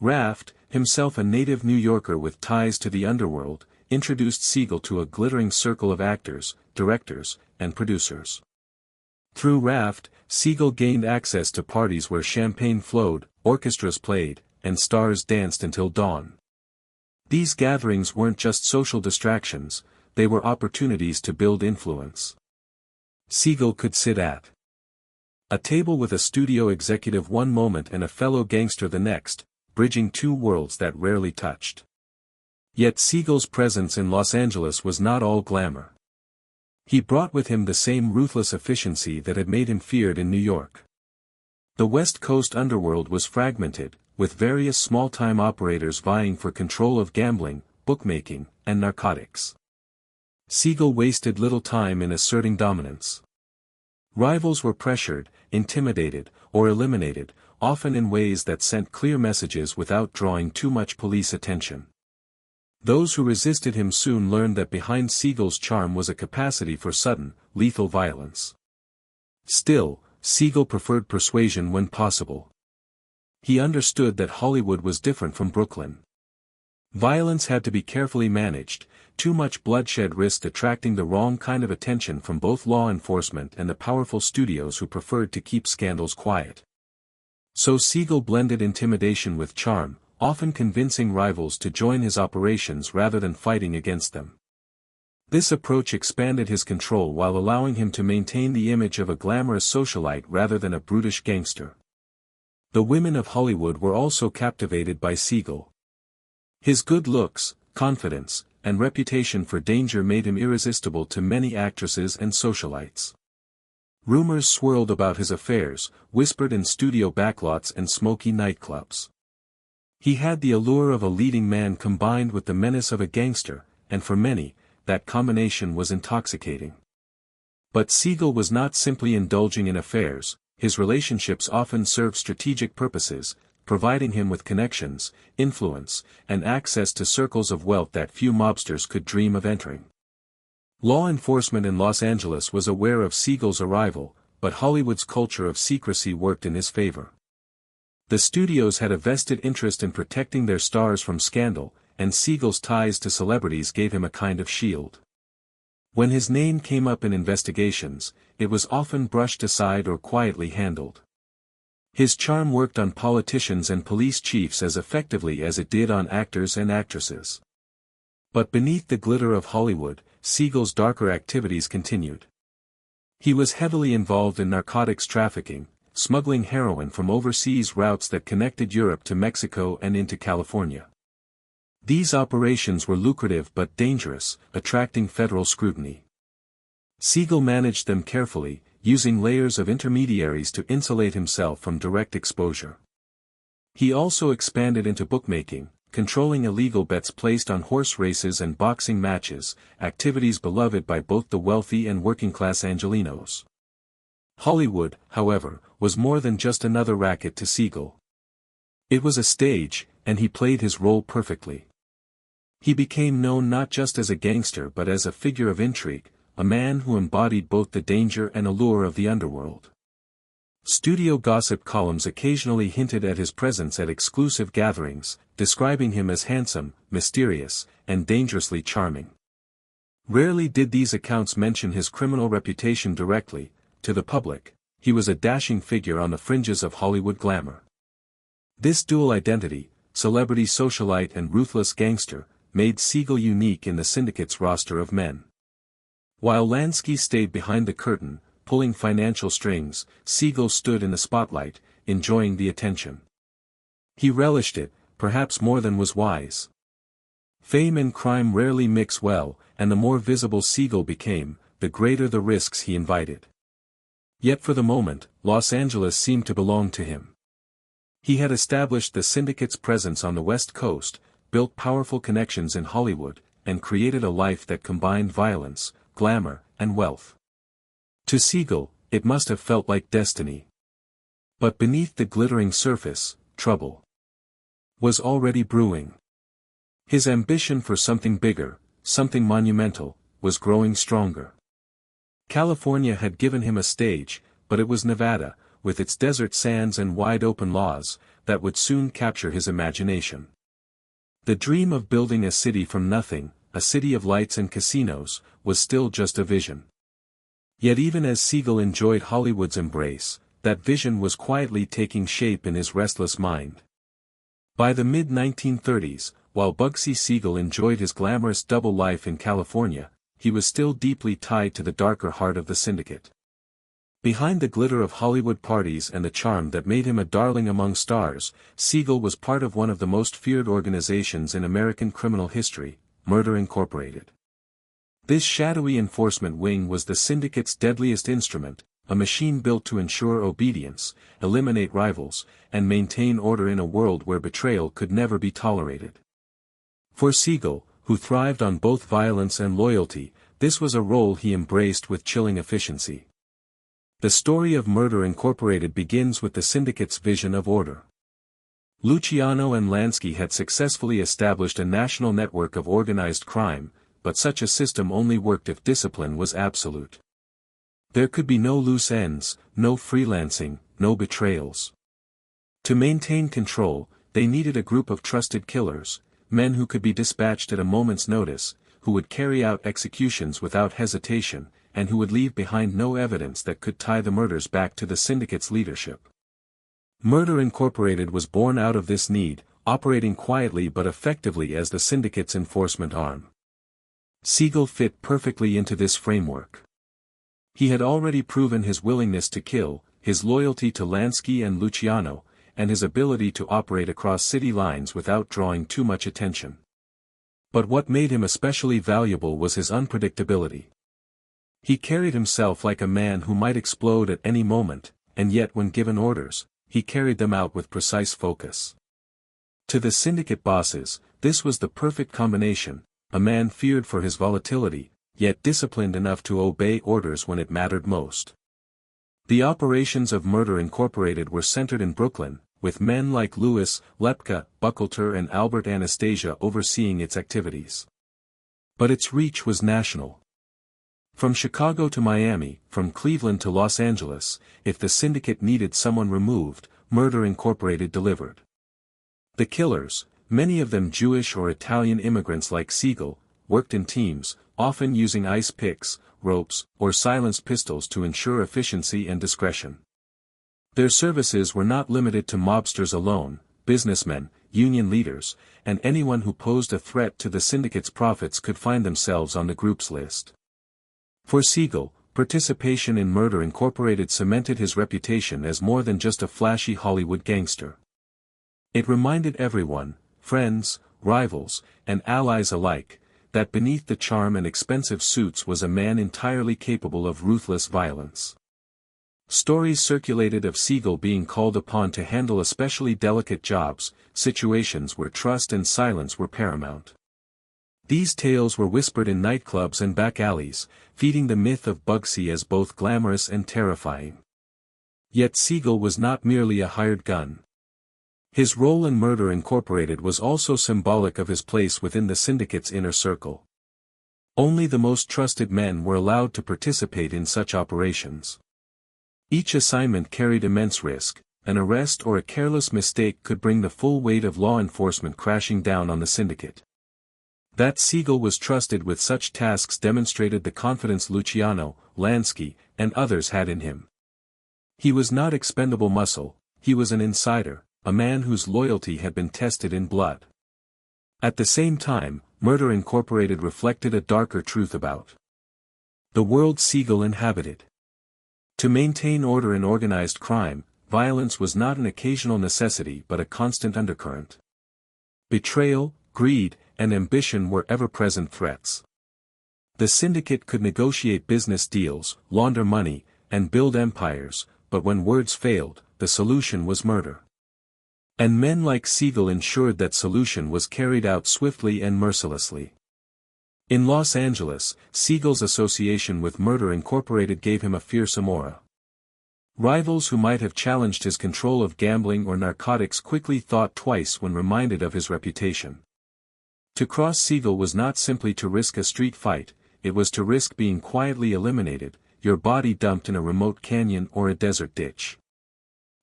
Raft, himself a native New Yorker with ties to the underworld, introduced Siegel to a glittering circle of actors, directors, and producers. Through Raft, Siegel gained access to parties where champagne flowed, orchestras played, and stars danced until dawn. These gatherings weren't just social distractions, they were opportunities to build influence. Siegel could sit at a table with a studio executive one moment and a fellow gangster the next, bridging two worlds that rarely touched. Yet Siegel's presence in Los Angeles was not all glamour. He brought with him the same ruthless efficiency that had made him feared in New York. The West Coast underworld was fragmented, with various small-time operators vying for control of gambling, bookmaking, and narcotics. Siegel wasted little time in asserting dominance. Rivals were pressured, intimidated, or eliminated, often in ways that sent clear messages without drawing too much police attention. Those who resisted him soon learned that behind Siegel's charm was a capacity for sudden, lethal violence. Still, Siegel preferred persuasion when possible. He understood that Hollywood was different from Brooklyn. Violence had to be carefully managed, too much bloodshed risked attracting the wrong kind of attention from both law enforcement and the powerful studios who preferred to keep scandals quiet. So Siegel blended intimidation with charm, often convincing rivals to join his operations rather than fighting against them. This approach expanded his control while allowing him to maintain the image of a glamorous socialite rather than a brutish gangster. The women of Hollywood were also captivated by Siegel. His good looks, confidence, and reputation for danger made him irresistible to many actresses and socialites. Rumors swirled about his affairs, whispered in studio backlots and smoky nightclubs. He had the allure of a leading man combined with the menace of a gangster, and for many, that combination was intoxicating. But Siegel was not simply indulging in affairs, his relationships often served strategic purposes, providing him with connections, influence, and access to circles of wealth that few mobsters could dream of entering. Law enforcement in Los Angeles was aware of Siegel's arrival, but Hollywood's culture of secrecy worked in his favor. The studios had a vested interest in protecting their stars from scandal, and Siegel's ties to celebrities gave him a kind of shield. When his name came up in investigations, it was often brushed aside or quietly handled. His charm worked on politicians and police chiefs as effectively as it did on actors and actresses. But beneath the glitter of Hollywood, Siegel's darker activities continued. He was heavily involved in narcotics trafficking, smuggling heroin from overseas routes that connected Europe to Mexico and into California. These operations were lucrative but dangerous, attracting federal scrutiny. Siegel managed them carefully, using layers of intermediaries to insulate himself from direct exposure. He also expanded into bookmaking, controlling illegal bets placed on horse races and boxing matches, activities beloved by both the wealthy and working-class Angelenos. Hollywood, however, was more than just another racket to Siegel. It was a stage, and he played his role perfectly. He became known not just as a gangster but as a figure of intrigue, a man who embodied both the danger and allure of the underworld. Studio gossip columns occasionally hinted at his presence at exclusive gatherings, describing him as handsome, mysterious, and dangerously charming. Rarely did these accounts mention his criminal reputation directly. To the public, he was a dashing figure on the fringes of Hollywood glamour. This dual identity, celebrity socialite and ruthless gangster, made Siegel unique in the syndicate's roster of men. While Lansky stayed behind the curtain, pulling financial strings, Siegel stood in the spotlight, enjoying the attention. He relished it, perhaps more than was wise. Fame and crime rarely mix well, and the more visible Siegel became, the greater the risks he invited. Yet for the moment, Los Angeles seemed to belong to him. He had established the syndicate's presence on the West Coast, built powerful connections in Hollywood, and created a life that combined violence, glamour, and wealth. To Siegel, it must have felt like destiny. But beneath the glittering surface, trouble was already brewing. His ambition for something bigger, something monumental, was growing stronger. California had given him a stage, but it was Nevada, with its desert sands and wide-open laws, that would soon capture his imagination. The dream of building a city from nothing, a city of lights and casinos, was still just a vision. Yet even as Siegel enjoyed Hollywood's embrace, that vision was quietly taking shape in his restless mind. By the mid-1930s, while Bugsy Siegel enjoyed his glamorous double life in California, he was still deeply tied to the darker heart of the syndicate. Behind the glitter of Hollywood parties and the charm that made him a darling among stars, Siegel was part of one of the most feared organizations in American criminal history, Murder Incorporated. This shadowy enforcement wing was the syndicate's deadliest instrument, a machine built to ensure obedience, eliminate rivals, and maintain order in a world where betrayal could never be tolerated. For Siegel, who thrived on both violence and loyalty, this was a role he embraced with chilling efficiency. The story of Murder Incorporated begins with the syndicate's vision of order. Luciano and Lansky had successfully established a national network of organized crime, but such a system only worked if discipline was absolute. There could be no loose ends, no freelancing, no betrayals. To maintain control, they needed a group of trusted killers, men who could be dispatched at a moment's notice, who would carry out executions without hesitation, and who would leave behind no evidence that could tie the murders back to the syndicate's leadership. Murder Incorporated was born out of this need, operating quietly but effectively as the syndicate's enforcement arm. Siegel fit perfectly into this framework. He had already proven his willingness to kill, his loyalty to Lansky and Luciano, and his ability to operate across city lines without drawing too much attention. But what made him especially valuable was his unpredictability. He carried himself like a man who might explode at any moment, and yet when given orders, he carried them out with precise focus. To the syndicate bosses, this was the perfect combination, a man feared for his volatility, yet disciplined enough to obey orders when it mattered most. The operations of Murder Incorporated were centered in Brooklyn, with men like Louis, Lepka, Buchalter and Albert Anastasia overseeing its activities. But its reach was national. From Chicago to Miami, from Cleveland to Los Angeles, if the syndicate needed someone removed, Murder Incorporated delivered. The killers, many of them Jewish or Italian immigrants like Siegel, worked in teams, often using ice picks, ropes, or silenced pistols to ensure efficiency and discretion. Their services were not limited to mobsters alone, businessmen, union leaders, and anyone who posed a threat to the syndicate's profits could find themselves on the group's list. For Siegel, participation in Murder Incorporated cemented his reputation as more than just a flashy Hollywood gangster. It reminded everyone, friends, rivals, and allies alike, that beneath the charm and expensive suits was a man entirely capable of ruthless violence. Stories circulated of Siegel being called upon to handle especially delicate jobs, situations where trust and silence were paramount. These tales were whispered in nightclubs and back alleys, feeding the myth of Bugsy as both glamorous and terrifying. Yet Siegel was not merely a hired gun. His role in Murder Incorporated was also symbolic of his place within the syndicate's inner circle. Only the most trusted men were allowed to participate in such operations. Each assignment carried immense risk. An arrest or a careless mistake could bring the full weight of law enforcement crashing down on the syndicate. That Siegel was trusted with such tasks demonstrated the confidence Luciano, Lansky, and others had in him. He was not expendable muscle, he was an insider, a man whose loyalty had been tested in blood. At the same time, Murder Incorporated reflected a darker truth about the world Siegel inhabited. To maintain order in organized crime, violence was not an occasional necessity but a constant undercurrent. Betrayal, greed, and ambition were ever-present threats. The syndicate could negotiate business deals, launder money, and build empires, but when words failed, the solution was murder. And men like Siegel ensured that solution was carried out swiftly and mercilessly. In Los Angeles, Siegel's association with Murder Incorporated gave him a fearsome aura. Rivals who might have challenged his control of gambling or narcotics quickly thought twice when reminded of his reputation. To cross Siegel was not simply to risk a street fight, it was to risk being quietly eliminated, your body dumped in a remote canyon or a desert ditch.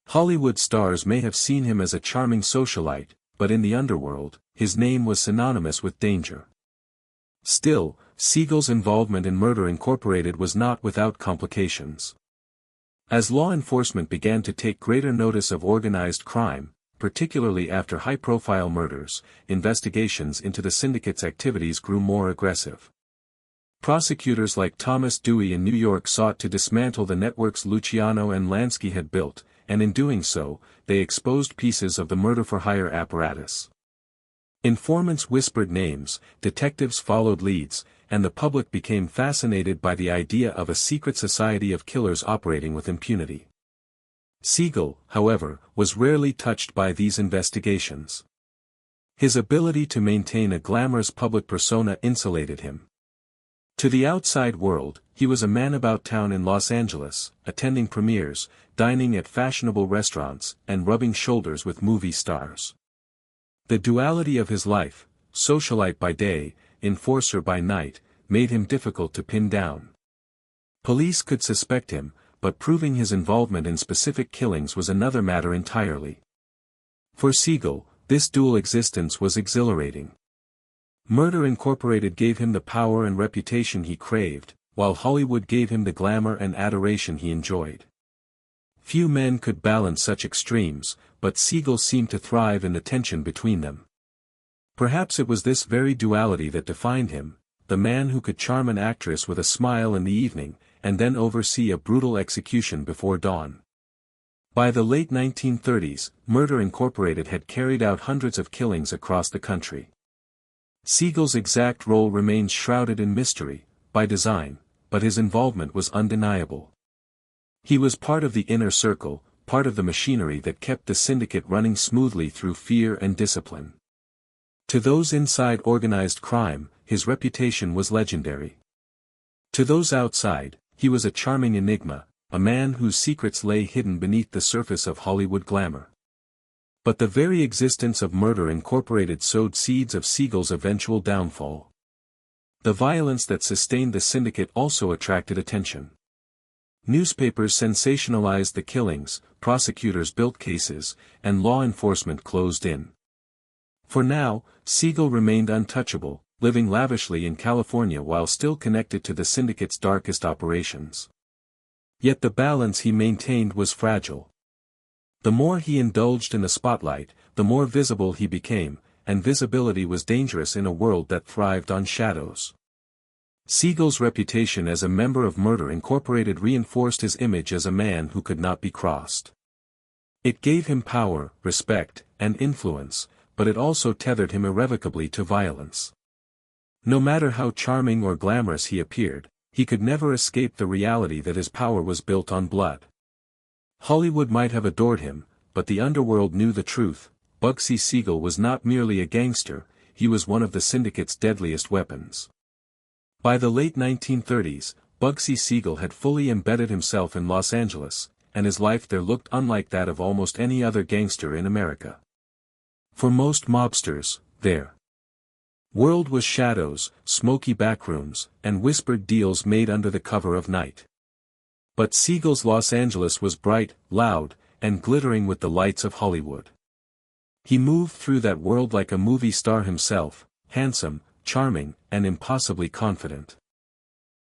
Hollywood stars may have seen him as a charming socialite, but in the underworld, his name was synonymous with danger. Still, Siegel's involvement in Murder Incorporated was not without complications. As law enforcement began to take greater notice of organized crime, particularly after high-profile murders, investigations into the syndicate's activities grew more aggressive. Prosecutors like Thomas Dewey in New York sought to dismantle the networks Luciano and Lansky had built, and in doing so, they exposed pieces of the murder-for-hire apparatus. Informants whispered names, detectives followed leads, and the public became fascinated by the idea of a secret society of killers operating with impunity. Siegel, however, was rarely touched by these investigations. His ability to maintain a glamorous public persona insulated him. To the outside world, he was a man about town in Los Angeles, attending premieres, dining at fashionable restaurants, and rubbing shoulders with movie stars. The duality of his life, socialite by day, enforcer by night, made him difficult to pin down. Police could suspect him, but proving his involvement in specific killings was another matter entirely. For Siegel, this dual existence was exhilarating. Murder Incorporated gave him the power and reputation he craved, while Hollywood gave him the glamour and adoration he enjoyed. Few men could balance such extremes, but Siegel seemed to thrive in the tension between them. Perhaps it was this very duality that defined him, the man who could charm an actress with a smile in the evening, and then oversee a brutal execution before dawn. By the late 1930s, Murder Incorporated had carried out hundreds of killings across the country. Siegel's exact role remains shrouded in mystery, by design, but his involvement was undeniable. He was part of the inner circle, part of the machinery that kept the syndicate running smoothly through fear and discipline. To those inside organized crime, his reputation was legendary. To those outside, he was a charming enigma, a man whose secrets lay hidden beneath the surface of Hollywood glamour. But the very existence of Murder Incorporated sowed seeds of Siegel's eventual downfall. The violence that sustained the syndicate also attracted attention. Newspapers sensationalized the killings, prosecutors built cases, and law enforcement closed in. For now, Siegel remained untouchable, living lavishly in California while still connected to the syndicate's darkest operations. Yet the balance he maintained was fragile. The more he indulged in the spotlight, the more visible he became, and visibility was dangerous in a world that thrived on shadows. Siegel's reputation as a member of Murder Incorporated reinforced his image as a man who could not be crossed. It gave him power, respect, and influence, but it also tethered him irrevocably to violence. No matter how charming or glamorous he appeared, he could never escape the reality that his power was built on blood. Hollywood might have adored him, but the underworld knew the truth. Bugsy Siegel was not merely a gangster, he was one of the syndicate's deadliest weapons. By the late 1930s, Bugsy Siegel had fully embedded himself in Los Angeles, and his life there looked unlike that of almost any other gangster in America. For most mobsters, their world was shadows, smoky backrooms, and whispered deals made under the cover of night. But Siegel's Los Angeles was bright, loud, and glittering with the lights of Hollywood. He moved through that world like a movie star himself, handsome, charming, and impossibly confident.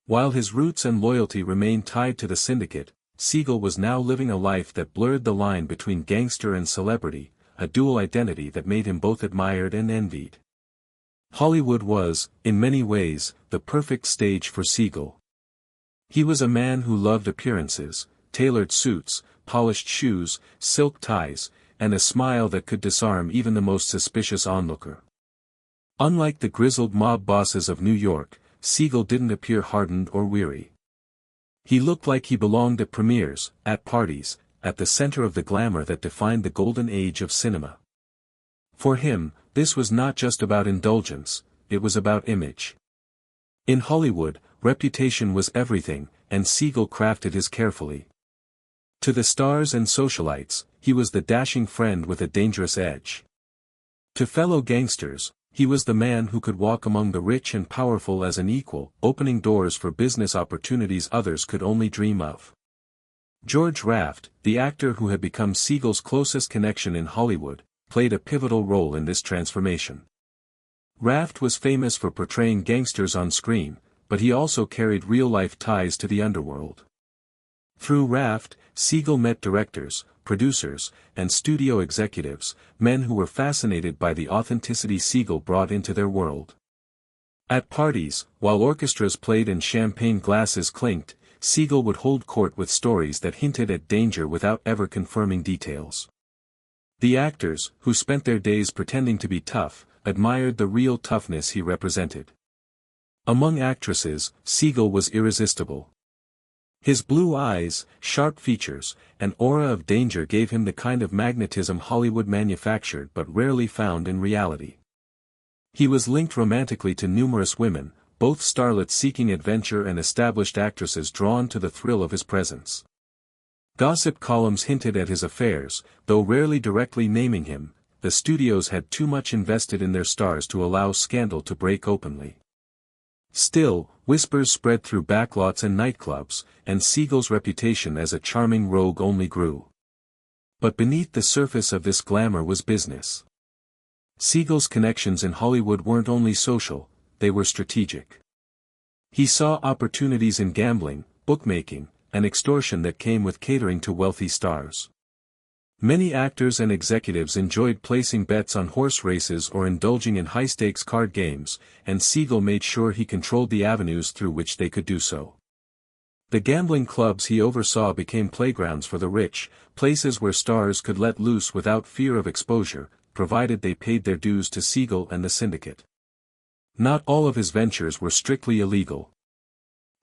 While his roots and loyalty remained tied to the syndicate, Siegel was now living a life that blurred the line between gangster and celebrity, a dual identity that made him both admired and envied. Hollywood was, in many ways, the perfect stage for Siegel. He was a man who loved appearances, tailored suits, polished shoes, silk ties, and a smile that could disarm even the most suspicious onlooker. Unlike the grizzled mob bosses of New York, Siegel didn't appear hardened or weary. He looked like he belonged at premieres, at parties, at the center of the glamour that defined the golden age of cinema. For him, this was not just about indulgence, it was about image. In Hollywood, reputation was everything, and Siegel crafted his carefully. To the stars and socialites, he was the dashing friend with a dangerous edge. To fellow gangsters, he was the man who could walk among the rich and powerful as an equal, opening doors for business opportunities others could only dream of. George Raft, the actor who had become Siegel's closest connection in Hollywood, played a pivotal role in this transformation. Raft was famous for portraying gangsters on screen, but he also carried real-life ties to the underworld. Through Raft, Siegel met directors, producers, and studio executives, men who were fascinated by the authenticity Siegel brought into their world. At parties, while orchestras played and champagne glasses clinked, Siegel would hold court with stories that hinted at danger without ever confirming details. The actors, who spent their days pretending to be tough, admired the real toughness he represented. Among actresses, Siegel was irresistible. His blue eyes, sharp features, and aura of danger gave him the kind of magnetism Hollywood manufactured but rarely found in reality. He was linked romantically to numerous women, both starlets seeking adventure and established actresses drawn to the thrill of his presence. Gossip columns hinted at his affairs, though rarely directly naming him. The studios had too much invested in their stars to allow scandal to break openly. Still, whispers spread through backlots and nightclubs, and Siegel's reputation as a charming rogue only grew. But beneath the surface of this glamour was business. Siegel's connections in Hollywood weren't only social, they were strategic. He saw opportunities in gambling, bookmaking, and extortion that came with catering to wealthy stars. Many actors and executives enjoyed placing bets on horse races or indulging in high-stakes card games, and Siegel made sure he controlled the avenues through which they could do so. The gambling clubs he oversaw became playgrounds for the rich, places where stars could let loose without fear of exposure, provided they paid their dues to Siegel and the syndicate. Not all of his ventures were strictly illegal.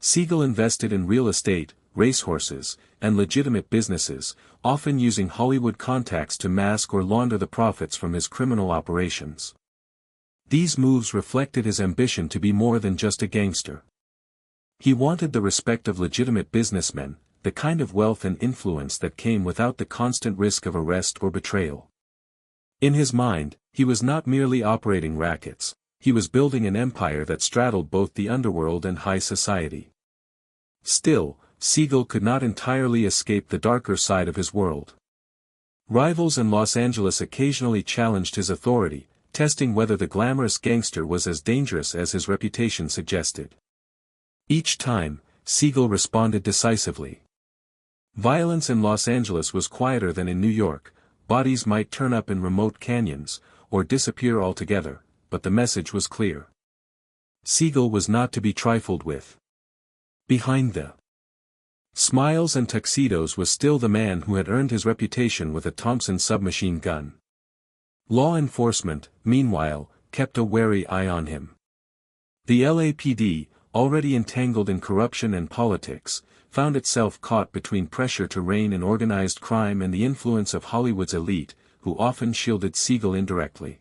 Siegel invested in real estate, racehorses, and legitimate businesses, often using Hollywood contacts to mask or launder the profits from his criminal operations. These moves reflected his ambition to be more than just a gangster. He wanted the respect of legitimate businessmen, the kind of wealth and influence that came without the constant risk of arrest or betrayal. In his mind, he was not merely operating rackets, he was building an empire that straddled both the underworld and high society. Still, Siegel could not entirely escape the darker side of his world. Rivals in Los Angeles occasionally challenged his authority, testing whether the glamorous gangster was as dangerous as his reputation suggested. Each time, Siegel responded decisively. Violence in Los Angeles was quieter than in New York, bodies might turn up in remote canyons, or disappear altogether, but the message was clear. Siegel was not to be trifled with. Behind the smiles and tuxedos was still the man who had earned his reputation with a Thompson submachine gun. Law enforcement, meanwhile, kept a wary eye on him. The LAPD, already entangled in corruption and politics, found itself caught between pressure to rein in organized crime and the influence of Hollywood's elite, who often shielded Siegel indirectly.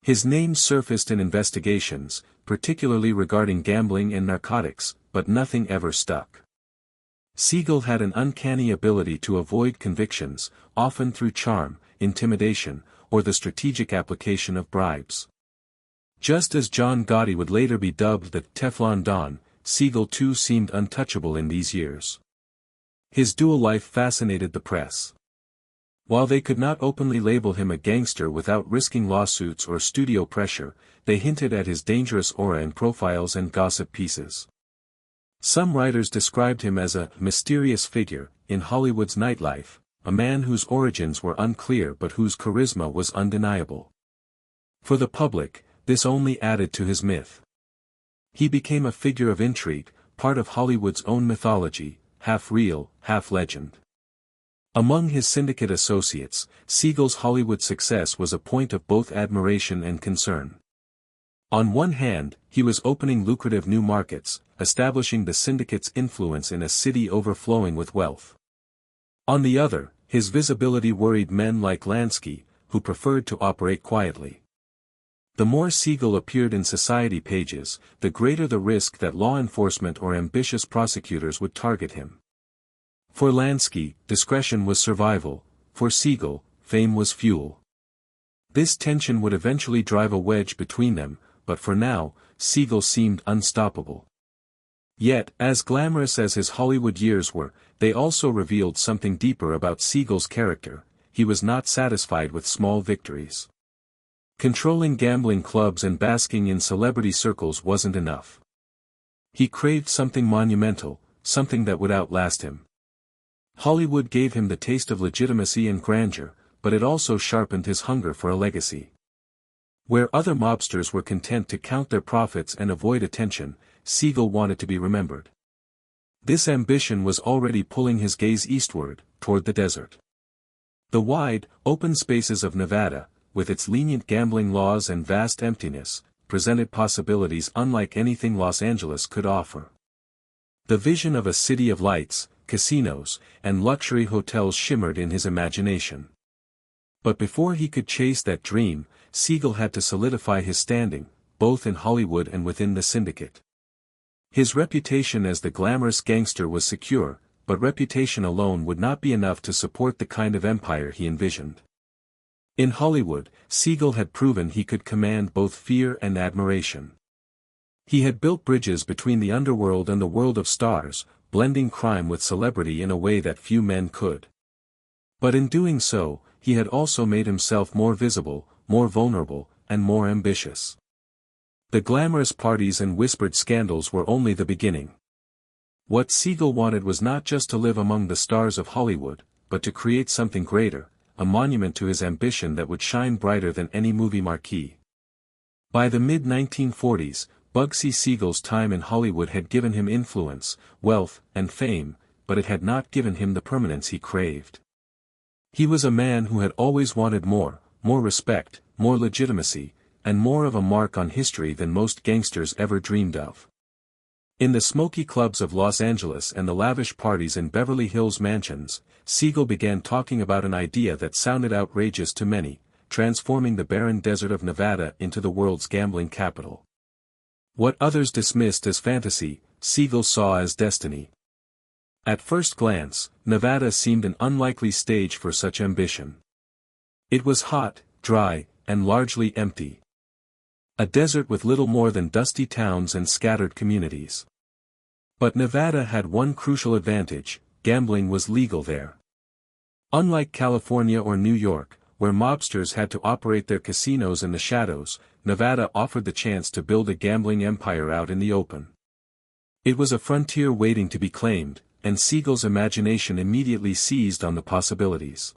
His name surfaced in investigations, particularly regarding gambling and narcotics, but nothing ever stuck. Siegel had an uncanny ability to avoid convictions, often through charm, intimidation, or the strategic application of bribes. Just as John Gotti would later be dubbed the Teflon Don, Siegel too seemed untouchable in these years. His dual life fascinated the press. While they could not openly label him a gangster without risking lawsuits or studio pressure, they hinted at his dangerous aura in profiles and gossip pieces. Some writers described him as a mysterious figure in Hollywood's nightlife, a man whose origins were unclear but whose charisma was undeniable. For the public, this only added to his myth. He became a figure of intrigue, part of Hollywood's own mythology, half real, half legend. Among his syndicate associates, Siegel's Hollywood success was a point of both admiration and concern. On one hand, he was opening lucrative new markets, establishing the syndicate's influence in a city overflowing with wealth. On the other, his visibility worried men like Lansky, who preferred to operate quietly. The more Siegel appeared in society pages, the greater the risk that law enforcement or ambitious prosecutors would target him. For Lansky, discretion was survival; for Siegel, fame was fuel. This tension would eventually drive a wedge between them, but for now, Siegel seemed unstoppable. Yet, as glamorous as his Hollywood years were, they also revealed something deeper about Siegel's character. he was not satisfied with small victories. Controlling gambling clubs and basking in celebrity circles wasn't enough. He craved something monumental, something that would outlast him. Hollywood gave him the taste of legitimacy and grandeur, but it also sharpened his hunger for a legacy. Where other mobsters were content to count their profits and avoid attention, Siegel wanted to be remembered. This ambition was already pulling his gaze eastward, toward the desert. The wide, open spaces of Nevada, with its lenient gambling laws and vast emptiness, presented possibilities unlike anything Los Angeles could offer. The vision of a city of lights, casinos, and luxury hotels shimmered in his imagination. But before he could chase that dream, Siegel had to solidify his standing, both in Hollywood and within the syndicate. His reputation as the glamorous gangster was secure, but reputation alone would not be enough to support the kind of empire he envisioned. In Hollywood, Siegel had proven he could command both fear and admiration. He had built bridges between the underworld and the world of stars, blending crime with celebrity in a way that few men could. But in doing so, he had also made himself more visible, more vulnerable, and more ambitious. The glamorous parties and whispered scandals were only the beginning. What Siegel wanted was not just to live among the stars of Hollywood, but to create something greater, a monument to his ambition that would shine brighter than any movie marquee. By the mid-1940s, Bugsy Siegel's time in Hollywood had given him influence, wealth, and fame, but it had not given him the permanence he craved. He was a man who had always wanted more respect, more legitimacy, and more of a mark on history than most gangsters ever dreamed of. In the smoky clubs of Los Angeles and the lavish parties in Beverly Hills mansions, Siegel began talking about an idea that sounded outrageous to many, transforming the barren desert of Nevada into the world's gambling capital. What others dismissed as fantasy, Siegel saw as destiny. At first glance, Nevada seemed an unlikely stage for such ambition. It was hot, dry, and largely empty. A desert with little more than dusty towns and scattered communities. But Nevada had one crucial advantage: gambling was legal there. Unlike California or New York, where mobsters had to operate their casinos in the shadows, Nevada offered the chance to build a gambling empire out in the open. It was a frontier waiting to be claimed, and Siegel's imagination immediately seized on the possibilities.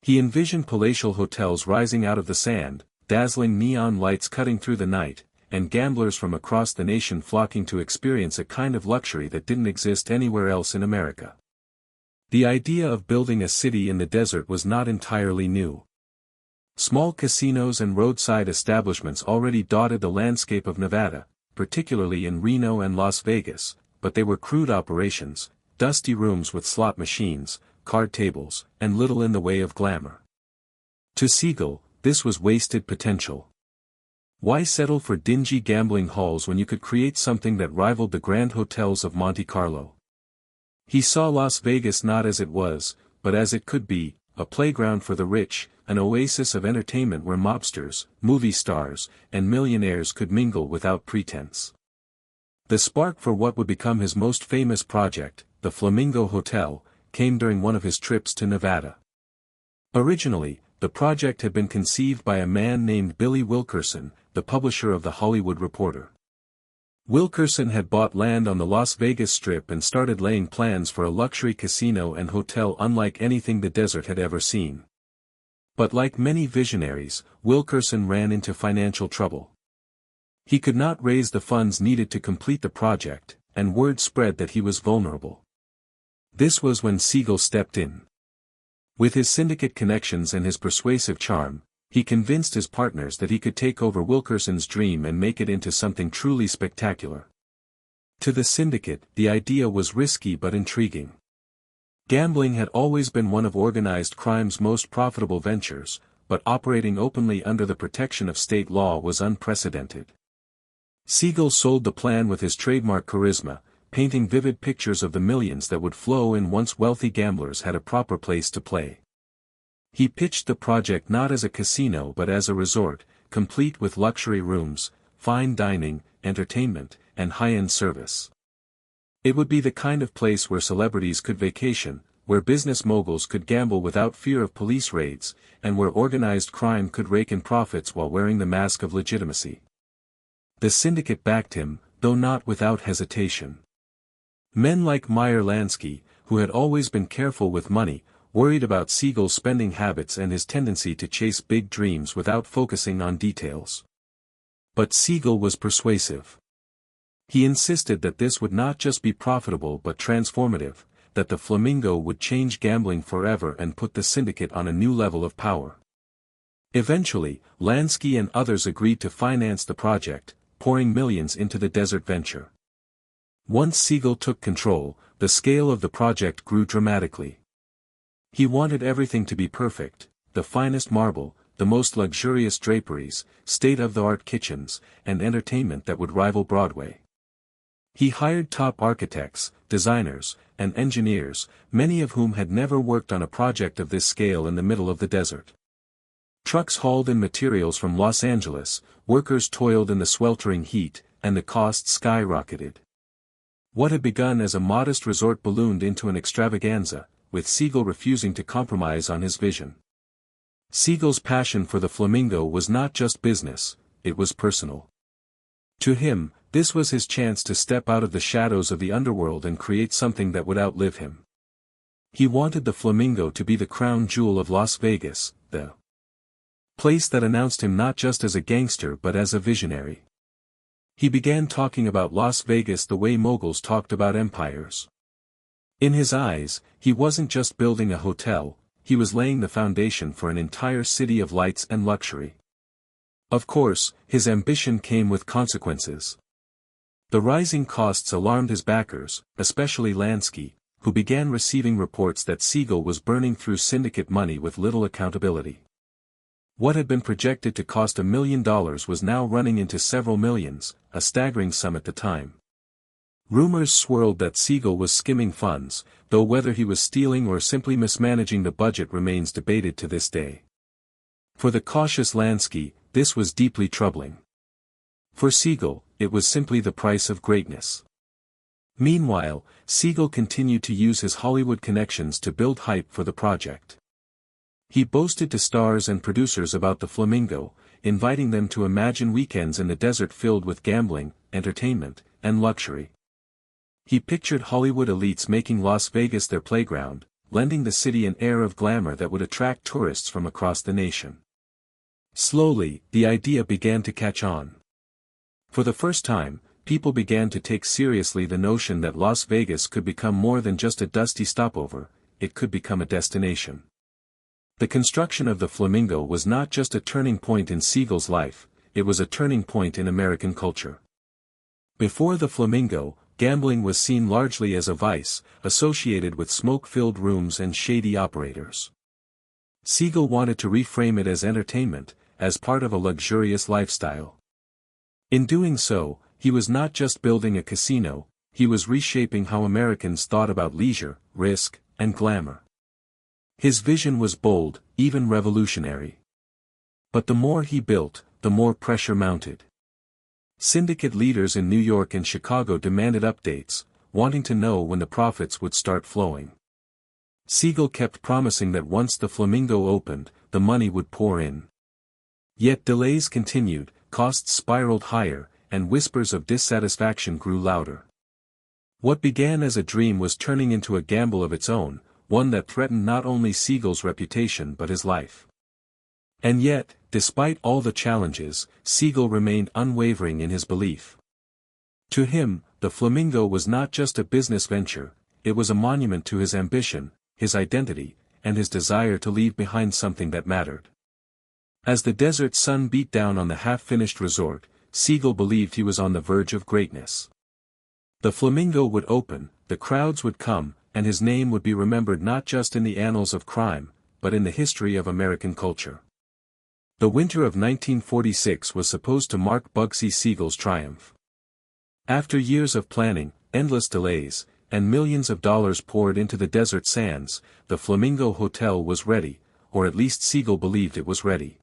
He envisioned palatial hotels rising out of the sand, dazzling neon lights cutting through the night, and gamblers from across the nation flocking to experience a kind of luxury that didn't exist anywhere else in America. The idea of building a city in the desert was not entirely new. Small casinos and roadside establishments already dotted the landscape of Nevada, particularly in Reno and Las Vegas, but they were crude operations, dusty rooms with slot machines, card tables, and little in the way of glamour. To Siegel, this was wasted potential. Why settle for dingy gambling halls when you could create something that rivaled the grand hotels of Monte Carlo? He saw Las Vegas not as it was, but as it could be, a playground for the rich, an oasis of entertainment where mobsters, movie stars, and millionaires could mingle without pretense. The spark for what would become his most famous project, the Flamingo Hotel, came during one of his trips to Nevada. Originally, the project had been conceived by a man named Billy Wilkerson, the publisher of The Hollywood Reporter. Wilkerson had bought land on the Las Vegas Strip and started laying plans for a luxury casino and hotel unlike anything the desert had ever seen. But like many visionaries, Wilkerson ran into financial trouble. He could not raise the funds needed to complete the project, and word spread that he was vulnerable. This was when Siegel stepped in. With his syndicate connections and his persuasive charm, he convinced his partners that he could take over Wilkerson's dream and make it into something truly spectacular. To the syndicate, the idea was risky but intriguing. Gambling had always been one of organized crime's most profitable ventures, but operating openly under the protection of state law was unprecedented. Siegel sold the plan with his trademark charisma, painting vivid pictures of the millions that would flow in once wealthy gamblers had a proper place to play. He pitched the project not as a casino but as a resort, complete with luxury rooms, fine dining, entertainment, and high-end service. It would be the kind of place where celebrities could vacation, where business moguls could gamble without fear of police raids, and where organized crime could rake in profits while wearing the mask of legitimacy. The syndicate backed him, though not without hesitation. Men like Meyer Lansky, who had always been careful with money, worried about Siegel's spending habits and his tendency to chase big dreams without focusing on details. But Siegel was persuasive. He insisted that this would not just be profitable but transformative, that the Flamingo would change gambling forever and put the syndicate on a new level of power. Eventually, Lansky and others agreed to finance the project, pouring millions into the desert venture. Once Siegel took control, the scale of the project grew dramatically. He wanted everything to be perfect: the finest marble, the most luxurious draperies, state-of-the-art kitchens, and entertainment that would rival Broadway. He hired top architects, designers, and engineers, many of whom had never worked on a project of this scale in the middle of the desert. Trucks hauled in materials from Los Angeles, workers toiled in the sweltering heat, and the costs skyrocketed. What had begun as a modest resort ballooned into an extravaganza, with Siegel refusing to compromise on his vision. Siegel's passion for the Flamingo was not just business, it was personal. To him, this was his chance to step out of the shadows of the underworld and create something that would outlive him. He wanted the Flamingo to be the crown jewel of Las Vegas, the place that announced him not just as a gangster but as a visionary. He began talking about Las Vegas the way moguls talked about empires. In his eyes, he wasn't just building a hotel, he was laying the foundation for an entire city of lights and luxury. Of course, his ambition came with consequences. The rising costs alarmed his backers, especially Lansky, who began receiving reports that Siegel was burning through syndicate money with little accountability. What had been projected to cost $1 million was now running into several millions, a staggering sum at the time. Rumors swirled that Siegel was skimming funds, though whether he was stealing or simply mismanaging the budget remains debated to this day. For the cautious Lansky, this was deeply troubling. For Siegel, it was simply the price of greatness. Meanwhile, Siegel continued to use his Hollywood connections to build hype for the project. He boasted to stars and producers about the Flamingo, inviting them to imagine weekends in the desert filled with gambling, entertainment, and luxury. He pictured Hollywood elites making Las Vegas their playground, lending the city an air of glamour that would attract tourists from across the nation. Slowly, the idea began to catch on. For the first time, people began to take seriously the notion that Las Vegas could become more than just a dusty stopover, it could become a destination. The construction of the Flamingo was not just a turning point in Siegel's life, it was a turning point in American culture. Before the Flamingo, gambling was seen largely as a vice, associated with smoke-filled rooms and shady operators. Siegel wanted to reframe it as entertainment, as part of a luxurious lifestyle. In doing so, he was not just building a casino, he was reshaping how Americans thought about leisure, risk, and glamour. His vision was bold, even revolutionary. But the more he built, the more pressure mounted. Syndicate leaders in New York and Chicago demanded updates, wanting to know when the profits would start flowing. Siegel kept promising that once the Flamingo opened, the money would pour in. Yet delays continued, costs spiraled higher, and whispers of dissatisfaction grew louder. What began as a dream was turning into a gamble of its own, one that threatened not only Siegel's reputation but his life. And yet, despite all the challenges, Siegel remained unwavering in his belief. To him, the Flamingo was not just a business venture, it was a monument to his ambition, his identity, and his desire to leave behind something that mattered. As the desert sun beat down on the half-finished resort, Siegel believed he was on the verge of greatness. The Flamingo would open, the crowds would come, and his name would be remembered not just in the annals of crime, but in the history of American culture. The winter of 1946 was supposed to mark Bugsy Siegel's triumph. After years of planning, endless delays, and millions of dollars poured into the desert sands, the Flamingo Hotel was ready, or at least Siegel believed it was ready.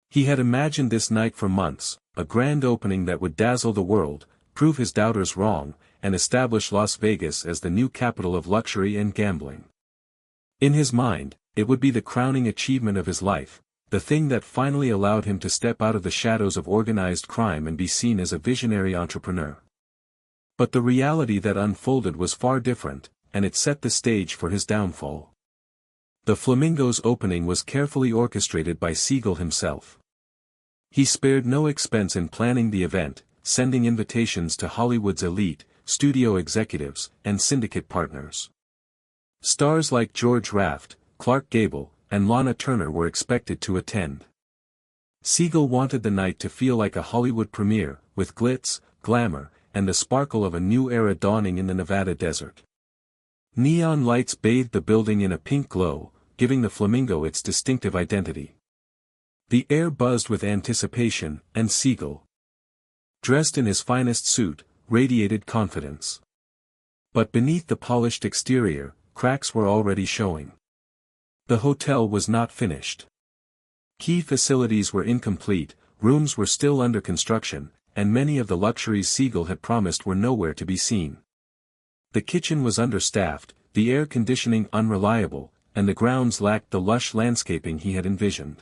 He had imagined this night for months, a grand opening that would dazzle the world, prove his doubters wrong, and establish Las Vegas as the new capital of luxury and gambling. In his mind, it would be the crowning achievement of his life, the thing that finally allowed him to step out of the shadows of organized crime and be seen as a visionary entrepreneur. But the reality that unfolded was far different, and it set the stage for his downfall. The Flamingo's opening was carefully orchestrated by Siegel himself. He spared no expense in planning the event, sending invitations to Hollywood's elite, studio executives, and syndicate partners. Stars like George Raft, Clark Gable, and Lana Turner were expected to attend. Siegel wanted the night to feel like a Hollywood premiere, with glitz, glamour, and the sparkle of a new era dawning in the Nevada desert. Neon lights bathed the building in a pink glow, giving the Flamingo its distinctive identity. The air buzzed with anticipation, and Siegel, dressed in his finest suit, radiated confidence. But beneath the polished exterior, cracks were already showing. The hotel was not finished. Key facilities were incomplete, rooms were still under construction, and many of the luxuries Siegel had promised were nowhere to be seen. The kitchen was understaffed, the air conditioning unreliable, and the grounds lacked the lush landscaping he had envisioned.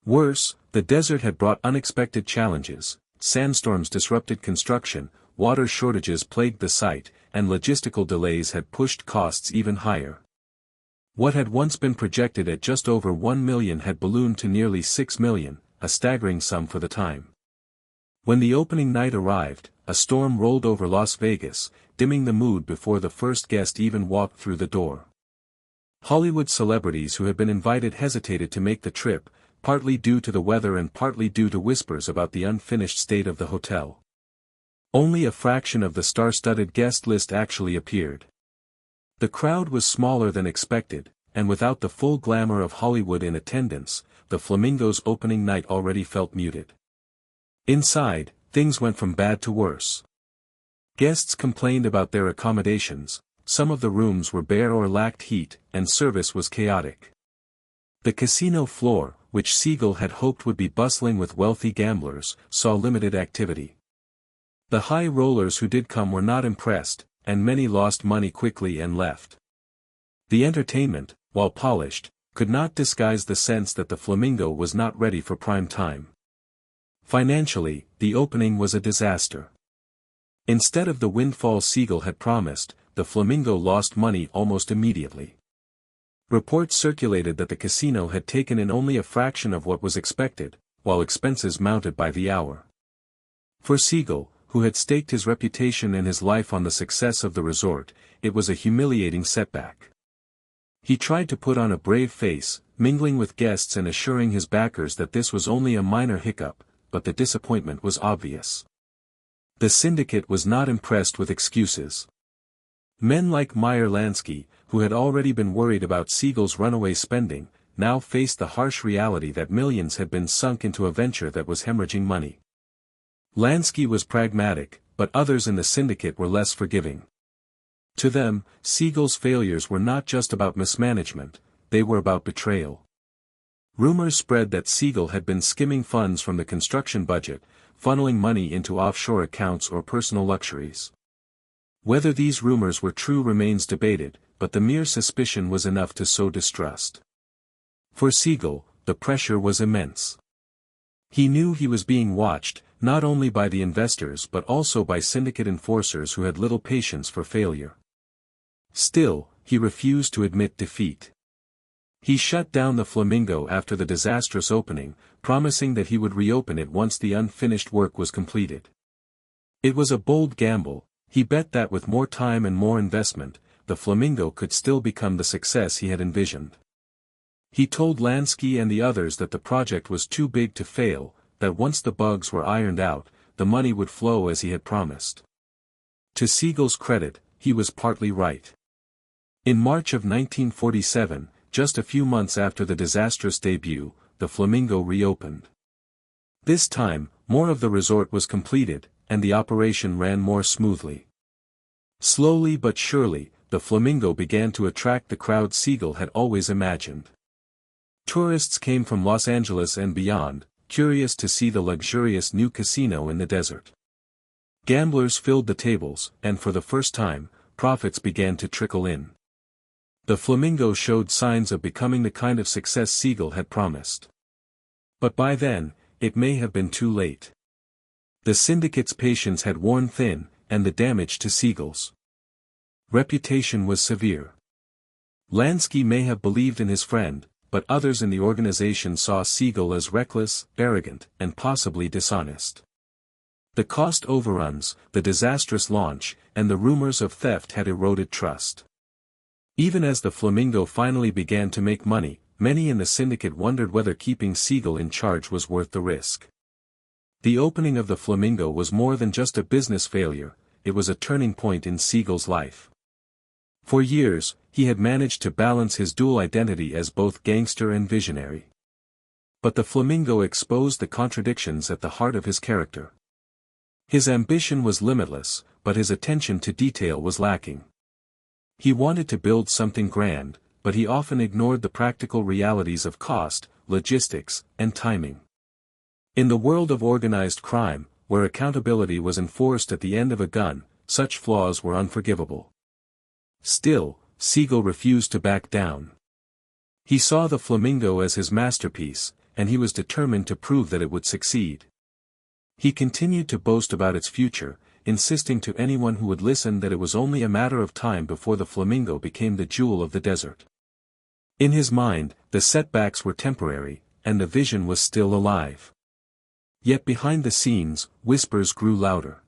Worse, the desert had brought unexpected challenges. Sandstorms disrupted construction, water shortages plagued the site, and logistical delays had pushed costs even higher. What had once been projected at just over $1 million had ballooned to nearly $6 million, a staggering sum for the time. When the opening night arrived, a storm rolled over Las Vegas, dimming the mood before the first guest even walked through the door. Hollywood celebrities who had been invited hesitated to make the trip, partly due to the weather and partly due to whispers about the unfinished state of the hotel. Only a fraction of the star-studded guest list actually appeared. The crowd was smaller than expected, and without the full glamour of Hollywood in attendance, the Flamingo's opening night already felt muted. Inside, things went from bad to worse. Guests complained about their accommodations, some of the rooms were bare or lacked heat, and service was chaotic. The casino floor, which Siegel had hoped would be bustling with wealthy gamblers, saw limited activity. The high rollers who did come were not impressed, and many lost money quickly and left. The entertainment, while polished, could not disguise the sense that the Flamingo was not ready for prime time. Financially, the opening was a disaster. Instead of the windfall Siegel had promised, the Flamingo lost money almost immediately. Reports circulated that the casino had taken in only a fraction of what was expected, while expenses mounted by the hour. For Siegel, who had staked his reputation and his life on the success of the resort, it was a humiliating setback. He tried to put on a brave face, mingling with guests and assuring his backers that this was only a minor hiccup, but the disappointment was obvious. The syndicate was not impressed with excuses. Men like Meyer Lansky, who had already been worried about Siegel's runaway spending, now faced the harsh reality that millions had been sunk into a venture that was hemorrhaging money. Lansky was pragmatic, but others in the syndicate were less forgiving. To them, Siegel's failures were not just about mismanagement, they were about betrayal. Rumors spread that Siegel had been skimming funds from the construction budget, funneling money into offshore accounts or personal luxuries. Whether these rumors were true remains debated, but the mere suspicion was enough to sow distrust. For Siegel, the pressure was immense. He knew he was being watched, not only by the investors but also by syndicate enforcers who had little patience for failure. Still, he refused to admit defeat. He shut down the Flamingo after the disastrous opening, promising that he would reopen it once the unfinished work was completed. It was a bold gamble. He bet that with more time and more investment, the Flamingo could still become the success he had envisioned. He told Lansky and the others that the project was too big to fail, that once the bugs were ironed out, the money would flow as he had promised. To Siegel's credit, he was partly right. In March of 1947, just a few months after the disastrous debut, the Flamingo reopened. This time, more of the resort was completed, and the operation ran more smoothly. Slowly but surely, the Flamingo began to attract the crowd Siegel had always imagined. Tourists came from Los Angeles and beyond, curious to see the luxurious new casino in the desert. Gamblers filled the tables, and for the first time, profits began to trickle in. The Flamingo showed signs of becoming the kind of success Siegel had promised. But by then, it may have been too late. The syndicate's patience had worn thin, and the damage to Siegel's reputation was severe. Lansky may have believed in his friend, but others in the organization saw Siegel as reckless, arrogant, and possibly dishonest. The cost overruns, the disastrous launch, and the rumors of theft had eroded trust. Even as the Flamingo finally began to make money, many in the syndicate wondered whether keeping Siegel in charge was worth the risk. The opening of the Flamingo was more than just a business failure, it was a turning point in Siegel's life. For years, he had managed to balance his dual identity as both gangster and visionary. But the Flamingo exposed the contradictions at the heart of his character. His ambition was limitless, but his attention to detail was lacking. He wanted to build something grand, but he often ignored the practical realities of cost, logistics, and timing. In the world of organized crime, where accountability was enforced at the end of a gun, such flaws were unforgivable. Still, Siegel refused to back down. He saw the Flamingo as his masterpiece, and he was determined to prove that it would succeed. He continued to boast about its future, insisting to anyone who would listen that it was only a matter of time before the Flamingo became the jewel of the desert. In his mind, the setbacks were temporary, and the vision was still alive. Yet behind the scenes, whispers grew louder.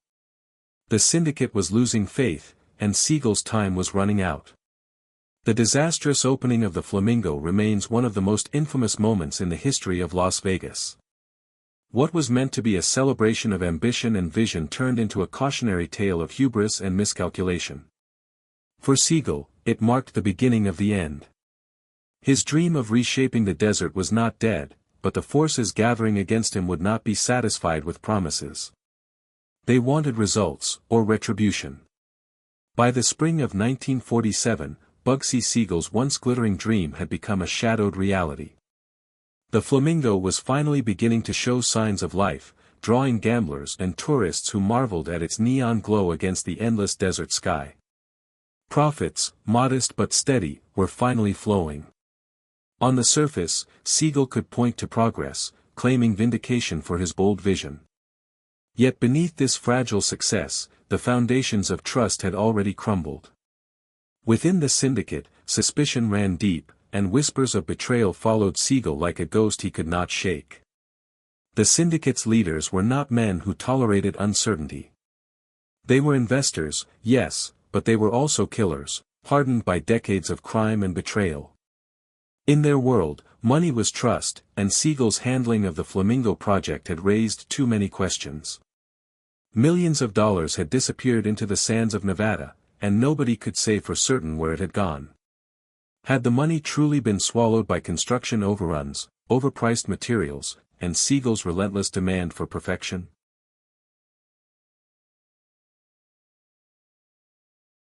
The syndicate was losing faith, and Siegel's time was running out. The disastrous opening of the Flamingo remains one of the most infamous moments in the history of Las Vegas. What was meant to be a celebration of ambition and vision turned into a cautionary tale of hubris and miscalculation. For Siegel, it marked the beginning of the end. His dream of reshaping the desert was not dead, but the forces gathering against him would not be satisfied with promises. They wanted results, or retribution. By the spring of 1947, Bugsy Siegel's once glittering dream had become a shadowed reality. The Flamingo was finally beginning to show signs of life, drawing gamblers and tourists who marveled at its neon glow against the endless desert sky. Profits, modest but steady, were finally flowing. On the surface, Siegel could point to progress, claiming vindication for his bold vision. Yet beneath this fragile success, the foundations of trust had already crumbled. Within the syndicate, suspicion ran deep, and whispers of betrayal followed Siegel like a ghost he could not shake. The syndicate's leaders were not men who tolerated uncertainty. They were investors, yes, but they were also killers, hardened by decades of crime and betrayal. In their world, money was trust, and Siegel's handling of the Flamingo project had raised too many questions. Millions of dollars had disappeared into the sands of Nevada, and nobody could say for certain where it had gone. Had the money truly been swallowed by construction overruns, overpriced materials, and Siegel's relentless demand for perfection?